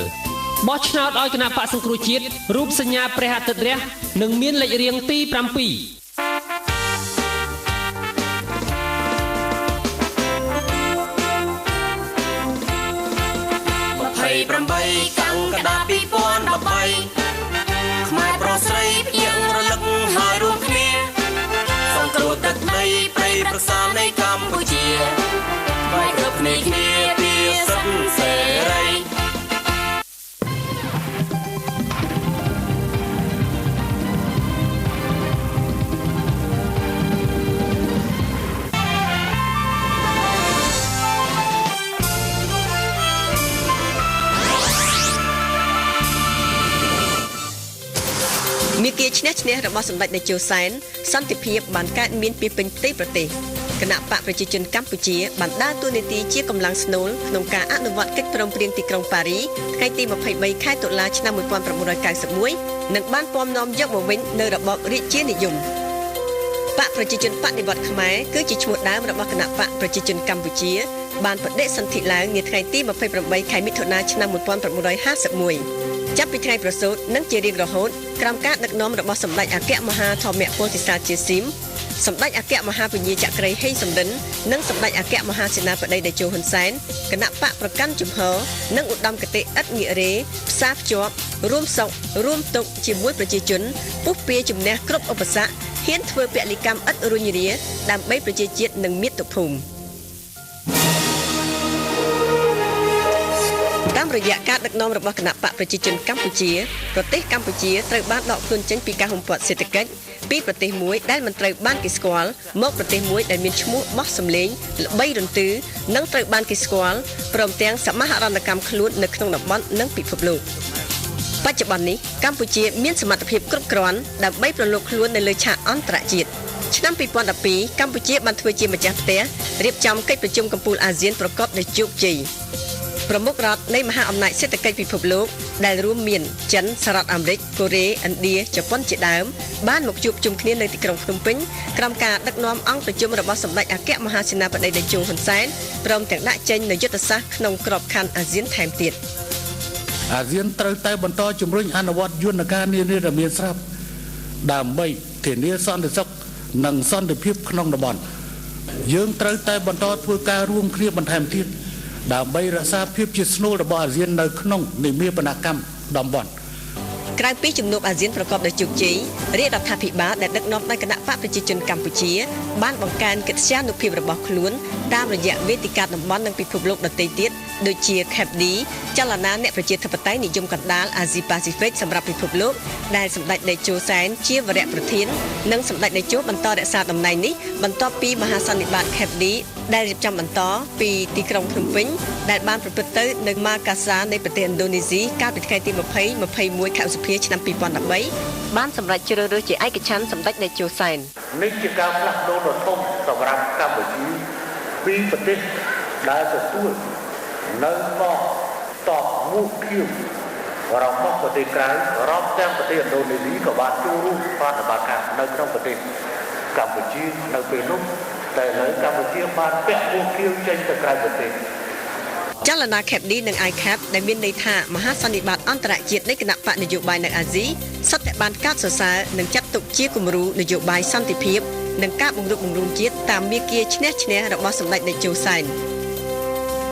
បោះឆ្នោតឲ្យគណៈបក្សសង្គ្រោះជាតិរូបសញ្ញាព្រះអាទិត្យរះនិងមានលេខរៀងទី7 28កង្កដា2013ខ្មែរប្រុសស្រីភ្ញាក់រលឹកហើយរួមគ្នាសង្គ្រោះទឹកដីព្រៃប្រសានៃកម្ពុជាបាយគ្រប់គ្នាពីសិទ្ធិសេរីមាគ៌ាឈ្នះរបស់សម្ដេចតេជោសែនសន្តិភាពបានកើតមានពីពេញផ្ទៃប្រទេស គណៈបកប្រជាជនកម្ពុជាបានដើរតួនាទីជាកម្លាំងស្នូលក្នុងការអនុវត្តកិច្ចព្រមព្រៀងទីក្រុងប៉ារីថ្ងៃទី23ខែតុលាឆ្នាំ1991និងបានពំនាំយកមកវិញនៅរបបរាជានិយមបកប្រជាជនបដិវត្តខ្មែរគឺជាឈ្មោះដើមរបស់គណៈបកប្រជាជនកម្ពុជាបានបដិសន្ធិឡើងនាថ្ងៃទី28ខែមិថុនាឆ្នាំ1951ចាប់ពីថ្ងៃប្រសូតនិងជារៀងរហូតក្រោមការដឹកនាំរបស់សម្ដេចអគ្គមហាធម្មពលតិសាជាស៊ីមសម្ដេចអគ្គមហាពញាចក្រីហេងសំរិននិងសម្ដេចអគ្គមហាសេនាបតីតេជោហ៊ុនសែនគណៈបកប្រកាន់ជំហរនិងឧត្តមគតិឥតងាករេផ្សារភ្ជាប់រួមសុខរួមទុក្ខជាមួយប្រជាជនពុះពៀជំនះគ្រប់ឧបសគ្គហ៊ានធ្វើពលិកម្មឥតរុញរាដើម្បីប្រជាជាតិនិងមាតុភូមិតាមរយៈការដឹកនាំរបស់គណៈបកប្រជាជនកម្ពុជាប្រទេសកម្ពុជាត្រូវបានដកខ្លួនចេញពីការហុំព័ទ្ធសេដ្ឋកិច្ចពីប្រទេសមួយដែលមិនត្រូវបានគេស្គាល់មកប្រទេសមួយដែលមានឈ្មោះបោះសម្លេងល្បីរន្ទឺនិងត្រូវបានគេស្គាល់ព្រមទាំងសមាហរណកម្មខ្លួននៅក្នុងតំបន់និងពិភពលោកបច្ចុប្បន្ននេះកម្ពុជាមានសមត្ថភាពគ្រប់គ្រាន់ដើម្បីប្រឡូកខ្លួននៅលើឆាកអន្តរជាតិឆ្នាំ2012កម្ពុជាបានធ្វើជាម្ចាស់ផ្ទះរៀបចំកិច្ចប្រជុំកំពូលអាស៊ានប្រកបដោយជោគជ័យប្រមុខរដ្ឋនៃមហាអំណាចសេដ្ឋកិច្ចពិភពលោកដែលរួមមានចិនសហរដ្ឋអាមេរិកកូរ៉េឥណ្ឌាជប៉ុនជាដើមបានមកជួបជុំគ្នានៅទីក្រុងភ្នំពេញក្រោមការដឹកនាំអង្គប្រជុំរបស់សម្ដេចអគ្គមហាសេនាបតីតេជោហ៊ុនសែនព្រមទាំងដាក់ចេញនូវយុទ្ធសាស្ត្រក្នុងក្របខ័ណ្ឌអាស៊ានថែមទៀតអាស៊ានត្រូវតែបន្តជំរុញអនុវត្តយន្តការនានាដែលមានស្រាប់ដើម្បីធានាសន្តិសុខនិងសន្តិភាពក្នុងតំបន់យើងត្រូវតែបន្តធ្វើការរួមគ្នាបន្ថែមទៀតដើម្បីរក្សាភាពជាស្នូលរបស់អាស៊ាននៅក្នុងនិមាបនកម្មតំបន់ក្រៅពីជំនួបអាស៊ានប្រកបដោយជោគជ័យរាជរដ្ឋាភិបាលដែលដឹកនាំដោយគណៈបកប្រជាជនកម្ពុជាបានបង្កើនកិត្យានុភាពរបស់ខ្លួនតាមរយៈវេទិកាតំបន់និងពិភពលោកដទៃទៀតដូចជា CAPD ចលនាអ្នកប្រជាធិបតេយ្យនិយមកណ្ដាលអាស៊ីប៉ាស៊ីហ្វិកសម្រាប់ពិភពលោកដែលសម្ដេចតេជោសែនជាវរៈប្រធាននិងសម្ដេចតេជោបន្តរក្សាតំណែងនេះបន្ទាប់ពីមហាសន្និបាត CAPD ដែលរៀបចំបន្តពីទីក្រុងភ្នំពេញដែលបានប្រព្រឹត្តទៅនៅម៉ាកាសានៃប្រទេសឥណ្ឌូនេស៊ីកាលពីថ្ងៃទី20-21 ខែឧសភាឆ្នាំ2013បានសម្រេចជ្រើសរើសជាឯកច្ឆន្ទសម្ដេចតេជោសែននេះជាការផ្លាស់ប្ដូរដ៏ធំសម្រាប់កម្ពុជាពីប្រទេសដែលទទួលនៅមកតបមួយគៀវរបស់ប្រទេសក្រៅរាប់ទាំងប្រទេសឥណ្ឌូនេស៊ីក៏បានចូលរួមប្រតិបត្តិការនៅក្នុងប្រទេសកម្ពុជានៅពេលនោះតែនៅកម្ពុជាបានពាក់មួយគៀវចេញទៅក្រៅប្រទេសចលនា CAPD និង ICAP ដែលមានន័យថាមហាសន្និបាតអន្តរជាតិនៃគណៈបកនយោបាយនៅអាស៊ីសុទ្ធតែបានកោតសរសើរនិងចាត់ទុកជាគំរូនយោបាយសន្តិភាពនិងការបង្រួបបង្រួមជាតិតាមមាគ៌ាឈ្នះឈ្នះរបស់សម្ដេចតេជោសែន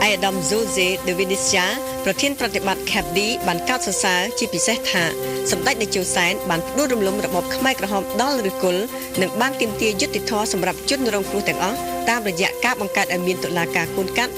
អាយដាម Jose de Venecia ប្រធានប្រតិបត្តិ CAPD បានកោតសរសើរជាពិសេសថាសម្ដេចតេជោសែនបានផ្ដួលរំលំរបបខ្មែរក្រហមដល់ឫសគល់និងបានទាមទារយុត្តិធម៌សម្រាប់ជនរងគ្រោះទាំងអស់តាមរយៈការបង្កើតឲ្យមានតុលាការកូនកាត់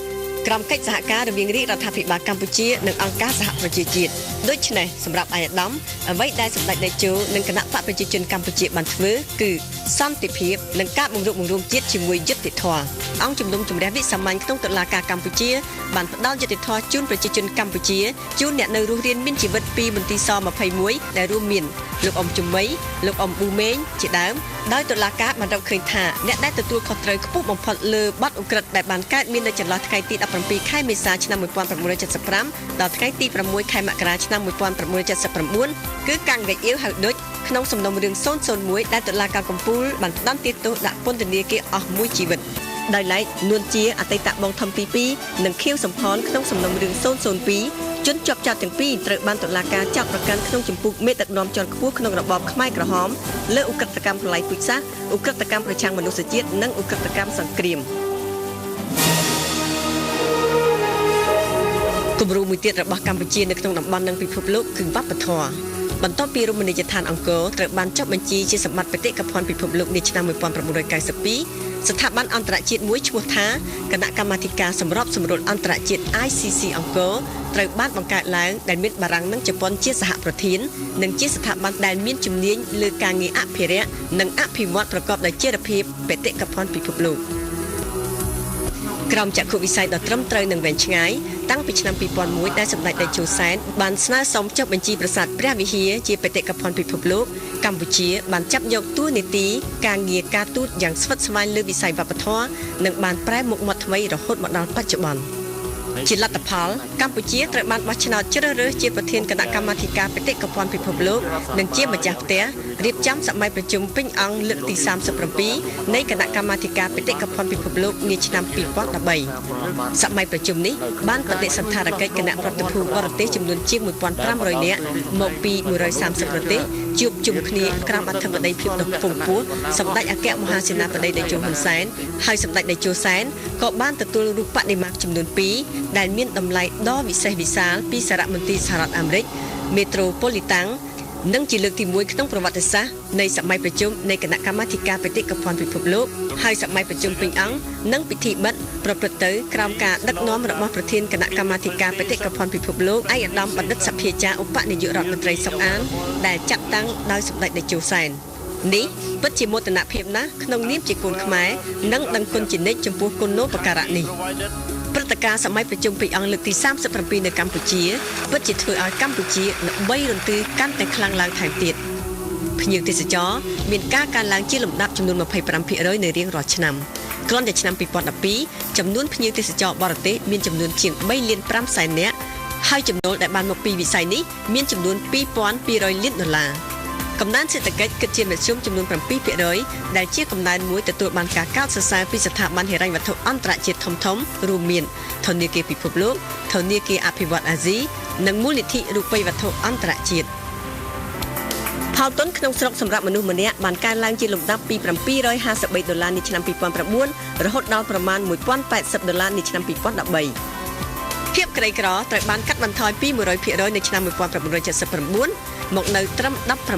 ក្រុមកិច្ចសហការរវាងរាជរដ្ឋាភិបាលកម្ពុជានិងអង្គការសហប្រជាជាតិដូច្នេះសម្រាប់អាយដាមអ្វីដែលសម្ដេចតេជោនិងគណៈបកប្រជាជនកម្ពុជាបានធ្វើគឺសន្តិភាពនិងការបង្រួបបង្រួមជាតិជាមួយយុត្តិធម៌អង្គជំនុំជម្រះវិសាមញ្ញក្នុងតុលាការកម្ពុជាបានផ្ដល់យុត្តិធម៌ជូនប្រជាជនកម្ពុជាជូនអ្នកនៅរស់រានមានជីវិតពីមន្ទីរស21ដែលរួមមានលោកអ៊ំជំមីលោកអ៊ំប៊ូមេងជាដើមដោយតុលាការបានរកឃើញថាអ្នកដែលទទួលខុសត្រូវខ្ពស់បំផុតលើបទឧក្រិដ្ឋដែលបានកើតមាននៅចន្លោះថ្ងៃទី17ខែមេសាឆ្នាំ1975ដល់ថ្ងៃទី6ខែមករាឆ្នាំ1979គឺកាំងរេអ៊ីវហៅឌុចក្នុងសំណុំរឿង001ដែលតុលាការកំពូលបានផ្តន្ទាទោសដាក់ពន្ធនាគារអស់មួយជីវិតដោយឡែកនួនជាអតីតបងធំទី2និងខៀវសំផនក្នុងសំណុំរឿង002ជនជាប់ចោទទាំងពីរត្រូវបានតុលាការចាប់ប្រកាន់ក្នុងជំពូកមេដឹកនាំជាន់ខ្ពស់ក្នុងរបបខ្មែរក្រហមលើឧក្រិដ្ឋកម្មប្រល័យពូជសាសន៍ឧក្រិដ្ឋកម្មប្រឆាំងមនុស្សជាតិនិងឧក្រិដ្ឋកម្មសង្គ្រាមគំរូមួយទៀតរបស់កម្ពុជានៅក្នុងតំបន់និងពិភពលោកគឺវប្បធម៌បន្ទាប់ពីរមណីយដ្ឋានអង្គរត្រូវបានចុះបញ្ជីជាសម្បត្តិបេតិកភណ្ឌពិភពលោកនាឆ្នាំ1992ស្ថាប័នអន្តរជាតិមួយឈ្មោះថាគណៈកម្មាធិការសម្របសម្រួលអន្តរជាតិ ICC អង្គរត្រូវបានបង្កើតឡើងដែលមានបារាំងនិងជប៉ុនជាសហប្រធាននិងជាស្ថាប័នដែលមានជំនាញលើការងារអភិរក្សនិងអភិវឌ្ឍប្រកបដោយចីរភាពបេតិកភណ្ឌពិភពលោកក្រោមចក្ខុវិស័យដ៏ត្រឹមត្រូវនិងវែងឆ្ងាយ តាំងពីឆ្នាំ2001ដែលសម្ដេចតេជោសែនបានស្នើសុំចុះបញ្ជីប្រាសាទព្រះវិហារជាបេតិកភណ្ឌពិភពលោកកម្ពុជាបានចាប់យកតួនាទីការងារការទូតយ៉ាងស្វិតស្វាញលើវិស័យវប្បធម៌និងបានប្រែមុខមាត់ថ្មីរហូតមកដល់បច្ចុប្បន្នជាលទ្ធផលកម្ពុជាត្រូវបានបោះឆ្នោតជ្រើសរើសជាប្រធានគណៈកម្មាធិការបេតិកភណ្ឌពិភពលោកនិងជាម្ចាស់ផ្ទះរៀបចំសម័យប្រជុំពេញអង្គលើកទី37នៃគណៈកម្មាធិការបេតិកភណ្ឌពិភពលោកនាឆ្នាំ2013សម័យប្រជុំនេះបានបដិសណ្ឋារកិច្ចគណៈប្រតិភូបរទេសចំនួនជាង 1,500 នាក់មកពី130ប្រទេសជួបជុំគ្នាក្រោមអធិបតីភាពដ៏ខ្ពង់ខ្ពស់សម្ដេចអគ្គមហាសេនាបតីតេជោហ៊ុនសែនហើយសម្ដេចតេជោសែនក៏បានទទួលរូបបដិមាចំនួន2ដែលមានតម្លៃដ៏វិសេសវិសាលពីសារមន្ទីរសហរដ្ឋអាមេរិក Metropolitan និងជាលើកទី1ក្នុងប្រវត្តិសាស្ត្រនៃសម័យប្រជុំនៃគណៈកម្មាធិការបេតិកភណ្ឌពិភពលោកហើយសម័យប្រជុំពេញអង្គនិងពិធីបិទប្រព្រឹត្តទៅក្រោមការដឹកនាំរបស់ប្រធានគណៈកម្មាធិការបេតិកភណ្ឌពិភពលោកឯកឧត្តមបណ្ឌិតសភាចារ្យឧបនាយករដ្ឋមន្ត្រីសុកអានដែលចាត់តាំងដោយសម្ដេចតេជោសែននេះពិតជាមោទនភាពណាស់ក្នុងនាមជាកូនខ្មែរនិងដឹងគុណជានិច្ចចំពោះគុណូបការៈនេះព្រឹត្តិការណ៍សម័យប្រជុំពេញអង្គលើកទី37នៅកម្ពុជាពិតជាធ្វើឲ្យកម្ពុជាល្បីរន្ទឺកាន់តែខ្លាំងឡើងថែមទៀតភ្ញៀវទេសចរមានការកើនឡើងជាលំដាប់ចំនួន 25% នៅរៀងរាល់ឆ្នាំគ្រាន់តែឆ្នាំ2012ចំនួនភ្ញៀវទេសចរបរទេសមានចំនួនជាង 3 លាន 5 សែននាក់ហើយចំណូលដែលបានមកពីវិស័យនេះមានចំនួន $2,200 លានកំណើនសេដ្ឋកិច្ចគិតជាមធ្យមចំនួន 7% ដែលជាកំណើនមួយទទួលបានការកោតសរសើរពីស្ថាប័នហិរញ្ញវត្ថុអន្តរជាតិធំៗរួមមានធនាគារពិភពលោកធនាគារអភិវឌ្ឍន៍អាស៊ីនិងមូលនិធិរូបិយវត្ថុអន្តរជាតិផលទុនក្នុងស្រុកសម្រាប់មនុស្សម្នាក់បានកើនឡើងជាលំដាប់ពី$753នាឆ្នាំ2009រហូតដល់ប្រមាណ$1,080នាឆ្នាំ2013ភាពក្រីក្រត្រូវបានកាត់បន្ថយពី 100% នៅឆ្នាំ1979មកនៅត្រឹម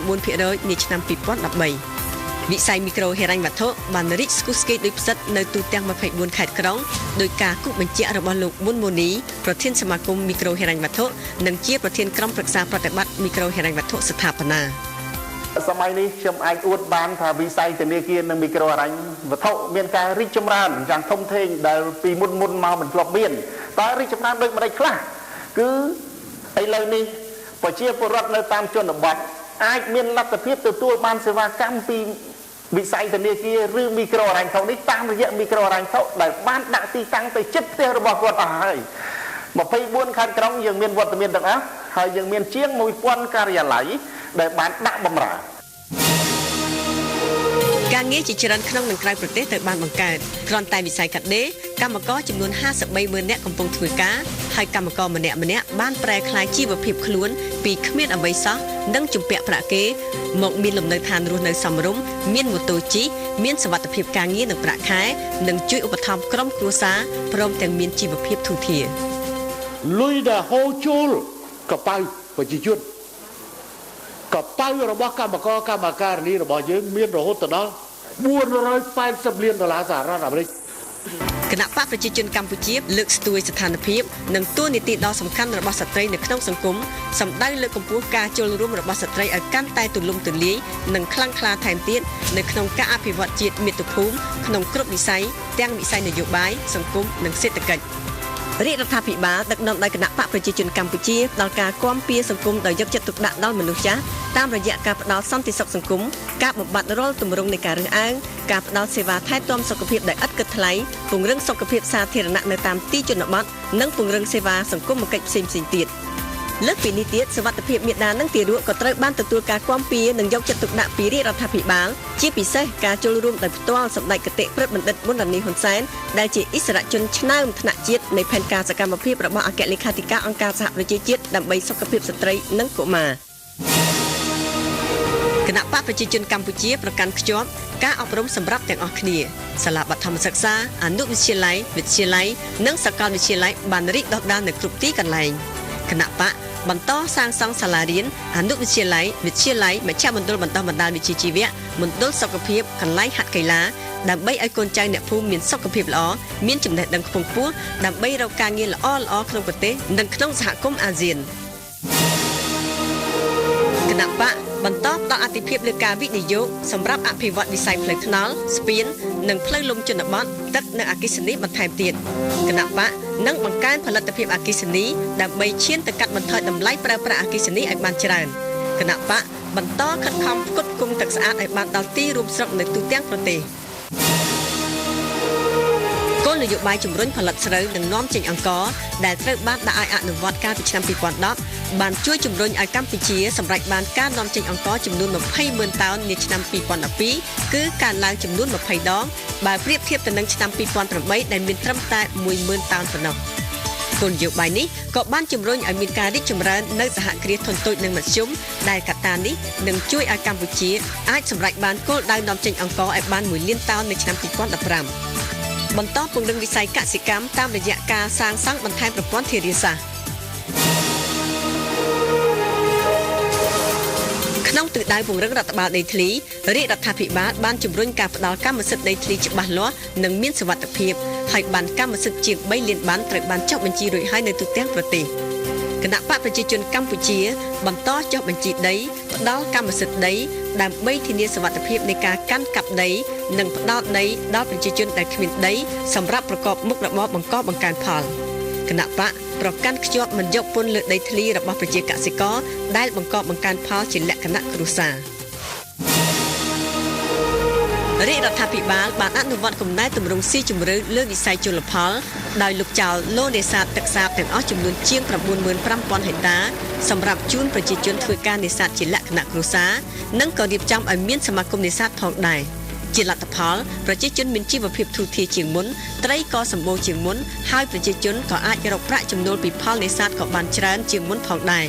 19% នាឆ្នាំ2013វិស័យមីក្រូហិរញ្ញវត្ថុបានរីកស្គុះស្កេកដោយផ្សិតនៅទូទាំង24ខេត្តក្រុងដោយការគូបញ្ជាក់របស់លោកមុនម៉ូនីប្រធានសមាគមមីក្រូហិរញ្ញវត្ថុនិងជាប្រធានក្រុមប្រឹក្សាប្រតិបត្តិមីក្រូហិរញ្ញវត្ថុស្ថាបនាសម័យនេះខ្ញុំអាចអួតបានថាវិស័យធនាគារនិងមីក្រូហិរញ្ញវត្ថុមានការរីកចម្រើនយ៉ាងធំធេងដែលពីមុនមកមិនធ្លាប់មានតើរីកចម្រើនដូចម្តេចខ្លះគឺឥឡូវនេះប្រជាពលរដ្ឋនៅតាមជនបទអាចមានលទ្ធភាពទទួលបានសេវាកម្មពីវិស័យធនាគារឬមីក្រូហិរញ្ញវត្ថុនេះតាមរយៈមីក្រូហិរញ្ញវត្ថុដែលបានដាក់ទីតាំងទៅជិតផ្ទះរបស់គាត់អស់ហើយ24ខេត្តក្រុងយើងមានវត្តមានទាំងអស់ហើយយើងមានជាង 1000 ការិយាល័យដែលបានដាក់បម្រើការងារជាច្រើនក្នុងនិងក្រៅប្រទេសត្រូវបានបង្កើតគ្រាន់តែវិស័យកាត់ដេរកម្មករចំនួន 53,000 នាក់កំពុងធ្វើការហើយកម្មករម្នាក់បានប្រែក្លាយជីវភាពខ្លួនពីគ្មានអ្វីសោះនិងជំពាក់ប្រាក់គេមកមានលំនៅឋានរស់នៅសមរម្យមានម៉ូតូជិះមានសុវត្ថិភាពការងារនិងប្រាក់ខែនិងជួយឧបត្ថម្ភក្រុមគ្រួសារព្រមទាំងមានជីវភាពធូរធារលុយដែលហូរចូលកប៉ៅប្រជាជនកប៉ៅរបស់កម្មករកម្មការិនីរបស់យើងមានរហូតដល់$480 លានសហរដ្ឋអាមេរិកគណៈបកប្រជាជនកម្ពុជាលើកស្ទួយស្ថានភាពនិងតួនាទីដ៏សំខាន់របស់ស្ត្រីនៅក្នុងសង្គមសម្ដៅលើកកម្ពស់ការចូលរួមរបស់ស្ត្រីឲ្យកាន់តែទូលំទូលាយនិងខ្លាំងក្លាថែមទៀតនៅក្នុងការអភិវឌ្ឍជាតិមាតុភូមិក្នុងគ្រប់វិស័យទាំងវិស័យនយោបាយសង្គមនិងសេដ្ឋកិច្ចរាជរដ្ឋាភិបាលដឹកនាំដោយគណៈបកប្រជាជនកម្ពុជាផ្ដល់ការគាំពារសង្គមដោយយកចិត្តទុកដាក់ដល់មនុស្សចាស់តាមរយៈការផ្ដល់សន្តិសុខសង្គមការបំបត្តិរាល់ទម្រង់នៃការរើសអើងការផ្ដល់សេវាថែទាំសុខភាពដោយឥតគិតថ្លៃពង្រឹងសុខភាពសាធារណៈនៅតាមទីជនបទនិងពង្រឹងសេវាសង្គមកិច្ចផ្សេងៗទៀតលើសពីនេះទៀតសុវត្ថិភាពមាតានិងទារកក៏ត្រូវបានទទួលការគាំពារនិងយកចិត្តទុកដាក់ពីរាជរដ្ឋាភិបាលជាពិសេសការចូលរួមដោយផ្ទាល់សម្ដេចគតិព្រឹទ្ធបណ្ឌិតប៊ុនរ៉ានីហ៊ុនសែនដែលជាអិសរាជជនឆ្នើមថ្នាក់ជាតិនៃផែនការសកម្មភាពរបស់អគ្គលេខាធិការអង្គការសហប្រជាជាតិដើម្បីសុខភាពស្ត្រីនិងកុមារគណៈបកប្រជាជនកម្ពុជាប្រកាន់ខ្ជាប់ការអប់រំសម្រាប់ទាំងអស់គ្នាសាលាបឋមសិក្សាអនុវិទ្យាល័យវិទ្យាល័យនិងសាកលវិទ្យាល័យបានរីកដុះដាលនៅគ្រប់ទីកន្លែងគណៈបកបន្តសាងសង់សាលារៀនអនុវិទ្យាល័យវិទ្យាល័យមជ្ឈមណ្ឌលបណ្តុះបណ្តាលវិជ្ជាជីវៈមណ្ឌលសុខភាពកន្លែងហាត់កីឡាដើម្បីឲ្យកូនចៅអ្នកភូមិមានសុខភាពល្អមានចំណេះដឹងខ្ពង់ខ្ពស់ដើម្បីរកការងារល្អៗក្នុងប្រទេសនិងក្នុងសហគមន៍អាស៊ានគណៈបក បន្តផ្ដល់អាទិភាពលើការវិនិយោគសម្រាប់អភិវឌ្ឍវិស័យផ្លូវថ្នល់ស្ពាននិងផ្លូវលំជនបទទឹកនិងអគ្គិសនីបន្ថែមទៀតគណៈបកនឹងបង្កើនផលិតភាពអគ្គិសនីដើម្បីឈានទៅកាត់បន្ថយតម្លៃប្រើប្រាស់អគ្គិសនីឲ្យបានច្រើនគណៈបកបន្តខិតខំផ្គត់ផ្គង់ទឹកស្អាតឲ្យបានដល់ទីរួមស្រុកនៅទូទាំងប្រទេសគោលនយោបាយជំរុញផលិតស្រូវនិងនាំចេញអង្ករដែលត្រូវបានដាក់ឲ្យអនុវត្តកាលពីឆ្នាំ2010បានជួយជំរុញឲ្យកម្ពុជាសម្រេចបានការនាំចេញអង្ករចំនួន20,000 តោននាឆ្នាំ2012គឺកើនឡើងចំនួន20 ដងបើប្រៀបធៀបទៅនឹងឆ្នាំ2008ដែលមានត្រឹមតែ10,000 តោនប៉ុណ្ណោះគោលនយោបាយនេះក៏បានជំរុញឲ្យមានការរីកចម្រើននៅសហគ្រាសធុនតូចនិងមធ្យមដែលកត្តានេះនឹងជួយឲ្យកម្ពុជាអាចសម្រេចបានគោលដៅនាំចេញអង្ករឲ្យបាន1 លានតោននៅឆ្នាំ2015បន្តពង្រឹងវិស័យកសិកម្មតាមរយៈការសាងសង់បន្ថែមប្រព័ន្ធធារាសាស្ត្រក្នុងទិសដៅពង្រឹងរដ្ឋបាលដីធ្លីរាជរដ្ឋាភិបាលបានជំរុញការផ្តល់កម្មសិទ្ធិដីធ្លីច្បាស់លាស់និងមានសុវត្ថិភាពហើយបានកម្មសិទ្ធិជាង3 លានបានត្រូវបានចុះបញ្ជីរួចហើយនៅទូទាំងប្រទេសគណៈបកប្រជាជនកម្ពុជាបន្តចុះបញ្ជីដីផ្តល់កម្មសិទ្ធិដីដើម្បីធានាសុវត្ថិភាពនៃការកាន់កាប់ដីនិងផ្តល់ដីដល់ប្រជាជនដែលគ្មានដីសម្រាប់ប្រកបមុខរបរបង្កបង្កើនផលគណៈបកប្រកាន់ខ្ជាប់មិនយកពន្ធលើដីធ្លីរបស់ប្រជាកសិករដែលបង្កបង្កើនផលជាលក្ខណៈគ្រួសាររាជរដ្ឋាភិបាលបានអនុវត្តគំណែទម្រង់ស៊ីជម្រៅលើវិស័យជលផលដោយលុបចោលលូនេសាទទឹកសាបទាំងអស់ចំនួនជាង 95,000 ហិកតាសម្រាប់ជូនប្រជាជនធ្វើការនេសាទជាលក្ខណៈគ្រួសារនិងក៏រៀបចំឲ្យមានសមាគមនេសាទផងដែរជាលទ្ធផលប្រជាជនមានជីវភាពធូរធារជាងមុនត្រីក៏សម្បូរជាងមុនហើយប្រជាជនក៏អាចរកប្រាក់ចំណូលពីផលនេសាទក៏បានច្រើនជាងមុនផងដែរ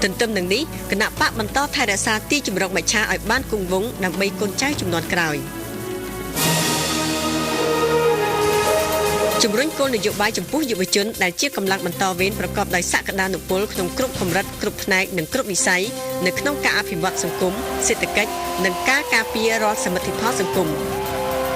ទន្ទឹមនឹងនេះគណៈបកបន្តថែរក្សាទីជម្រកមច្ឆាឲ្យបានគង់វង្សដើម្បីកូនចៅជំនាន់ក្រោយជំរុញគោលនយោបាយចំពោះយុវជនដែលជាកម្លាំងបន្តវេនប្រកបដោយសក្តានុពលក្នុងគ្រប់កម្រិតគ្រប់ផ្នែកនិងគ្រប់វិស័យនៅក្នុងការអភិវឌ្ឍសង្គមសេដ្ឋកិច្ចនិងការការពាររាល់សមិទ្ធផលសង្គម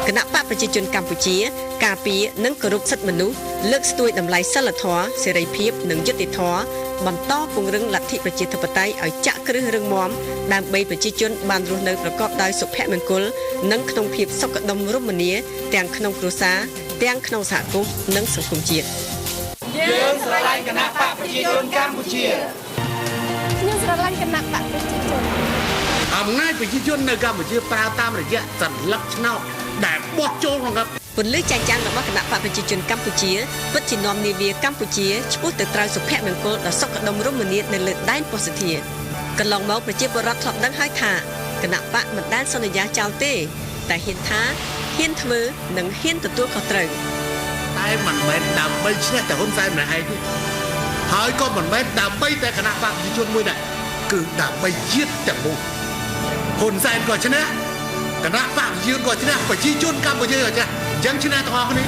គណៈបកប្រជាជនកម្ពុជាការពារនិងគោរពសិទ្ធិមនុស្សលើកស្ទួយតម្លៃសិលធម៌សេរីភាពនិងយុត្តិធម៌បន្តពង្រឹងលទ្ធិប្រជាធិបតេយ្យឲ្យចាក់គ្រឹះរឹងមាំដើម្បីប្រជាជនបានរស់នៅប្រកបដោយសុភមង្គលនិងក្នុងភាពសុខដុមរមនាទាំងក្នុងគ្រួសារទាំងក្នុងសហគមន៍និងសង្គមជាតិយើងស្រឡាញ់គណៈបកប្រជាជនកម្ពុជាខ្ញុំស្រឡាញ់គណៈបកប្រជាជនអំណាចប្រជាជននៅកម្ពុជាប្រើតាមរយៈសញ្ញាឆ្នោតដែលបោះចូលក្នុងពន្លឺចែងចាំងរបស់គណៈបកប្រជាជនកម្ពុជាពិតជានាំនាវាកម្ពុជាឆ្ពោះទៅត្រូវសុភមង្គលដ៏សុខដុមរមនានៅលើដែនពោធិ៍ធាកន្លងមកប្រជាពលរដ្ឋធ្លាប់ដឹងហើយថាគណៈបកមិនដែលសន្យាចោលទេតែហ៊ានថាហ៊ានធ្វើនិងហ៊ានទទួលខុសត្រូវតែមិនមែនដើម្បីឈ្នះតែហ៊ុនសែនម្នាក់ឯងទេហើយក៏មិនមែនដើម្បីតែគណៈបកប្រជាជនមួយដែរគឺដើម្បីជាតិទាំងមូលហ៊ុនសែនក៏ឈ្នះគណៈបកប្រជាជនក៏ឈ្នះប្រជាជនកម្ពុជាក៏ឈ្នះអញ្ចឹងឈ្នះទាំងអស់គ្នា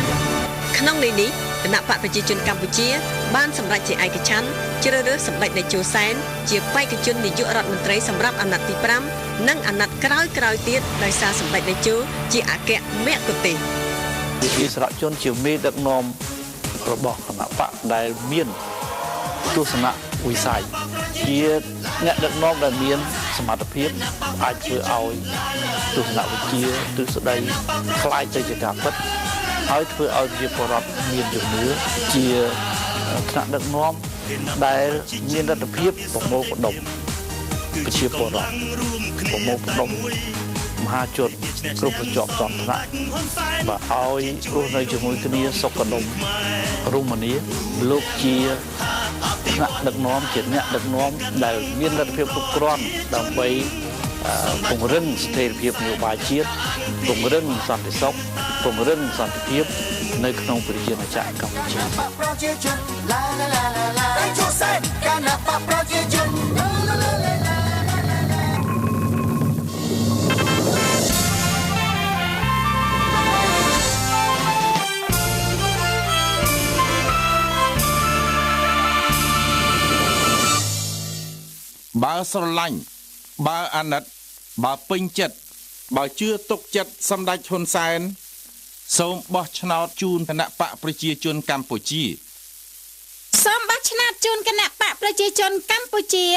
ក្នុងន័យនេះគណៈបកប្រជាជនកម្ពុជាបានសម្រេចជាឯកច្ឆន្ទជ្រើសរើសសម្ដេចតេជោសែនជាបេក្ខជននាយករដ្ឋមន្ត្រីសម្រាប់អាណត្តិទី5និងអាណត្តិក្រោយៗទៀតដោយសារសម្ដេចតេជោជាអគ្គមគ្គុទ្ទេសក៍វិសរជនជាមេដឹកនាំរបស់គណៈបកដែលមានទស្សនវិស័យជាអ្នកដឹកនាំដែលមានសមត្ថភាពអាចធ្វើឲ្យទស្សនវិជ្ជាទស្សនវិជ្ជាคล้ายទៅជាការពិតហើយធ្វើឲ្យប្រជាពលរដ្ឋមានជំនឿជាថ្នាក់ដឹកនាំដែលមានលទ្ធភាពប្រមូលផ្ដុំប្រជាពលរដ្ឋប្រមូលផ្ដុំមហាជនគ្រប់ប្រជាប់សន្តានបាទឲ្យរស់នៅជាមួយគ្នាសុខដុមរមនាលោកជាថ្នាក់ដឹកនាំជាអ្នកដឹកនាំដែលមានលទ្ធភាពគ្រប់គ្រាន់ដើម្បីពង្រឹងស្ថិរភាពនយោបាយជាតិពង្រឹងសន្តិសុខពង្រឹងសន្តិភាពនៅក្នុងប្រជាជាតិកម្ពុជាបើស្រឡាញ់បើអាណិតបើពេញចិត្តបើជឿទុកចិត្តសម្ដេចហ៊ុនសែនសូមបោះឆ្នោតជូនគណៈបកប្រជាជនកម្ពុជាសូមបោះឆ្នោតជូនគណៈបកប្រជាជនកម្ពុជា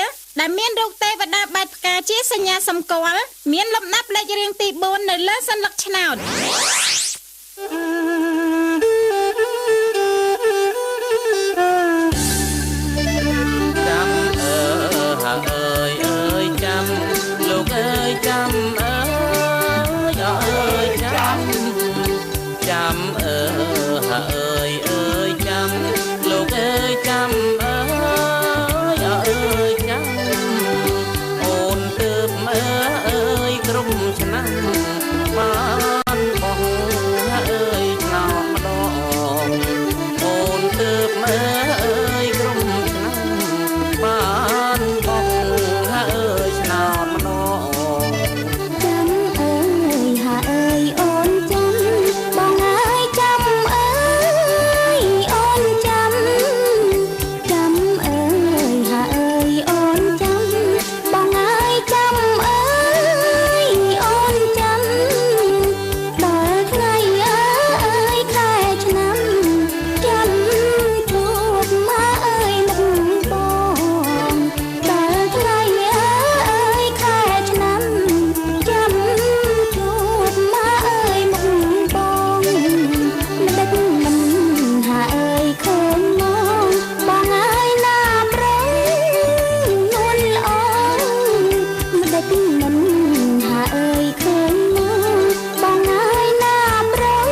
ដែលមានរូបទេវតាបាច់ផ្កាជាសញ្ញាសម្គាល់មានលំដាប់លេខរៀងទី4នៅលើសញ្ញាឆ្នោតចាំហាអើយអើយចាំលោកអើយចាំអើយអើយចាំហាអើយអើយចាំលោកអើយចាំអើយអើយចាំអូនទើបអើយក្រុមឆ្នាំបានបងហាអើយឆ្នោតម្ដងអូនទើបអើយក្រុមឆ្នាំបានបងហាអើយឆ្នោតម្ដងចាំអើយហាអើយអូនចាំបងអើយចាំអើយអូនចាំអើយហាអើយអូនចាំបងអើយចាំអើយអូនចាំដល់ថ្ងៃអើយខែឆ្នាំចាំជួបមកអើយមុខបងដល់ថ្ងៃអើយខែឆ្នាំចាំជួបមកអើយមុខបងមិនដឹកមិនហាអើយឃើញមកបងអើយណាប្រេងនួនល្អមិនដឹកមិនហាអើយឃើញមកបងអើយណាប្រេង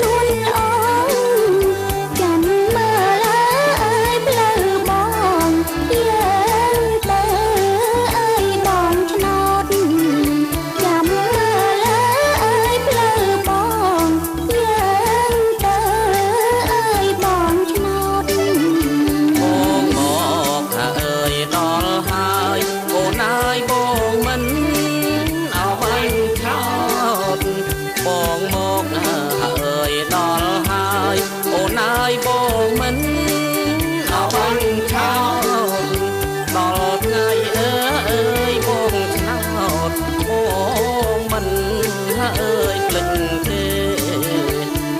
នួនល្អចាំមើលអើយផ្លូវបងយើងទៅអើយបងឆ្នោតចាំមើលអើយផ្លូវបងយើងទៅអើយបងឆ្នោតបងមកហាអើយដល់ហើយអូនអើយបងមិនអោបាញ់ឆោតបងមកហាអើយដល់ហើយអូនអើយបងមិនអោបាញ់ឆោតដល់ថ្ងៃអើយបងឆ្នោតបងមិនហាអើយភ្លេចទេ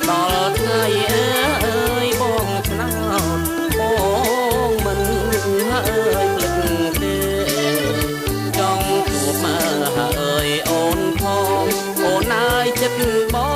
ដល់ថ្ងៃអើយបងឆ្នោតបងមិនហាអើយភ្លេចទេចង់ជួបមើលហាអើយអូនផងអូនអើយចិត្តបង